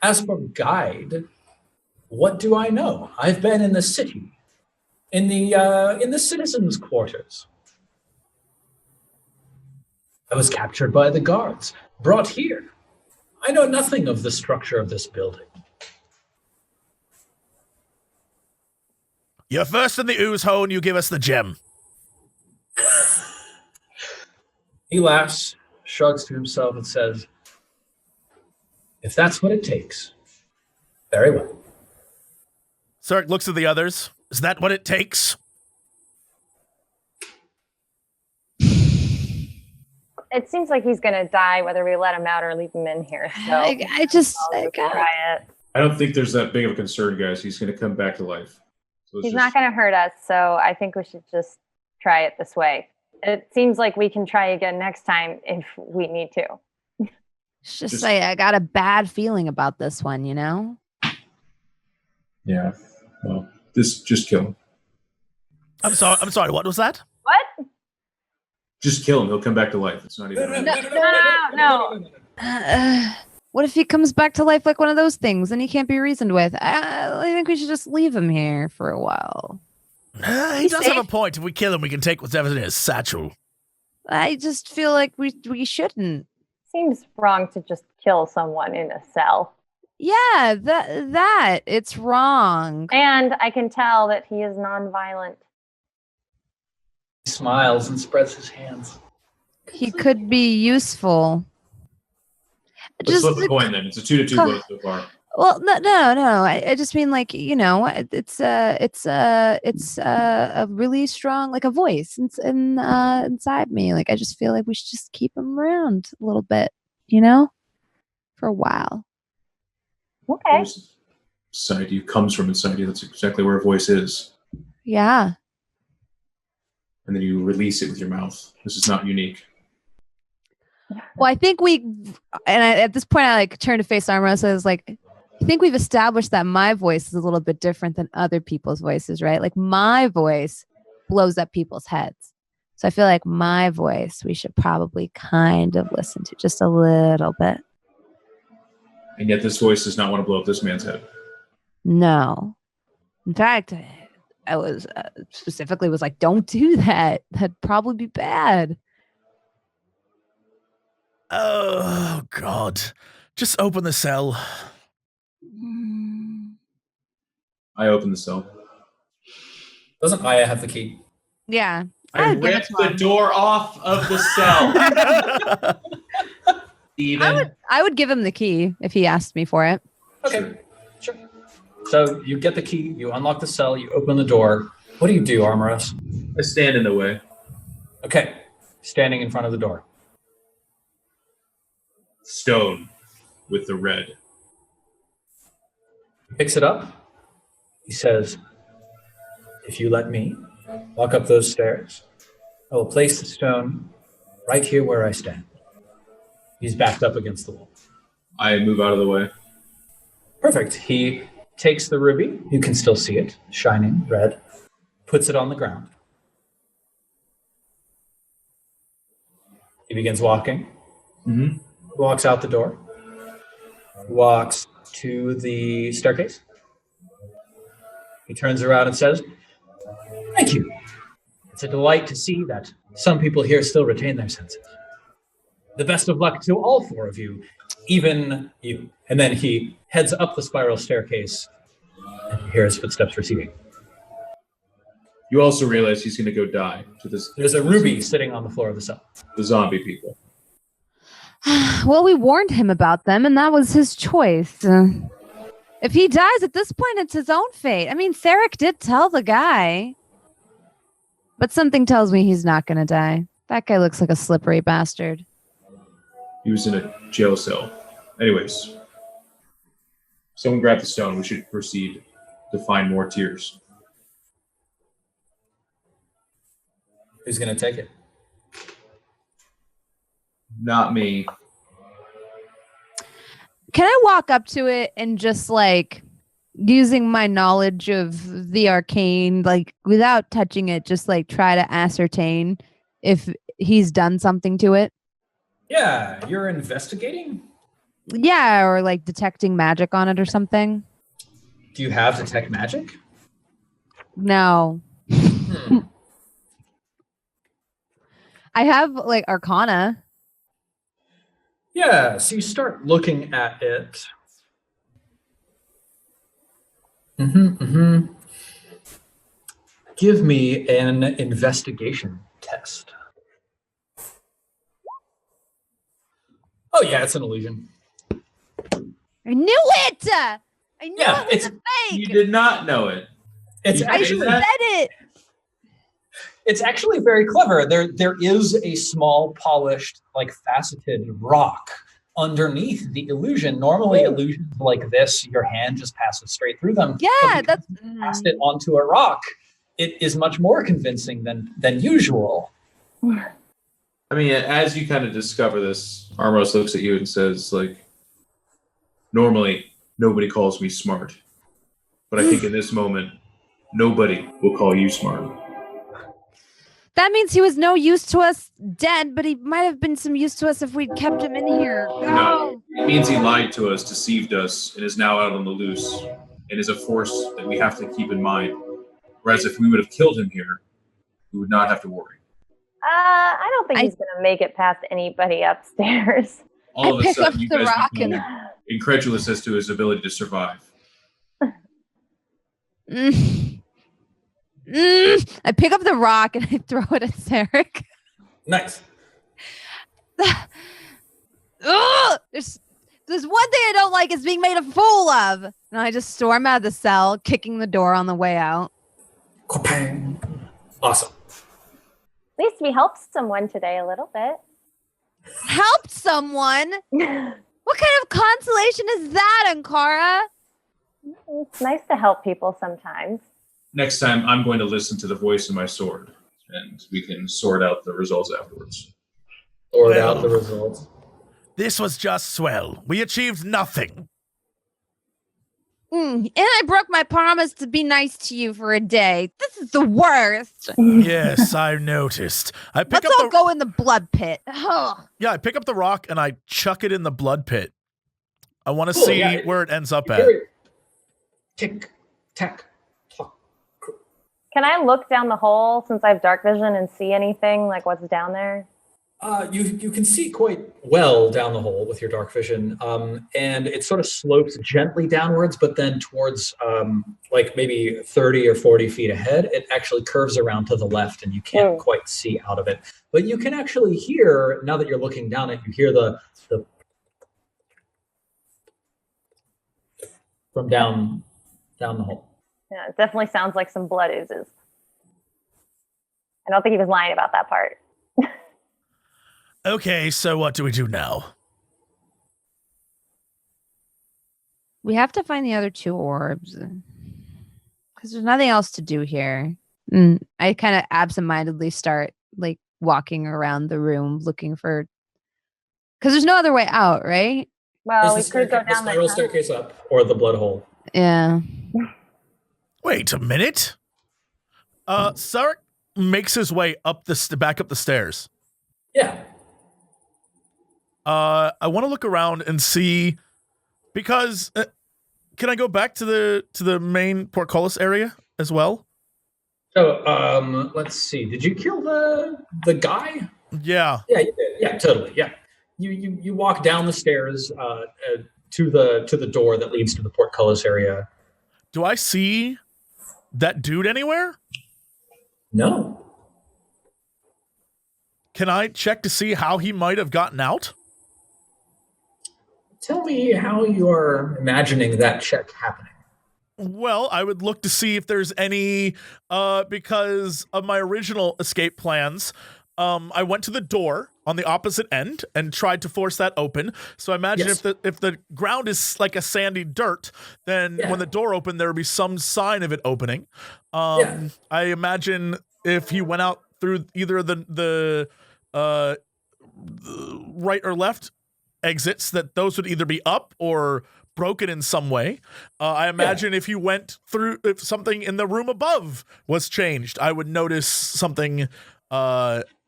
As for guide, what do I know? I've been in the city, in the citizens' quarters. I was captured by the guards, brought here. I know nothing of the structure of this building. You're first in the ooze hole and you give us the gem. He laughs, shrugs to himself, and says, if that's what it takes, very well. Sark looks at the others. Is that what it takes? It seems like he's gonna die whether we let him out or leave him in here. So I just try it. I don't think there's that big of a concern, guys. He's going to come back to life. So He's not gonna hurt us, so I think we should just try it this way. It seems like we can try again next time if we need to. just say I got a bad feeling about this one, you know? Yeah. Well, just kill him. I'm sorry, what was that? What? Just kill him. He'll come back to life. It's not even. No. What if he comes back to life like one of those things and he can't be reasoned with? I think we should just leave him here for a while. He does have a point. If we kill him, we can take whatever's in his satchel. I just feel like we shouldn't. Seems wrong to just kill someone in a cell. Yeah, that it's wrong. And I can tell that he is nonviolent. He smiles and spreads his hands. He could be useful. Let's flip a coin then. It's a 2-2 vote so far. Well, no. I just mean like, you know, it's a really strong, like a voice inside me. Like I just feel like we should just keep him around a little bit, you know, for a while. Okay. Inside you comes from inside you. That's exactly where a voice is. Yeah. And then you release it with your mouth. This is not unique. Well, I think at this point I like turn to face Armor, so it's like, I think we've established that my voice is a little bit different than other people's voices, right? Like my voice blows up people's heads. So I feel like my voice we should probably kind of listen to just a little bit. And yet this voice does not want to blow up this man's head. No. In fact, I was specifically was like, don't do that. That'd probably be bad. Oh, God. Just open the cell. I open the cell. Doesn't Aya have the key? Yeah. I ripped the door off of the cell. Even. I would give him the key if he asked me for it. Okay, sure. So you get the key, you unlock the cell, you open the door. What do you do, Armoros? I stand in the way. Okay, standing in front of the door. Stone with the red. He picks it up. He says, if you let me walk up those stairs, I will place the stone right here where I stand. He's backed up against the wall. I move out of the way. Perfect. He takes the ruby. You can still see it, shining red. Puts it on the ground. He begins walking. Mm-hmm. Walks out the door. Walks to the staircase. He turns around and says, thank you. It's a delight to see that some people here still retain their senses. The best of luck to all four of you, even you. And then he heads up the spiral staircase and you hear his footsteps receding. You also realize he's going to go die to this. There's a ruby sitting on the floor of the cell. The zombie people. Well, we warned him about them, and that was his choice. If he dies at this point, it's his own fate. I mean, Theric did tell the guy. But something tells me he's not going to die. That guy looks like a slippery bastard. He was in a jail cell. Anyways, someone grab the stone. We should proceed to find more tears. Who's going to take it? Not me. Can I walk up to it and just like using my knowledge of the arcane, like without touching it, just like try to ascertain if he's done something to it? Yeah, you're investigating? Yeah, or like detecting magic on it or something. Do you have detect magic? No. I have like Arcana. Yeah, so you start looking at it. Give me an investigation test. Oh yeah, it's an illusion. I knew it! I knew Yeah, it was a fake! You did not know it. It's I actually said it! It's actually very clever. There is a small, polished, like faceted rock underneath the illusion. Normally, illusions like this, your hand just passes straight through them. Yeah, that's Passed it onto a rock. It is much more convincing than usual. I mean, as you kind of discover this, Armos looks at you and says, like, normally, nobody calls me smart. But I think in this moment, nobody will call you smart. That means he was no use to us dead, but he might have been some use to us if we'd kept him in here. No, it means he lied to us, deceived us, and is now out on the loose, and is a force that we have to keep in mind. Whereas if we would have killed him here, we would not have to worry. I don't think he's going to make it past anybody upstairs. All of a pick up sudden, you the guys rock become and- incredulous as to his ability to survive. I pick up the rock and I throw it at Theric. Nice. There's one thing I don't like is being made a fool of. And I just storm out of the cell, kicking the door on the way out. Awesome. At least we helped someone today a little bit. Helped someone? What kind of consolation is that, Ankara? It's nice to help people sometimes. Next time, I'm going to listen to the voice of my sword, and we can sort out the results afterwards. Sort out the results. This was just swell. We achieved nothing. And I broke my promise to be nice to you for a day. This is the worst. Yes, I noticed. I pick Let's up all go in the blood pit. Ugh. Yeah, I pick up the rock and I chuck it in the blood pit. I want to Cool, see yeah. where it ends up at. Tick, tack, tock. Can I look down the hole since I have dark vision and see anything like what's down there? You can see quite well down the hole with your dark vision, and it sort of slopes gently downwards, but then towards like maybe 30 or 40 feet ahead, it actually curves around to the left, and you can't quite see out of it. But you can actually hear, now that you're looking down it, you hear the from down the hole. Yeah, it definitely sounds like some blood oozes. I don't think he was lying about that part. Okay, so what do we do now? We have to find the other two orbs. Because there's nothing else to do here. I kind of absentmindedly start like walking around the room looking for... Because there's no other way out, right? Well, we There's could go the down spiral the staircase up, or the blood hole. Yeah. Wait a minute. Sarek makes his way up back up the stairs. Yeah. I want to look around and see, because can I go back to the main portcullis area as well? So, let's see. Did you kill the guy? Yeah. Yeah, you did. Yeah, totally. Yeah. You walk down the stairs to the door that leads to the portcullis area. Do I see that dude anywhere? No. Can I check to see how he might have gotten out? tell me how you are imagining that check happening. Well, I would look to see if there's any, because of my original escape plans, I went to the door on the opposite end and tried to force that open. So I imagine if the ground is like a sandy dirt, then when the door opened, there would be some sign of it opening. I imagine if he went out through either the right or left exits, that those would either be up or broken in some way. I imagine if you went through, if something in the room above was changed, I would notice something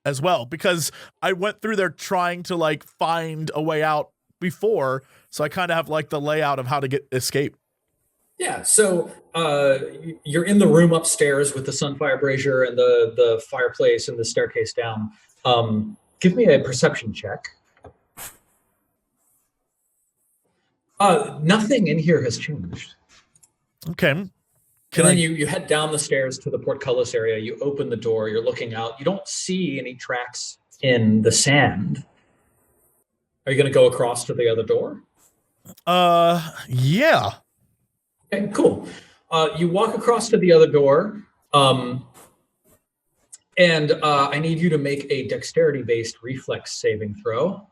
as well, because I went through there trying to like find a way out before, so I kind of have like the layout of how to escape. Yeah, so you're in the room upstairs with the sunfire brazier and the fireplace and the staircase down. Give me a perception check. Nothing in here has changed. Okay. Then you head down the stairs to the portcullis area. You open the door. You're looking out. You don't see any tracks in the sand. Are you going to go across to the other door? Yeah. Okay, cool. You walk across to the other door, and I need you to make a dexterity-based reflex saving throw.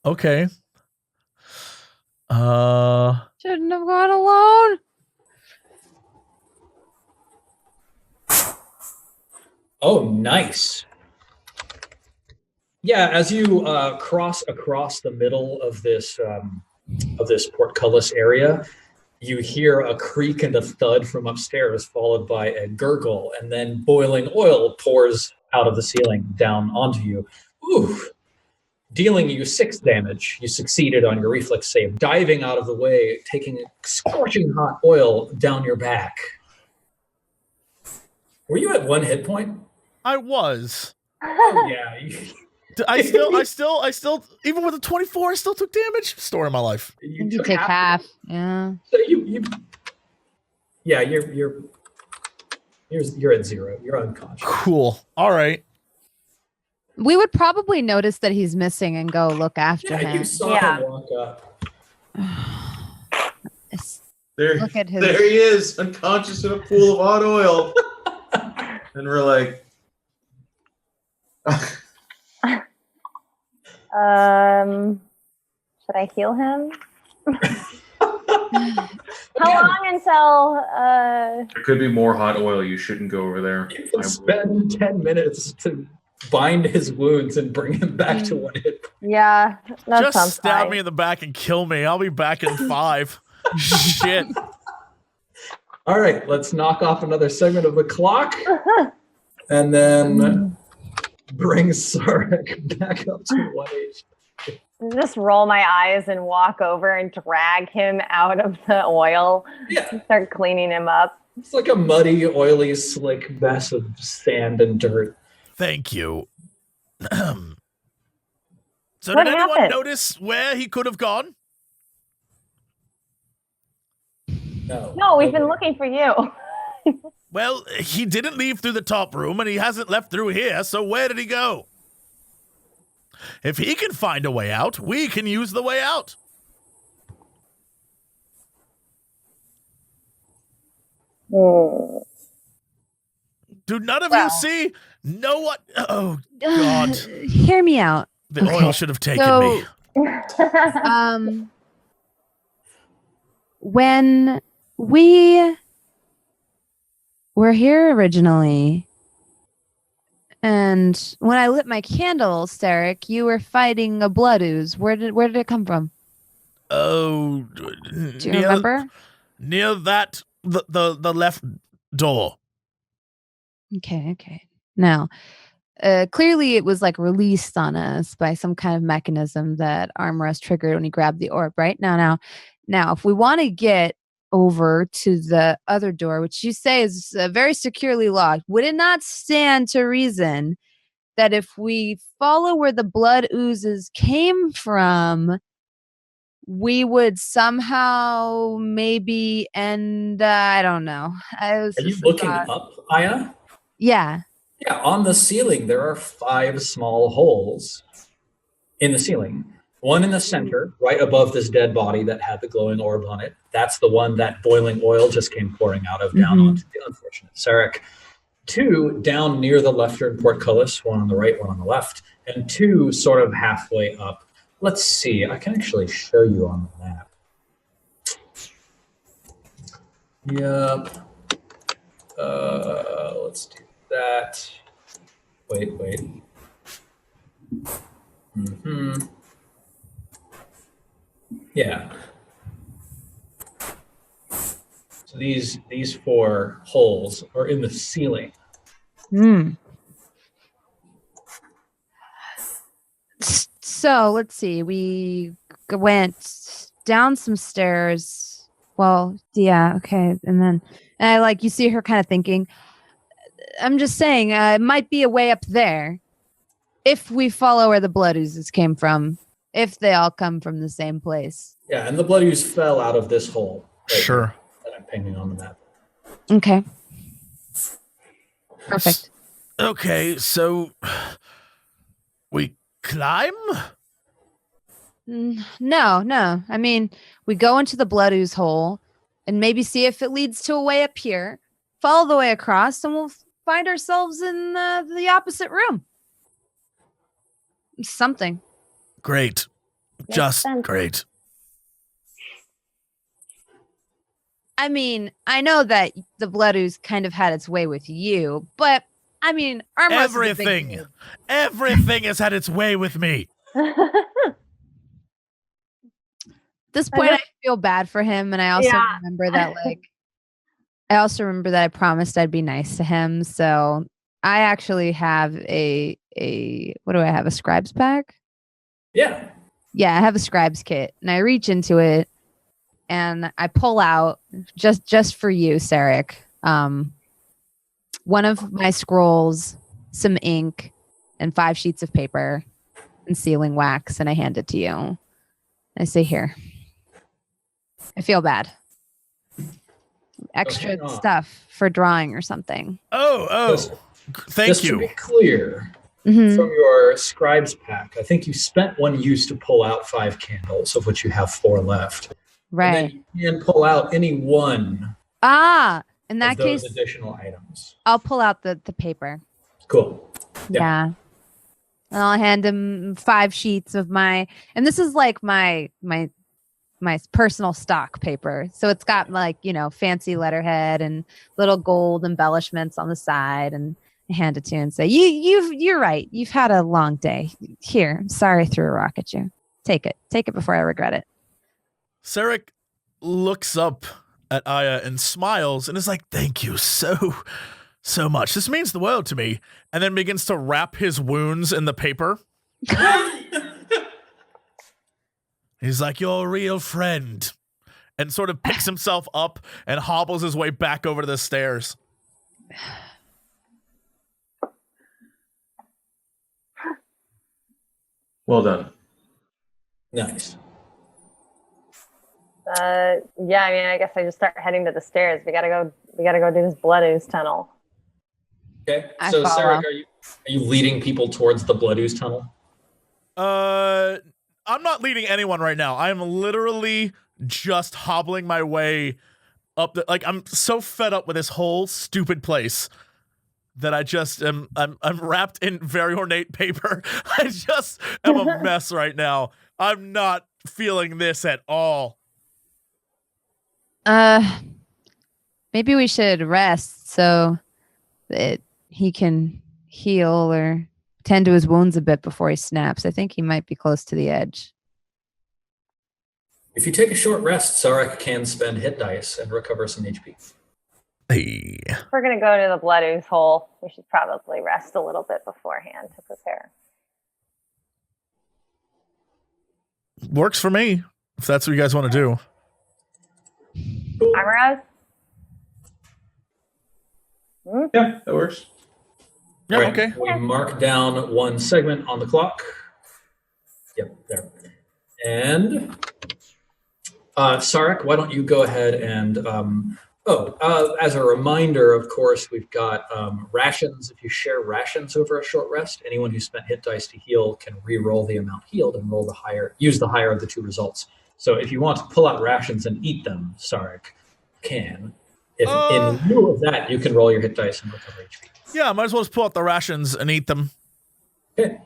Okay. Shouldn't have gone alone. Oh, nice. Yeah, as you cross across the middle of this portcullis area, you hear a creak and a thud from upstairs, followed by a gurgle, and then boiling oil pours out of the ceiling down onto you. Ooh. Dealing you 6 damage. You succeeded on your reflex save, diving out of the way, taking scorching hot oil down your back. Were you at 1 hit point? I was. Oh, yeah. I still, even with a 24, I still took damage. Story of my life. You take half. Yeah. So you're at 0. You're unconscious. Cool. All right. We would probably notice that he's missing and go look after him. You saw him walk up. Look at his... There he is, unconscious in a pool of hot oil. And we're like... Should I heal him? How long until... There could be more hot oil. You shouldn't go over there. You can spend 10 minutes to bind his wounds and bring him back to 1 hit point. Yeah, that Just sounds stab fine. me in the back and kill me. I'll be back in 5. Shit. All right, let's knock off another segment of the clock. And then bring Sarek back up to 1 HP. Just roll my eyes and walk over and drag him out of the oil. Yeah. Start cleaning him up. It's like a muddy, oily, slick mess of sand and dirt. Thank you. So What did anyone happened? notice where he could have gone? No, we've been looking for you. Well, he didn't leave through the top room, and he hasn't left through here, so where did he go? If he can find a way out, we can use the way out. Do none of you see? Know what? Oh, God. Hear me out. The oil should have taken me. When we were here originally, and when I lit my candle, Sarek, you were fighting a blood ooze. Where did it come from? Oh, Do you remember? Near that, the left door. Okay. Now, clearly it was like released on us by some kind of mechanism that Armrest triggered when he grabbed the orb, right? Now, if we want to get over to the other door, which you say is very securely locked, would it not stand to reason that if we follow where the blood oozes came from, we would somehow maybe end, I don't know. Are you looking up, Aya? Yeah. Yeah, on the ceiling, there are 5 small holes in the ceiling One in the center, right above this dead body that had the glowing orb on it. That's the one that boiling oil just came pouring out of down onto the unfortunate Sarek. 2 down near the leftern portcullis, one on the right, one on the left, and 2 sort of halfway up. Let's see, I can actually show you on the map. Yep. Let's do that. Wait. Yeah. So these 4 holes are in the ceiling. So let's see. We went down some stairs. Well, yeah, okay. And I like you see her kind of thinking. I'm just saying, it might be a way up there if we follow where the blood oozes came from. If they all come from the same place. Yeah, and the blood ooze fell out of this hole. Sure. That I'm painting on the map. Okay. Perfect. Okay, so we climb? No. I mean, we go into the blood ooze hole and maybe see if it leads to a way up here. Follow the way across, and we'll find ourselves in the opposite room. Something. Great. Just great. I mean, I know that the blood ooze kind of had its way with you, but I mean, our everything has had its way with me. At this point, I feel bad for him, and I also remember that, I promised I'd be nice to him. So I actually have a what do I have? A scribe's pack? Yeah. Yeah, I have a scribe's kit, and I reach into it, and I pull out just for you, Sarek, one of my scrolls, some ink, and 5 sheets of paper, and sealing wax, and I hand it to you. I say, "Here." I feel bad. Extra stuff for drawing or something. Oh, thank you. Just to be clear. From your scribe's pack, I think you spent 1 use to pull out 5 candles, of which you have 4 left. Right. And then you can pull out any one. In that case, additional items. I'll pull out the paper. Cool. Yeah. And I'll hand him 5 sheets of my, and this is like my personal stock paper. So it's got fancy letterhead and little gold embellishments on the side, and I hand it to you and say, you're right. You've had a long day. Here, I'm sorry I threw a rock at you. Take it before I regret it. Sarek looks up at Aya and smiles and is like, "Thank you so much. This means the world to me." And then begins to wrap his wounds in the paper. He's like, "You're a real friend." And sort of picks himself up and hobbles his way back over to the stairs. Well done. Nice. I mean, I guess I just start heading to the stairs. We gotta go do this blood ooze tunnel. Okay. I So, follow. Sarek, are you leading people towards the blood ooze tunnel? I'm not leading anyone right now. I am literally just hobbling my way up. I'm so fed up with this whole stupid place that I just am. I'm wrapped in very ornate paper. I just am a mess right now. I'm not feeling this at all. Maybe we should rest so that he can heal or tend to his wounds a bit before he snaps. I think he might be close to the edge. If you take a short rest, Sarek can spend hit dice and recover some HP. Hey. If we're gonna go to the blood ooze hole, we should probably rest a little bit beforehand to prepare. Works for me, if that's what you guys want to do. Eyebrows? Yeah, that works. Yeah, Right, okay. We mark down 1 segment on the clock. Yep, there. And Sarek, why don't you go ahead and As a reminder, of course, we've got rations. If you share rations over a short rest, anyone who spent hit dice to heal can re-roll the amount healed and use the higher of the two results. So if you want to pull out rations and eat them, Sarek can. If in lieu of that, you can roll your hit dice and recover HP. Yeah, I might as well just pull out the rations and eat them. Okay.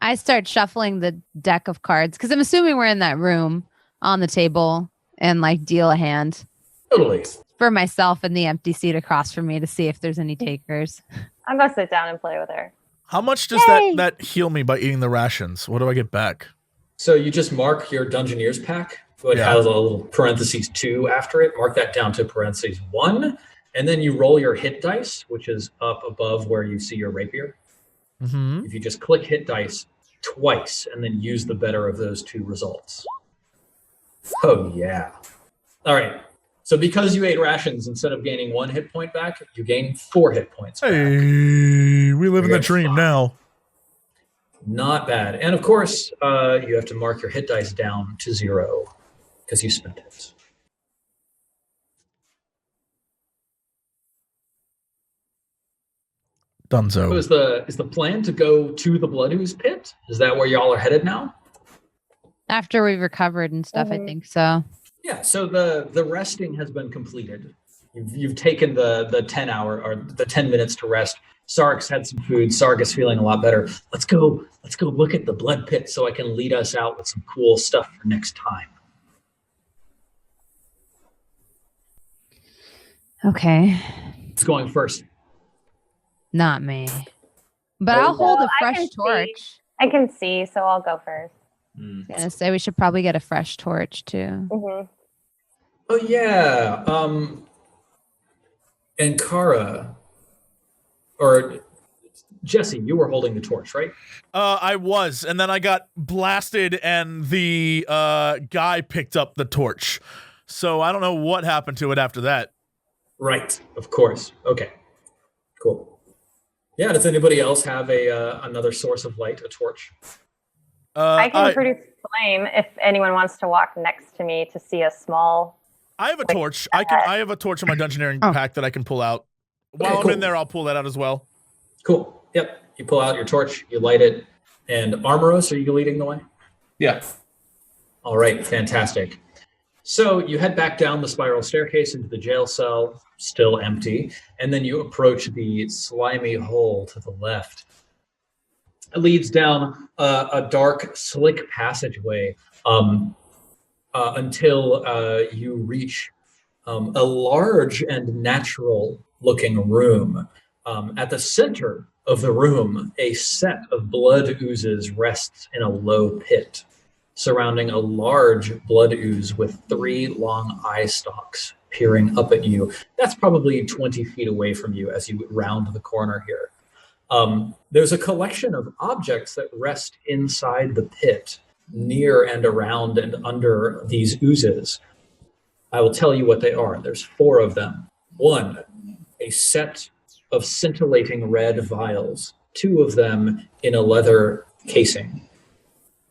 I start shuffling the deck of cards because I'm assuming we're in that room on the table and like deal a hand. Totally. For myself and the empty seat across from me to see if there's any takers. I'm gonna sit down and play with her. How much does that heal me by eating the rations? What do I get back? So you just mark your Dungeoneer's pack. It has a little parentheses 2 after it. Mark that down to parentheses 1. And then you roll your hit dice, which is up above where you see your rapier. Mm-hmm. If you just click hit dice twice and then use the better of those 2 results. Oh, yeah. All right. So because you ate rations, instead of gaining 1 hit point back, you gain 4 hit points back. Hey, we live in the dream now. Not bad. And of course, you have to mark your hit dice down to 0 because you spent it. Dunzo. So is the plan to go to the Blood Ooze pit? Is that where y'all are headed now? After we've recovered and stuff, I think so. Yeah, so the resting has been completed. You've taken the 10 hour or the 10 minutes to rest. Sarek's had some food. Sark is feeling a lot better. Let's go look at the blood pit so I can lead us out with some cool stuff for next time. Okay. Who's going first? Not me. But I'll hold a fresh torch. I can see, so I'll go first. I was gonna say we should probably get a fresh torch too. Mm-hmm. Oh yeah. And Kara or Jesse, you were holding the torch, right? I was, and then I got blasted and the guy picked up the torch. So I don't know what happened to it after that. Right, of course. Okay, cool. Yeah, does anybody else have another source of light, a torch? I can produce flame if anyone wants to walk next to me to see a small... I have a torch. I have a torch in my Dungeoneering pack that I can pull out. While I'm in there, I'll pull that out as well. Cool. Yep. You pull out your torch, you light it, and Armoros, are you leading the way? Yeah. All right, fantastic. So you head back down the spiral staircase into the jail cell, still empty, and then you approach the slimy hole to the left. It leads down a dark, slick passageway until you reach a large and natural-looking room. At the center of the room, a set of blood oozes rests in a low pit, surrounding a large blood ooze with 3 long eye stalks peering up at you. That's probably 20 feet away from you as you round the corner here. There's a collection of objects that rest inside the pit, near and around and under these oozes. I will tell you what they are. There's 4 of them. 1, a set of scintillating red vials, 2 of them in a leather casing.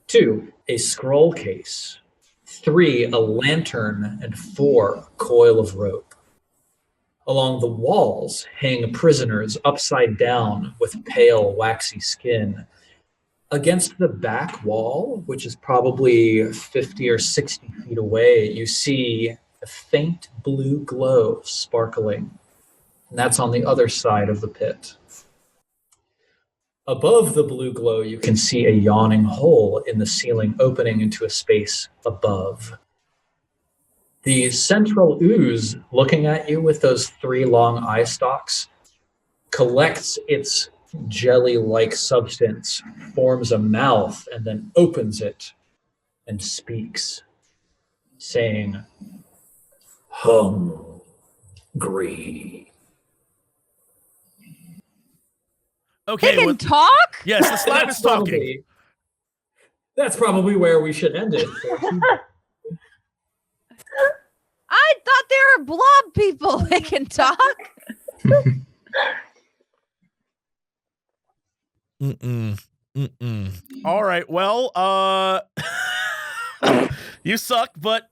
2, a scroll case. 3, a lantern, and 4, a coil of rope. Along the walls hang prisoners upside down with pale, waxy skin. Against the back wall, which is probably 50 or 60 feet away, you see a faint blue glow sparkling. And that's on the other side of the pit. Above the blue glow, you can see a yawning hole in the ceiling opening into a space above. The central ooze, looking at you with those 3 long eye stalks, collects its jelly-like substance, forms a mouth, and then opens it and speaks, saying, "Hungry." Okay. They can talk? Yes, the slime is talking. That's probably where we should end it. I thought they were blob people. They can talk. All right. Well, you suck, but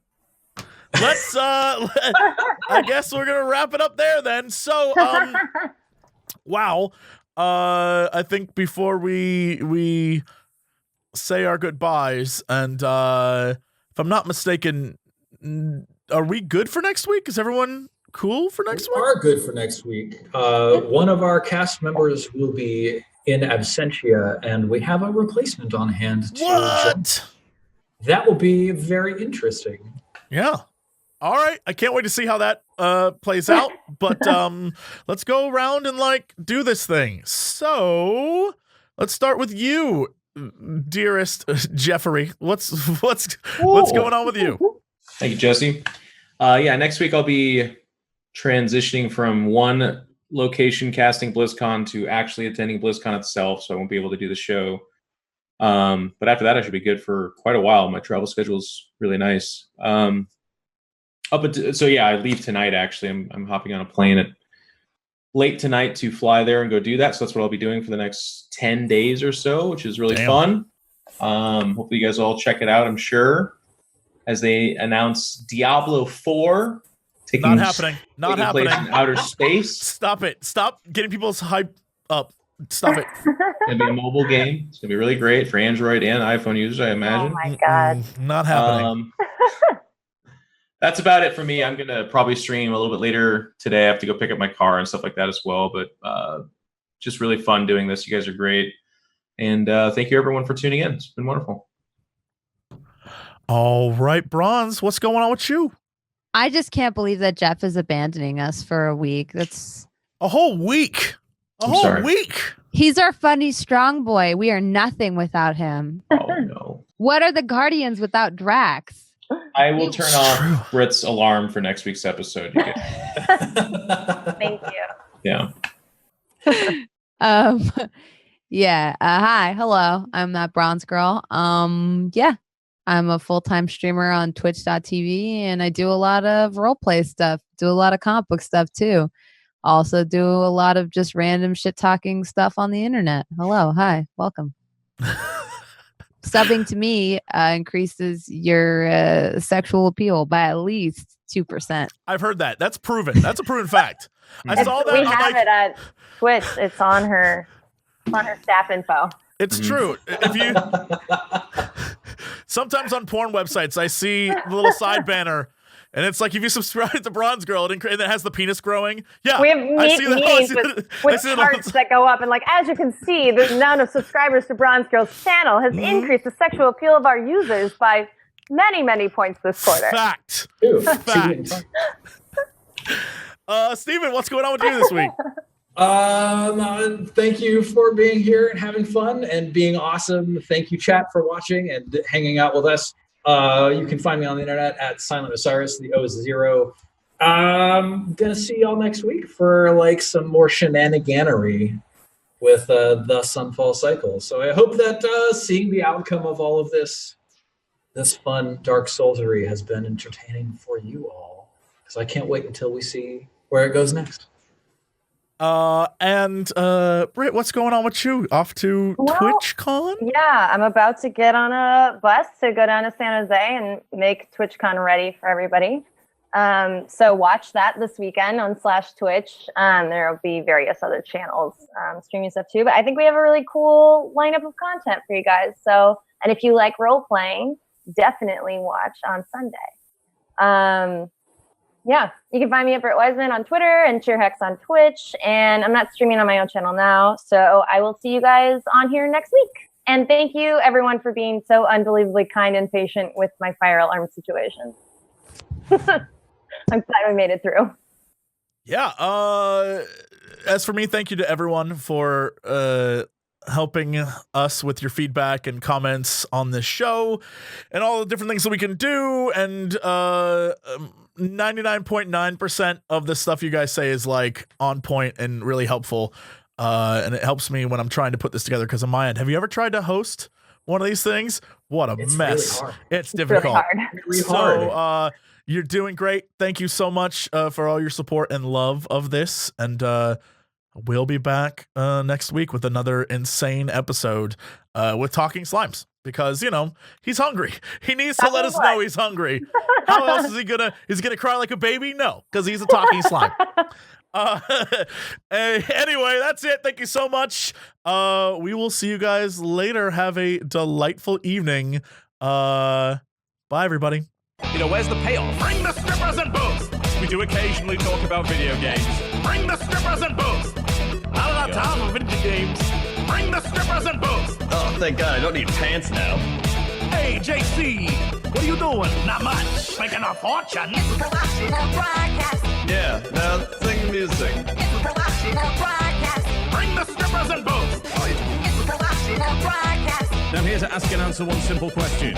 let's I guess we're gonna wrap it up there then. So wow. I think before we say our goodbyes, and if I'm not mistaken, are we good for next week? Is everyone cool for next week? We are good for next week. One of our cast members will be in absentia, and we have a replacement on hand. What? That will be very interesting. Yeah. All right. I can't wait to see how that plays out. But let's go around and do this thing. So let's start with you, dearest Jeffrey. What's going on with you? Thank you, Jesse. Next week I'll be transitioning from one location casting BlizzCon to actually attending BlizzCon itself, so I won't be able to do the show. But after that, I should be good for quite a while. My travel schedule's really nice. I leave tonight. Actually, I'm hopping on a plane at late tonight to fly there and go do that. So that's what I'll be doing for the next 10 days or so, which is really fun. Hopefully you guys all check it out. I'm sure as they announce Diablo 4. Not happening. Not happening. Place in outer space. Stop it. Stop getting people's hype up. Stop it. It's going to be a mobile game. It's going to be really great for Android and iPhone users, I imagine. Oh my God. Not happening. That's about it for me. I'm going to probably stream a little bit later today. I have to go pick up my car and stuff like that as well. But just really fun doing this. You guys are great. And thank you, everyone, for tuning in. It's been wonderful. All right, Bronze, what's going on with you? I just can't believe that Jeff is abandoning us for a week. That's a whole week. Week. He's our funny strong boy. We are nothing without him. Oh no. What are the Guardians without Drax? I will turn off Brit's alarm for next week's episode. Thank you. Yeah. Hi. Hello. I'm that Bronze girl. I'm a full-time streamer on twitch.tv, and I do a lot of roleplay stuff, do a lot of comic book stuff too. Also do a lot of just random shit talking stuff on the internet. Hello. Hi. Welcome. Subbing to me increases your sexual appeal by at least 2%. I've heard that. That's proven. That's a proven fact. I saw that. We have it at Twitch. It's on her staff info. It's true. If you sometimes on porn websites, I see the little side banner, and it's like if you subscribe to Bronze Girl, and it has the penis growing. Yeah, we have memes with charts that go up, and as you can see, the amount of subscribers to Bronze Girl's channel has increased the sexual appeal of our users by many, many points this quarter. Fact. Steven, what's going on with you this week? Thank you for being here and having fun and being awesome. Thank you, chat, for watching and hanging out with us. You can find me on the internet at Silent Osiris. The O is 0. I'm gonna see y'all next week for some more shenaniganery with the Sunfall Cycle. So I hope that seeing the outcome of all of this fun Dark Soulsery has been entertaining for you all, because I can't wait until we see where it goes next. Britt, what's going on with you? Off to TwitchCon? Yeah, I'm about to get on a bus to go down to San Jose and make TwitchCon ready for everybody. So watch that this weekend on /Twitch. There will be various other channels streaming stuff too, but I think we have a really cool lineup of content for you guys. So, and if you like role playing, definitely watch on Sunday. Yeah, you can find me at Britt Wiseman on Twitter and CheerHex on Twitch. And I'm not streaming on my own channel now. So I will see you guys on here next week. And thank you, everyone, for being so unbelievably kind and patient with my fire alarm situation. I'm glad we made it through. Yeah. As for me, thank you to everyone for helping us with your feedback and comments on this show and all the different things that we can do. And 99.9% of the stuff you guys say is on point and really helpful. And it helps me when I'm trying to put this together, because on my end, have you ever tried to host one of these things? What a mess. Really hard. It's difficult. Really hard. So you're doing great. Thank you so much for all your support and love of this. And we'll be back next week with another insane episode with Talking Slimes. because, you know, he's hungry. He needs to let us know he's hungry. How else is he gonna cry like a baby? No, because he's a talking slime. Anyway, that's it. Thank you so much. We will see you guys later. Have a delightful evening. Bye, everybody. You know, where's the payoff? Bring the strippers and booze. We do occasionally talk about video games. Bring the strippers and booze. Not enough time for video games. Bring the strippers and booze. Oh, thank God, I don't need pants now. Hey, JC, what are you doing? Not much. Making a fortune. Yeah, now sing the music. Bring the strippers and booze. I'm here to ask and answer one simple question.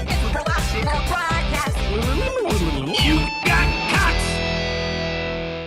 You